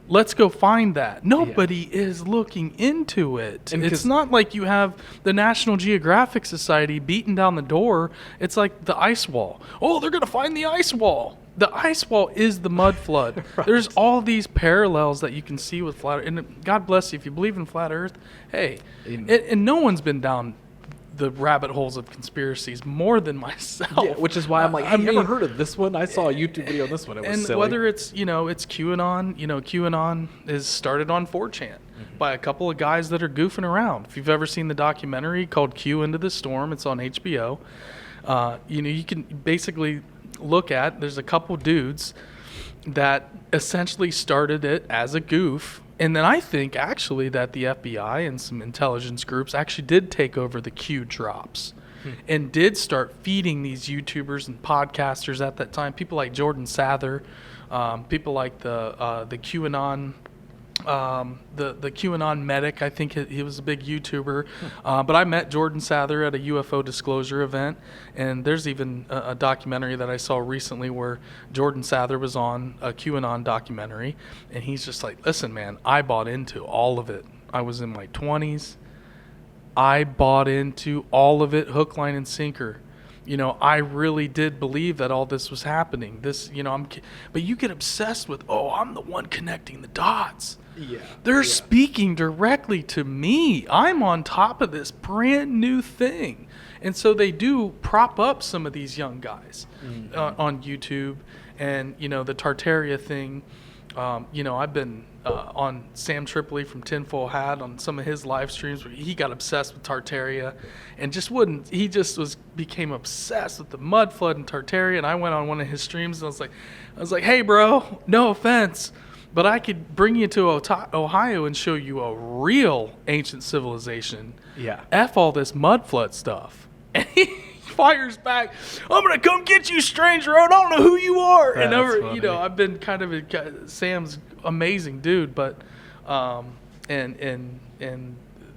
S2: Let's go find that. Nobody is looking into it. And it's not like you have the National Geographic Society beating down the door. It's like the ice wall. Oh, they're going to find the ice wall. The ice wall is the mud flood. There's all these parallels that you can see with flat earth. And God bless you, if you believe in flat earth, hey, and no one's been down the rabbit holes of conspiracies more than myself. Yeah,
S1: which is why I'm like, I've never heard of this one. I saw a YouTube video on this one. It was silly.
S2: Whether it's, it's QAnon, QAnon is started on 4chan by a couple of guys that are goofing around. If you've ever seen the documentary called Q Into the Storm, it's on HBO. You can basically look at, there's a couple dudes that essentially started it as a goof. And then I think actually that the FBI and some intelligence groups actually did take over the Q drops and did start feeding these YouTubers and podcasters at that time. People like Jordan Sather, people like the QAnon, the QAnon medic. I think he was a big YouTuber. But I met Jordan Sather at a UFO disclosure event, and there's even a documentary that I saw recently where Jordan Sather was on a QAnon documentary, and he's just like, listen, man, I bought into all of it. I was in my 20s. I bought into all of it, hook, line, and sinker. I really did believe that all this was happening. But you get obsessed with, I'm the one connecting the dots.
S1: Yeah.
S2: They're speaking directly to me. I'm on top of this brand new thing. And so they do prop up some of these young guys on YouTube. And, the Tartaria thing, I've been on Sam Tripoli from Tinfoil Hat on some of his live streams where he got obsessed with Tartaria and became obsessed with the mud flood and Tartaria. And I went on one of his streams and I was like, hey bro, no offense, but I could bring you to Ohio and show you a real ancient civilization.
S1: Yeah. F
S2: all this mud flood stuff. And he fires back, I'm going to come get you, stranger. I don't know who you are.
S1: That's
S2: and I've been kind of Sam's amazing dude, but and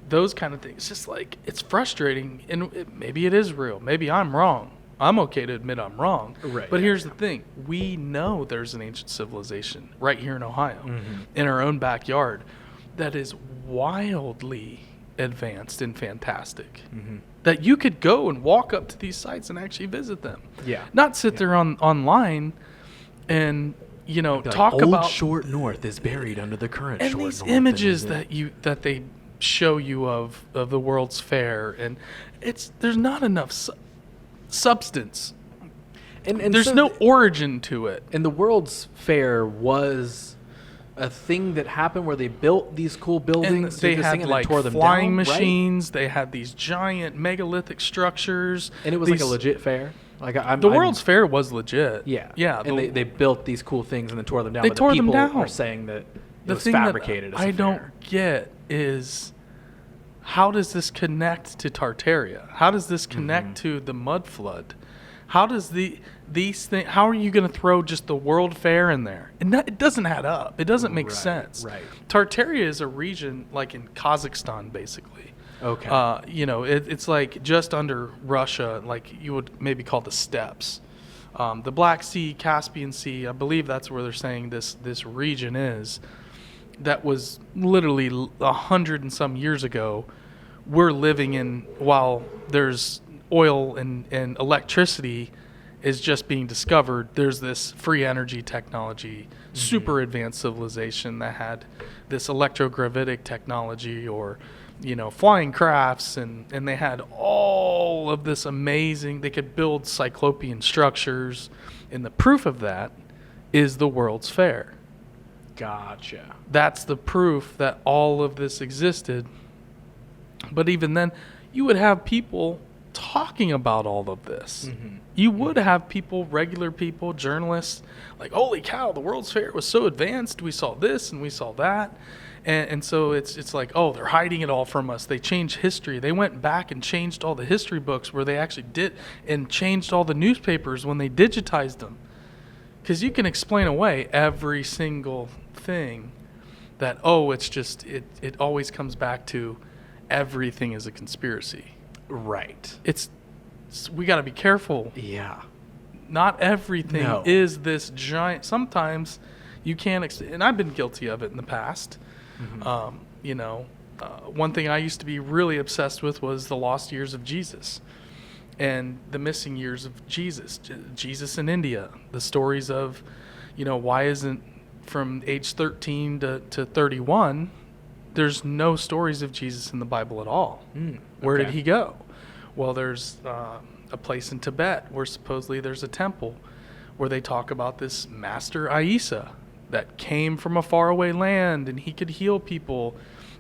S2: those kind of things, just like, it's frustrating, and maybe it is real. Maybe I'm wrong. I'm okay to admit I'm wrong.
S1: Right.
S2: But here's the thing. We know there's an ancient civilization right here in Ohio, in our own backyard, that is wildly advanced and fantastic. That you could go and walk up to these sites and actually visit them. Yeah. Not sit there online and talk
S1: about
S2: about
S1: Short North is buried under the current
S2: and
S1: Short
S2: these
S1: North
S2: images that they show you of the World's Fair, and there's not enough substance. And there's so no origin to it.
S1: And the World's Fair was a thing that happened where they built these cool buildings.
S2: And they had like flying machines. Right? They had these giant megalithic structures.
S1: And it was like a legit fair. Like
S2: the World's Fair was legit.
S1: Yeah.
S2: Yeah.
S1: And they built these cool things and then tore them down.
S2: They tore them down.
S1: People are saying that it was
S2: The
S1: fabricated.
S2: thing that I don't get is, how does this connect to Tartaria? How does this connect to the mud flood? How does these things? How are you going to throw just the World Fair in there? And it doesn't add up. It doesn't make sense.
S1: Right.
S2: Tartaria is a region like in Kazakhstan, basically.
S1: Okay.
S2: It's like just under Russia, like you would maybe call the steppes. The Black Sea, Caspian Sea, I believe that's where they're saying this region is. That was literally 100 and some years ago. We're living in, while there's oil and electricity is just being discovered, there's this free energy technology, super advanced civilization that had this electrogravitic technology, or flying crafts, and they had all of this amazing, they could build cyclopean structures, and the proof of that is the World's Fair.
S1: Gotcha.
S2: That's the proof that all of this existed. But even then, you would have people talking about all of this. You would have people, regular people, journalists, like, holy cow, the World's Fair was so advanced. We saw this and we saw that. And so it's like, oh, they're hiding it all from us. They changed history. They went back and changed all the history books where they actually did, and changed all the newspapers when they digitized them. Because you can explain away every single thing that, it's just, it always comes back to everything is a conspiracy.
S1: Right.
S2: We got to be careful.
S1: Yeah.
S2: Not everything is this giant. Sometimes you can't, and I've been guilty of it in the past. One thing I used to be really obsessed with was the lost years of Jesus and the missing years of Jesus in India. The stories of, why isn't from age 13 to 31, there's no stories of Jesus in the Bible at all. Where did he go? Well, there's a place in Tibet where supposedly there's a temple where they talk about this Master Isa that came from a faraway land and he could heal people.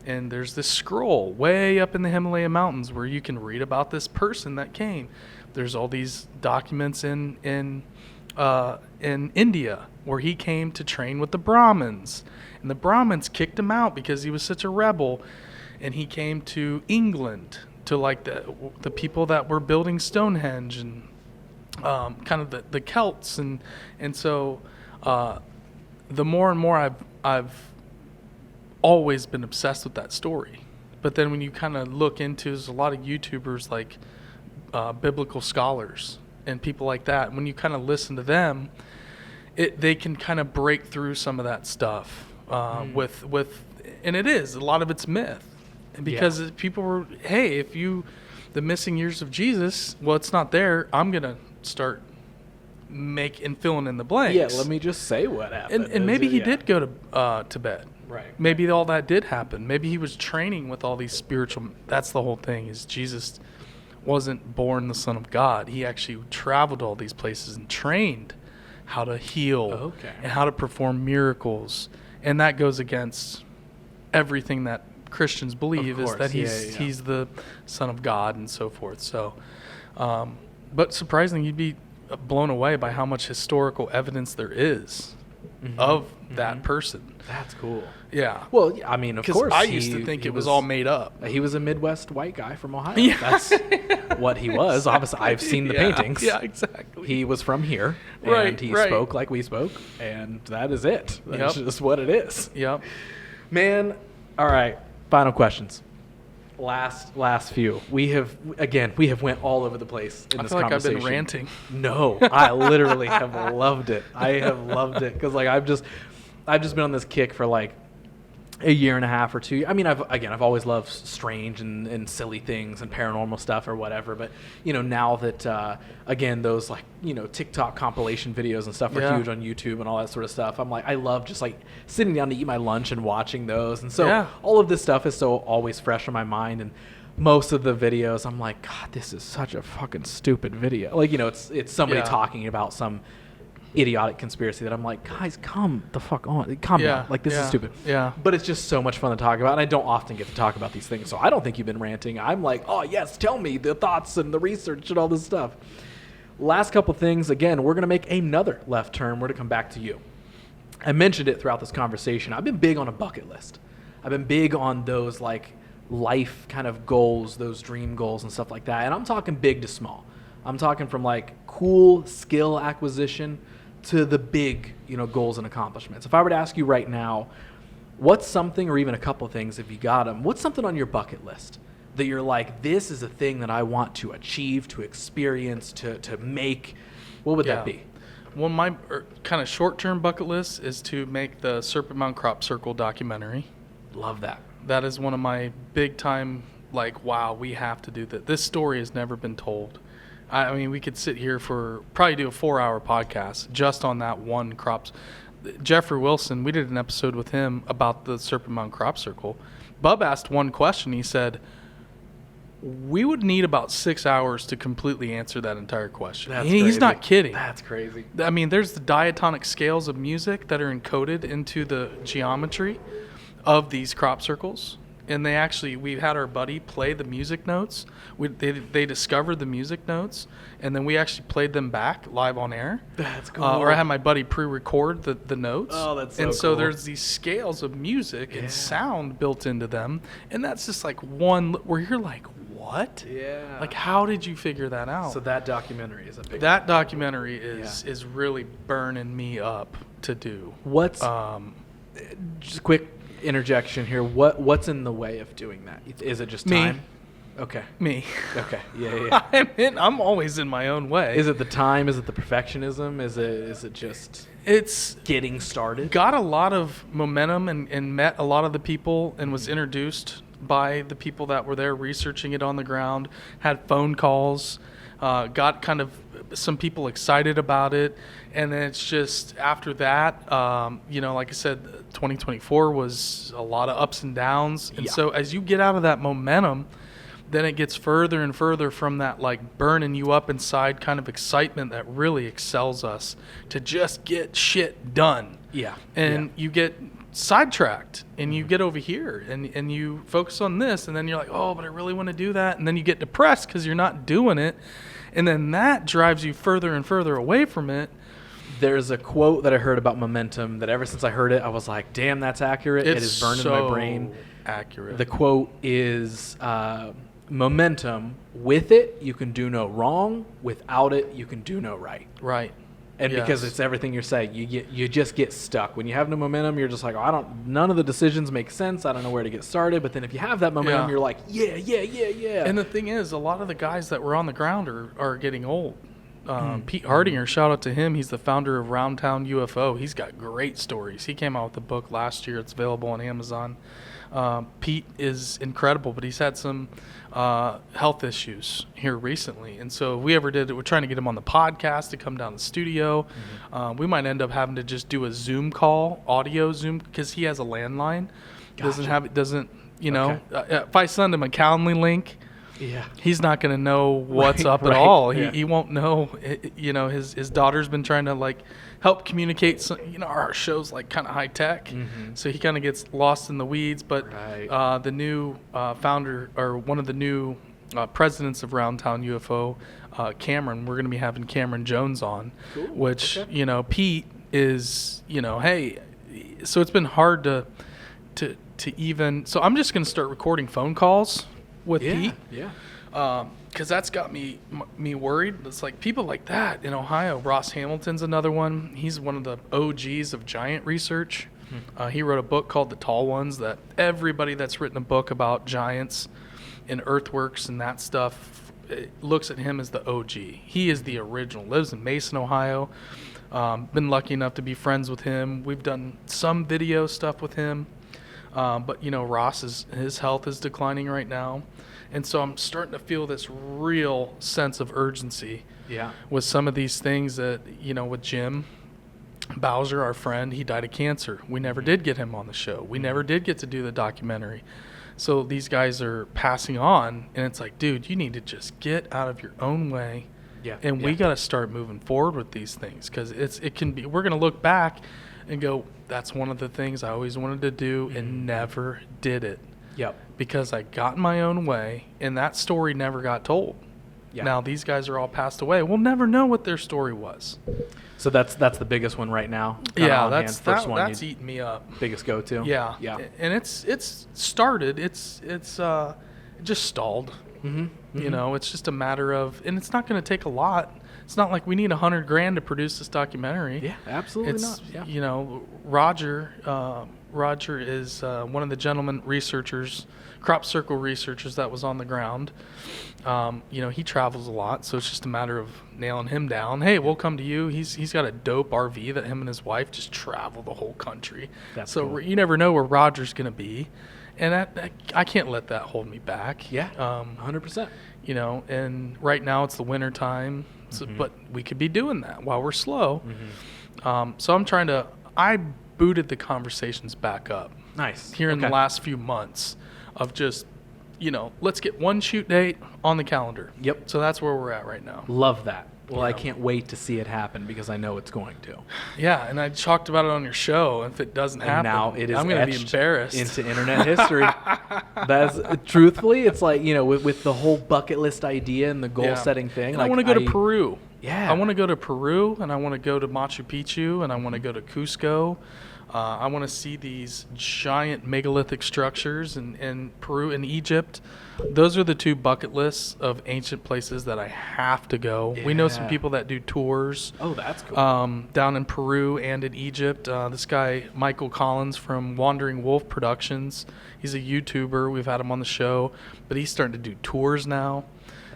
S2: And there's this scroll way up in the Himalaya mountains where you can read about this person that came. There's all these documents in India where he came to train with the Brahmins. And the Brahmins kicked him out because he was such a rebel. And he came to England to like the people that were building Stonehenge and kind of the Celts. And so the more and more I've always been obsessed with that story. But then when you kind of look into, there's a lot of YouTubers like biblical scholars and people like that. When you kind of listen to them, they can kind of break through some of that stuff with, and it is, a lot of it's myth. And because people were, hey, the missing years of Jesus, well, it's not there. I'm going to start filling in the blanks.
S1: Yeah, let me just say what happened.
S2: And maybe he did go to Tibet.
S1: Right.
S2: Maybe all that did happen. Maybe he was training with all these spiritual. That's the whole thing. Is Jesus wasn't born the Son of God. He actually traveled to all these places and trained how to heal and how to perform miracles. And that goes against everything that Christians believe, is that he's the Son of God and so forth. So, but surprisingly, you'd be blown away by how much historical evidence there is of that person.
S1: That's cool.
S2: Yeah.
S1: Well, I mean, of course.
S2: I used to think it was all made up.
S1: He was a Midwest white guy from Ohio. Yeah. That's what he was. Obviously, I've seen the paintings.
S2: Yeah, exactly.
S1: He was from here.
S2: Right.
S1: And he spoke like we spoke. And that is it. That's just what it is.
S2: Yep.
S1: Man, all right. Final questions. Last few. We have went all over the place in this conversation. I feel like I've
S2: been ranting.
S1: No, I literally have loved it. I have loved it because like I've just been on this kick for like a year and a half or two. I mean, I've always loved strange and silly things and paranormal stuff or whatever. But now that again, those like TikTok compilation videos and stuff are huge on YouTube and all that sort of stuff. I'm like, I love just like sitting down to eat my lunch and watching those. And so all of this stuff is so always fresh in my mind. And most of the videos, I'm like, God, this is such a fucking stupid video. Like it's somebody talking about some idiotic conspiracy that I'm like, guys, come the fuck on, calm down. Like, this is stupid. Yeah. But it's just so much fun to talk about, and I don't often get to talk about these things, so I don't think you've been ranting. I'm like, oh yes, tell me the thoughts and the research and all this stuff. Last couple things, again, we're gonna make another left turn. We're gonna come back to you. I mentioned it throughout this conversation. I've been big on a bucket list. I've been big on those like life kind of goals, those dream goals and stuff like that. And I'm talking big to small. I'm talking from like cool skill acquisition to the big, goals and accomplishments. If I were to ask you right now, what's something, or even a couple of things if you got them, what's something on your bucket list that you're like, this is a thing that I want to achieve, to experience, to make? What would that be?
S2: Well, my kind of short-term bucket list is to make the Serpent Mound Crop Circle documentary.
S1: Love that.
S2: That is one of my big-time, like, wow, we have to do that. This story has never been told. I mean, we could sit here probably do a 4-hour podcast just on that one crops. Jeffrey Wilson, we did an episode with him about the Serpent Mound Crop Circle. Bub asked one question. He said, we would need about 6 hours to completely answer that entire question. He's not kidding.
S1: That's crazy.
S2: I mean, there's the diatonic scales of music that are encoded into the geometry of these crop circles. And we've had our buddy play the music notes. They discovered the music notes, and then we actually played them back live on air.
S1: That's cool.
S2: Or I had my buddy pre-record the notes.
S1: Oh, that's so
S2: cool.
S1: And
S2: so there's these scales of music and sound built into them, and that's just like one where you're like, what?
S1: Yeah.
S2: Like, how did you figure that out?
S1: So that documentary is a big
S2: That documentary is really burning me up to do.
S1: What's just quick interjection here. What's in the way of doing that? Is it just time?
S2: Me.
S1: Okay.
S2: Me.
S1: Okay. Yeah.
S2: I'm always in my own way.
S1: Is it the time? Is it the perfectionism? Is it just
S2: it's
S1: getting started?
S2: Got a lot of momentum and met a lot of the people and was introduced by the people that were there researching it on the ground, had phone calls, got kind of some people excited about it. And then it's just after that, like I said, 2024 was a lot of ups and downs. And so as you get out of that momentum, then it gets further and further from that like burning you up inside kind of excitement that really excels us to just get shit done.
S1: Yeah.
S2: And you get sidetracked and you get over here and you focus on this, and then you're like, oh, but I really want to do that. And then you get depressed because you're not doing it. And then that drives you further and further away from it.
S1: There's a quote that I heard about momentum that ever since I heard it, I was like, damn, that's accurate. It is burned in my brain.
S2: Accurate.
S1: The quote is, momentum, with it, you can do no wrong. Without it, you can do no right.
S2: Right.
S1: And because it's everything you're saying, you just get stuck. When you have no momentum, you're just like, none of the decisions make sense. I don't know where to get started. But then if you have that momentum, you're like, yeah. And
S2: the thing is, a lot of the guys that were on the ground are getting old. Pete Hardinger, shout out to him. He's the founder of Roundtown UFO. He's got great stories. He came out with a book last year. It's available on Amazon. Pete is incredible, but he's had some health issues here recently. And so if we ever did it, we're trying to get him on the podcast to come down to the studio. We might end up having to just do a Zoom call, audio Zoom, because he has a landline. Gotcha. If I send him a Calendly link, he's not going to know what's up at all. He won't know. His daughter's been trying to like help communicate. So, our show's like kind of high tech, so he kind of gets lost in the weeds. But the new founder, or one of the new presidents of Roundtown UFO, Cameron, we're going to be having Cameron Jones on, which Pete is hey. So it's been hard to even. So I'm just going to start recording phone calls with Pete, because that's got me worried. It's like people like that in Ohio. Ross Hamilton's another one. He's one of the OGs of giant research. He wrote a book called The Tall Ones that everybody that's written a book about giants and earthworks and that stuff looks at him as the OG. He is the original. Lives in Mason, Ohio. Been lucky enough to be friends with him. We've done some video stuff with him. But, Ross, his health is declining right now. And so I'm starting to feel this real sense of urgency with some of these things that, with Jim Bowser, our friend, he died of cancer. We never did get him on the show. We never did get to do the documentary. So these guys are passing on, and it's like, dude, you need to just get out of your own way. Yeah. And we got to start moving forward with these things, because we're going to look back and go, that's one of the things I always wanted to do and never did it. Yep. Because I got in my own way, and that story never got told. Yeah. Now these guys are all passed away. We'll never know what their story was.
S1: So that's the biggest one right now.
S2: Yeah, that's eating me up.
S1: Biggest go-to.
S2: Yeah. Yeah. And it's started. It's just stalled. Mm-hmm. It's just a matter of, and it's not going to take a lot. It's not like we need $100,000 to produce this documentary.
S1: Yeah, absolutely not. Yeah.
S2: Roger is one of the gentleman researchers, crop circle researchers that was on the ground. He travels a lot, so it's just a matter of nailing him down. Hey, we'll come to you. He's got a dope RV that him and his wife just travel the whole country. That's so cool. You never know where Roger's going to be, and I can't let that hold me back.
S1: Yeah, 100%.
S2: And right now it's the winter time, but we could be doing that while we're slow. Mm-hmm. So I booted the conversations back up.
S1: Nice.
S2: Here in the last few months of just, let's get one shoot date on the calendar. Yep. So that's where we're at right now.
S1: Love that. Well, I can't wait to see it happen, because I know it's going to.
S2: Yeah, and I talked about it on your show. If it doesn't happen,
S1: now it is
S2: I'm going to be embarrassed.
S1: Into internet history. That's truthfully, it's like, with the whole bucket list idea and the goal setting thing.
S2: I want to go to Peru.
S1: Yeah.
S2: I want to go to Peru, and I want to go to Machu Picchu, and I want to go to Cusco. I want to see these giant megalithic structures in Peru and Egypt. Those are the two bucket lists of ancient places that I have to go. Yeah. We know some people that do tours.
S1: Oh, that's cool.
S2: Down in Peru and in Egypt. This guy, Michael Collins from Wandering Wolf Productions, he's a YouTuber. We've had him on the show, but he's starting to do tours now.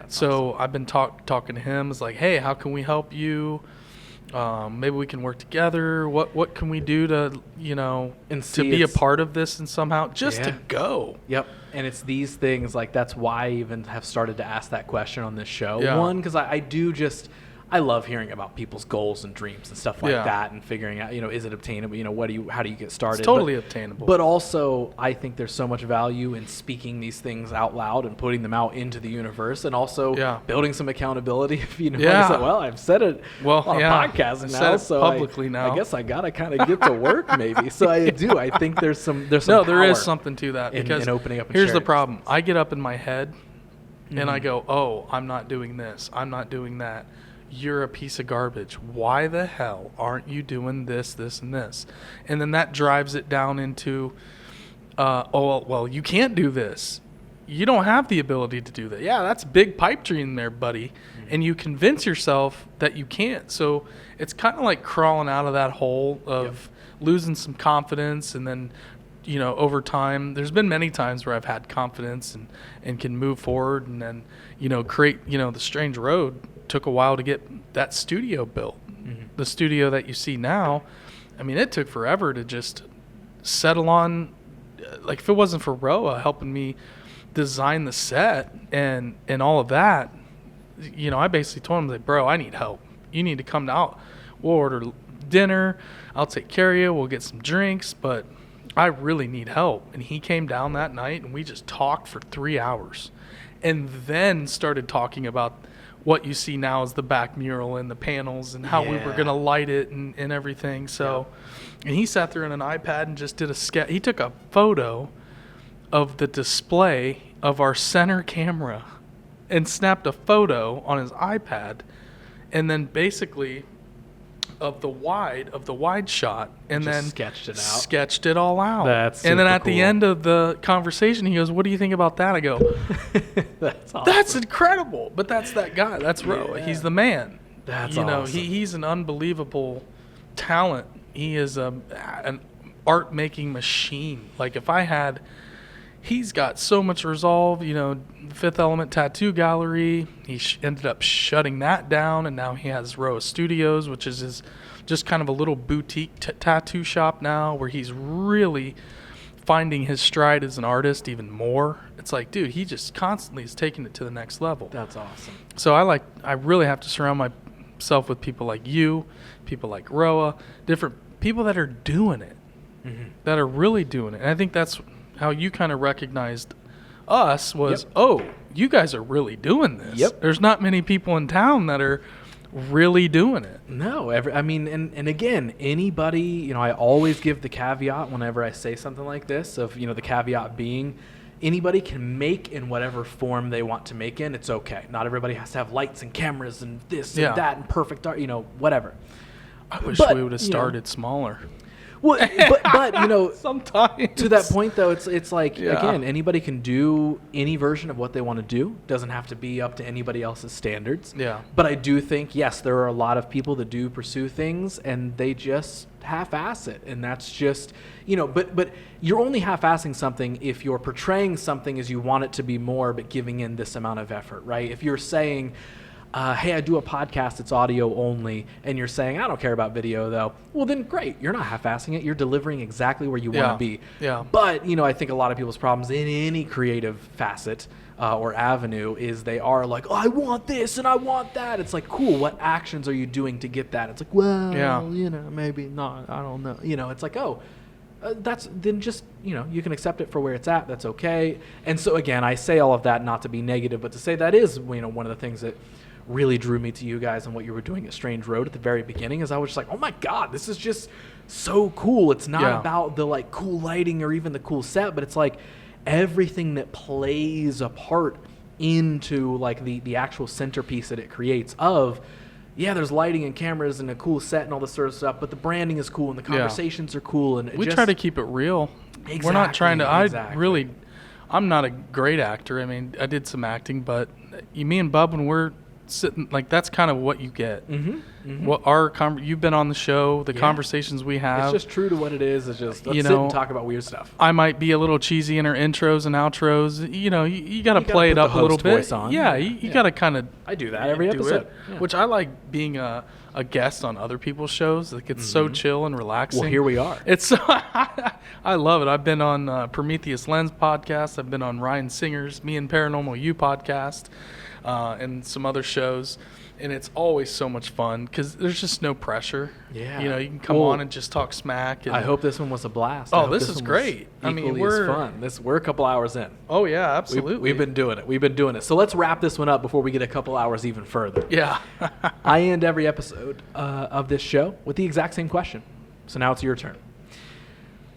S2: So awesome. I've been talking to him. It's like, hey, how can we help you? Maybe we can work together. What can we do to be a part of this and somehow to go?
S1: Yep. And it's these things, like, that's why I even have started to ask that question on this show.
S2: Yeah.
S1: One, because I love hearing about people's goals and dreams and stuff like that, and figuring out, is it obtainable? How do you get started?
S2: It's totally obtainable.
S1: But also, I think there's so much value in speaking these things out loud and putting them out into the universe, and also building some accountability. If well, I've said it on a podcast now, so
S2: publicly now.
S1: I guess I gotta kind of get to work, maybe. So I do. I think there's some.
S2: No, there is something to that, because
S1: in opening up. And
S2: here's the problem: I get up in my head, and I go, "Oh, I'm not doing this. I'm not doing that. You're a piece of garbage. Why the hell aren't you doing this, this, and this?" And then that drives it down into, you can't do this. You don't have the ability to do that. Yeah, that's a big pipe dream there, buddy. Mm-hmm. And you convince yourself that you can't. So it's kind of like crawling out of that hole of losing some confidence, and then, over time, there's been many times where I've had confidence and can move forward, and then, create, the Strange Road took a while to get that studio built. Mm-hmm. The studio that you see now, I mean, it took forever to just settle on. Like, if it wasn't for Roa helping me design the set and all of that, I basically told him, like, bro, I need help. You need to come out. We'll order dinner. I'll take care of you. We'll get some drinks, but I really need help. And he came down that night, and we just talked for 3 hours, and then started talking about what you see now as the back mural and the panels and how we were going to light it and everything. So, and he sat there on an iPad and just did a sketch. He took a photo of the display of our center camera and snapped a photo on his iPad, and then basically of the wide shot, and
S1: just
S2: then
S1: sketched it
S2: all out.
S1: That's
S2: and then at
S1: cool.
S2: the end of the conversation, he goes, "What do you think about that?" I go,
S1: "That's awesome.
S2: That's incredible." But that's that guy. That's Roa. He's the man.
S1: That's awesome.
S2: He's an unbelievable talent. He is an art making machine. Like, he's got so much resolve. Fifth Element Tattoo Gallery. He ended up shutting that down, and now he has Roa Studios, which is just kind of a little boutique tattoo shop now, where he's really finding his stride as an artist even more. It's like, dude, he just constantly is taking it to the next level.
S1: That's awesome.
S2: So I really have to surround myself with people like you, people like Roa, different people that are doing it, that are really doing it. And I think that's how you kind of recognized us was, oh, you guys are really doing this.
S1: Yep.
S2: There's not many people in town that are really doing it.
S1: No, and again, anybody, I always give the caveat whenever I say something like this of, the caveat being anybody can make in whatever form they want to make in. It's okay. Not everybody has to have lights and cameras and this and that and perfect art, whatever.
S2: I wish we would have started smaller.
S1: Well, but
S2: sometimes
S1: to that point though, it's like again, anybody can do any version of what they want to do. Doesn't have to be up to anybody else's standards.
S2: Yeah.
S1: But I do think yes, there are a lot of people that do pursue things and they just half-ass it, and that's just But you're only half-assing something if you're portraying something as you want it to be more, but giving in this amount of effort, right? If you're saying, hey, I do a podcast, it's audio only, and you're saying, I don't care about video though, well then great, you're not half-assing it, you're delivering exactly where you want to be.
S2: Yeah.
S1: But, I think a lot of people's problems in any creative facet or avenue is they are like, oh, I want this and I want that. It's like, cool, what actions are you doing to get that? It's like, well, maybe not, I don't know. It's like, oh, that's then just, you can accept it for where it's at, that's okay. And so again, I say all of that not to be negative, but to say that is, one of the things that really drew me to you guys and what you were doing at Strange Road at the very beginning is I was just like, oh my God, this is just so cool. It's not about the like cool lighting or even the cool set, but it's like everything that plays a part into like the actual centerpiece that it creates of, there's lighting and cameras and a cool set and all this sort of stuff, but the branding is cool and the conversations are cool. And
S2: we try to keep it real.
S1: Exactly,
S2: we're not trying to, I'm not a great actor. I mean, I did some acting, but me and Bub, when we're sitting, like, that's kind of what you get. What you've been on the show, the conversations we have.
S1: It's just true to what it is. It's just, let's sit and talk about weird stuff.
S2: I might be a little cheesy in our intros and outros. You got to play it up a little bit. You got to kind of.
S1: I do that every episode.
S2: Which I like being a guest on other people's shows. Like, it's so chill and relaxing.
S1: Well, here we are.
S2: It's I love it. I've been on Prometheus Lens podcast. I've been on Ryan Singer's Me and Paranormal You podcast. And some other shows, and it's always so much fun because there's just no pressure.
S1: Yeah,
S2: you can come on and just talk smack. And
S1: I hope this one was a blast.
S2: Oh, this is great.
S1: I mean, we're fun. We're a couple hours in.
S2: Oh yeah, absolutely.
S1: We've been doing it. So let's wrap this one up before we get a couple hours even further.
S2: Yeah.
S1: I end every episode of this show with the exact same question. So now it's your turn.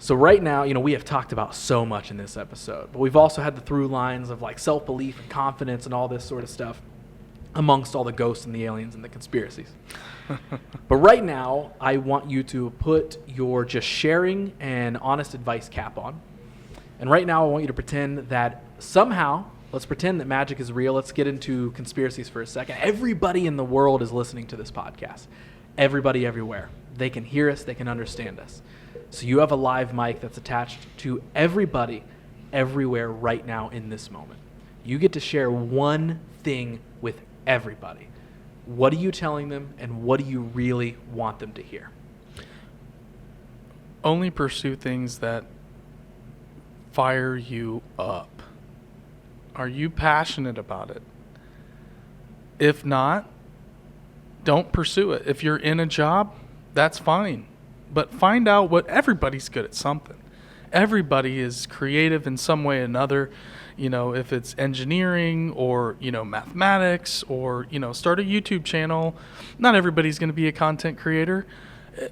S1: So right now, we have talked about so much in this episode, but we've also had the through lines of like self-belief and confidence and all this sort of stuff amongst all the ghosts and the aliens and the conspiracies. But right now, I want you to put your just sharing and honest advice cap on. And right now, I want you to pretend that somehow, let's pretend that magic is real. Let's get into conspiracies for a second. Everybody in the world is listening to this podcast. Everybody everywhere. They can hear us. They can understand us. So you have a live mic that's attached to everybody everywhere right now in this moment. You get to share one thing with everybody. What are you telling them, and what do you really want them to hear?
S2: Only pursue things that fire you up. Are you passionate about it? If not, don't pursue it. If you're in a job, that's fine. But find out what everybody's good at something. Everybody is creative in some way or another. If it's engineering or, mathematics or, start a YouTube channel. Not everybody's going to be a content creator,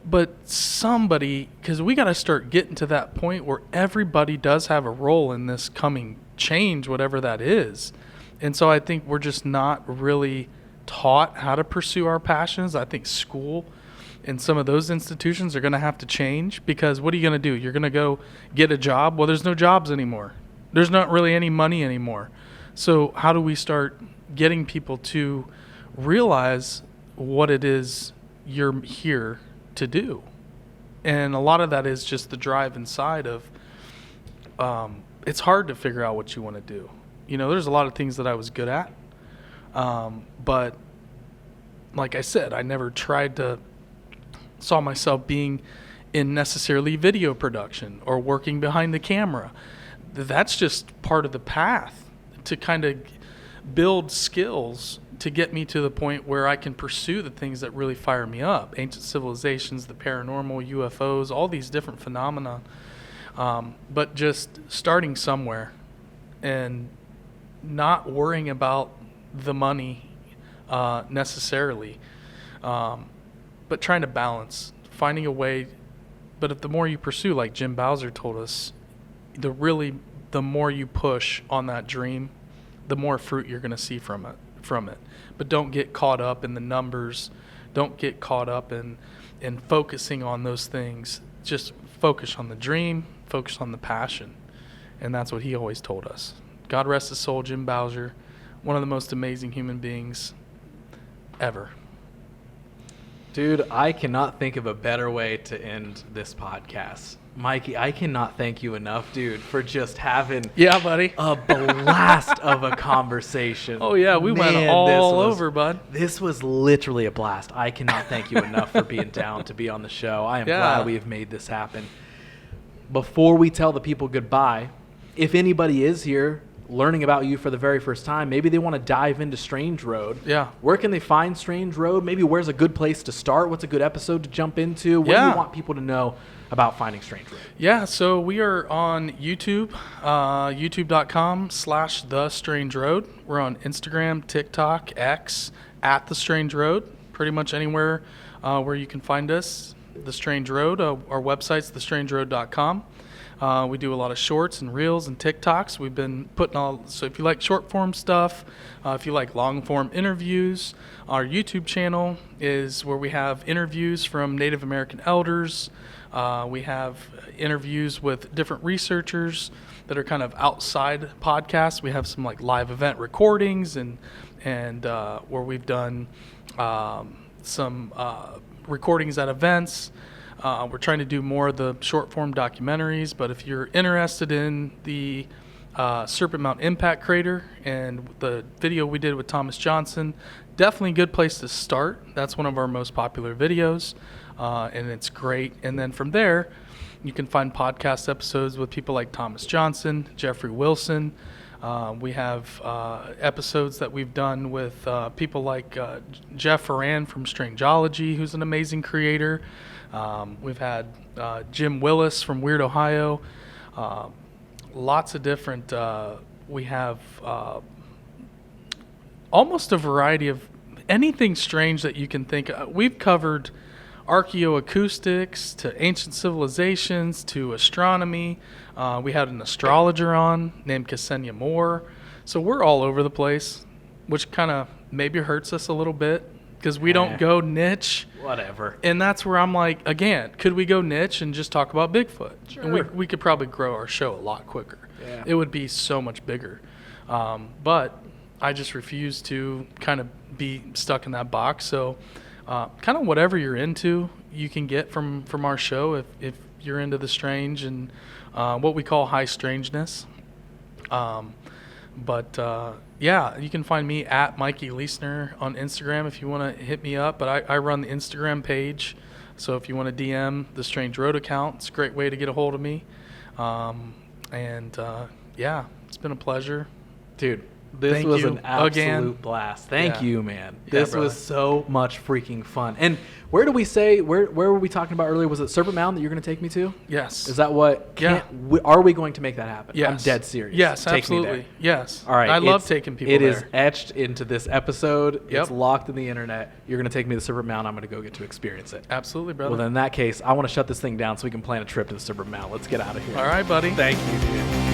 S2: but somebody, because we got to start getting to that point where everybody does have a role in this coming change, whatever that is. And so I think we're just not really taught how to pursue our passions. I think school and some of those institutions are going to have to change, because what are you going to do? You're going to go get a job? Well, there's no jobs anymore. There's not really any money anymore. So how do we start getting people to realize what it is you're here to do? And a lot of that is just the drive inside of, it's hard to figure out what you want to do. There's a lot of things that I was good at. But like I said, I never saw myself being in necessarily video production or working behind the camera. That's just part of the path to kind of build skills to get me to the point where I can pursue the things that really fire me up. Ancient civilizations, the paranormal, UFOs, all these different phenomena. But just starting somewhere and not worrying about the money necessarily, but trying to balance, finding a way. But if the more you pursue, like Jim Bowser told us, the more you push on that dream, the more fruit you're going to see from it. But don't get caught up in the numbers. Don't get caught up in focusing on those things. Just focus on the dream, focus on the passion. And that's what he always told us. God rest his soul, Jim Bowser, one of the most amazing human beings ever.
S1: Dude, I cannot think of a better way to end this podcast. Mikey, I cannot thank you enough, dude, for just having
S2: buddy,
S1: a blast of a conversation.
S2: Oh, yeah, we went all over, bud.
S1: This was literally a blast. I cannot thank you enough for being down to be on the show. I am glad we have made this happen. Before we tell the people goodbye, if anybody is here learning about you for the very first time, maybe they want to dive into Strange Road.
S2: Yeah.
S1: Where can they find Strange Road? Maybe where's a good place to start? What's a good episode to jump into? What do you want people to know about finding Strange Road?
S2: Yeah, so we are on YouTube, youtube.com/The Strange Road. We're on Instagram, TikTok, X, @The Strange Road. Pretty much anywhere where you can find us, The Strange Road. Our website's thestrangeroad.com. We do a lot of shorts and reels and TikToks. We've been so if you like short form stuff, if you like long form interviews, our YouTube channel is where we have interviews from Native American elders. We have interviews with different researchers that are kind of outside podcasts. We have some like live event recordings and where we've done some recordings at events. We're trying to do more of the short form documentaries, but if you're interested in the Serpent Mound Impact Crater and the video we did with Thomas Johnson, definitely a good place to start. That's one of our most popular videos, and it's great. And then from there, you can find podcast episodes with people like Thomas Johnson, Jeffrey Wilson. We have episodes that we've done with people like Jeff Horan from Strangeology, who's an amazing creator. We've had Jim Willis from Weird Ohio. Lots of different, we have almost a variety of anything strange that you can think of. We've covered archaeoacoustics to ancient civilizations to astronomy. We had an astrologer on named Ksenia Moore. So we're all over the place, which kind of maybe hurts us a little bit because we don't go niche.
S1: Whatever.
S2: And that's where I'm like, again, could we go niche and just talk about Bigfoot?
S1: Sure.
S2: And we could probably grow our show a lot quicker.
S1: Yeah.
S2: It would be so much bigger. But I just refuse to kind of be stuck in that box. So kind of whatever you're into, you can get from our show if you're into the strange and what we call high strangeness. Yeah, you can find me at Mikey Liesner on Instagram if you want to hit me up. But I run the Instagram page, so if you want to DM the Strange Road account, it's a great way to get a hold of me. Yeah, it's been a pleasure.
S1: Dude, this was an absolute blast. Thank you, man. This was so much freaking fun. And where do we say, where were we talking about earlier? Was it Serpent Mound that you're going to take me to?
S2: Yes.
S1: Is that what? Are we going to make that happen?
S2: Yes.
S1: I'm dead serious.
S2: Yes,
S1: take
S2: absolutely.
S1: Me there.
S2: Yes.
S1: All right.
S2: I love taking people there.
S1: It is etched into this episode.
S2: Yep.
S1: It's locked in the internet. You're going to take me to Serpent Mound. I'm going to go get to experience it.
S2: Absolutely, brother.
S1: Well, then in that case, I want to shut this thing down so we can plan a trip to the Serpent Mound. Let's get out of here.
S2: All right, buddy.
S1: Thank you, dude.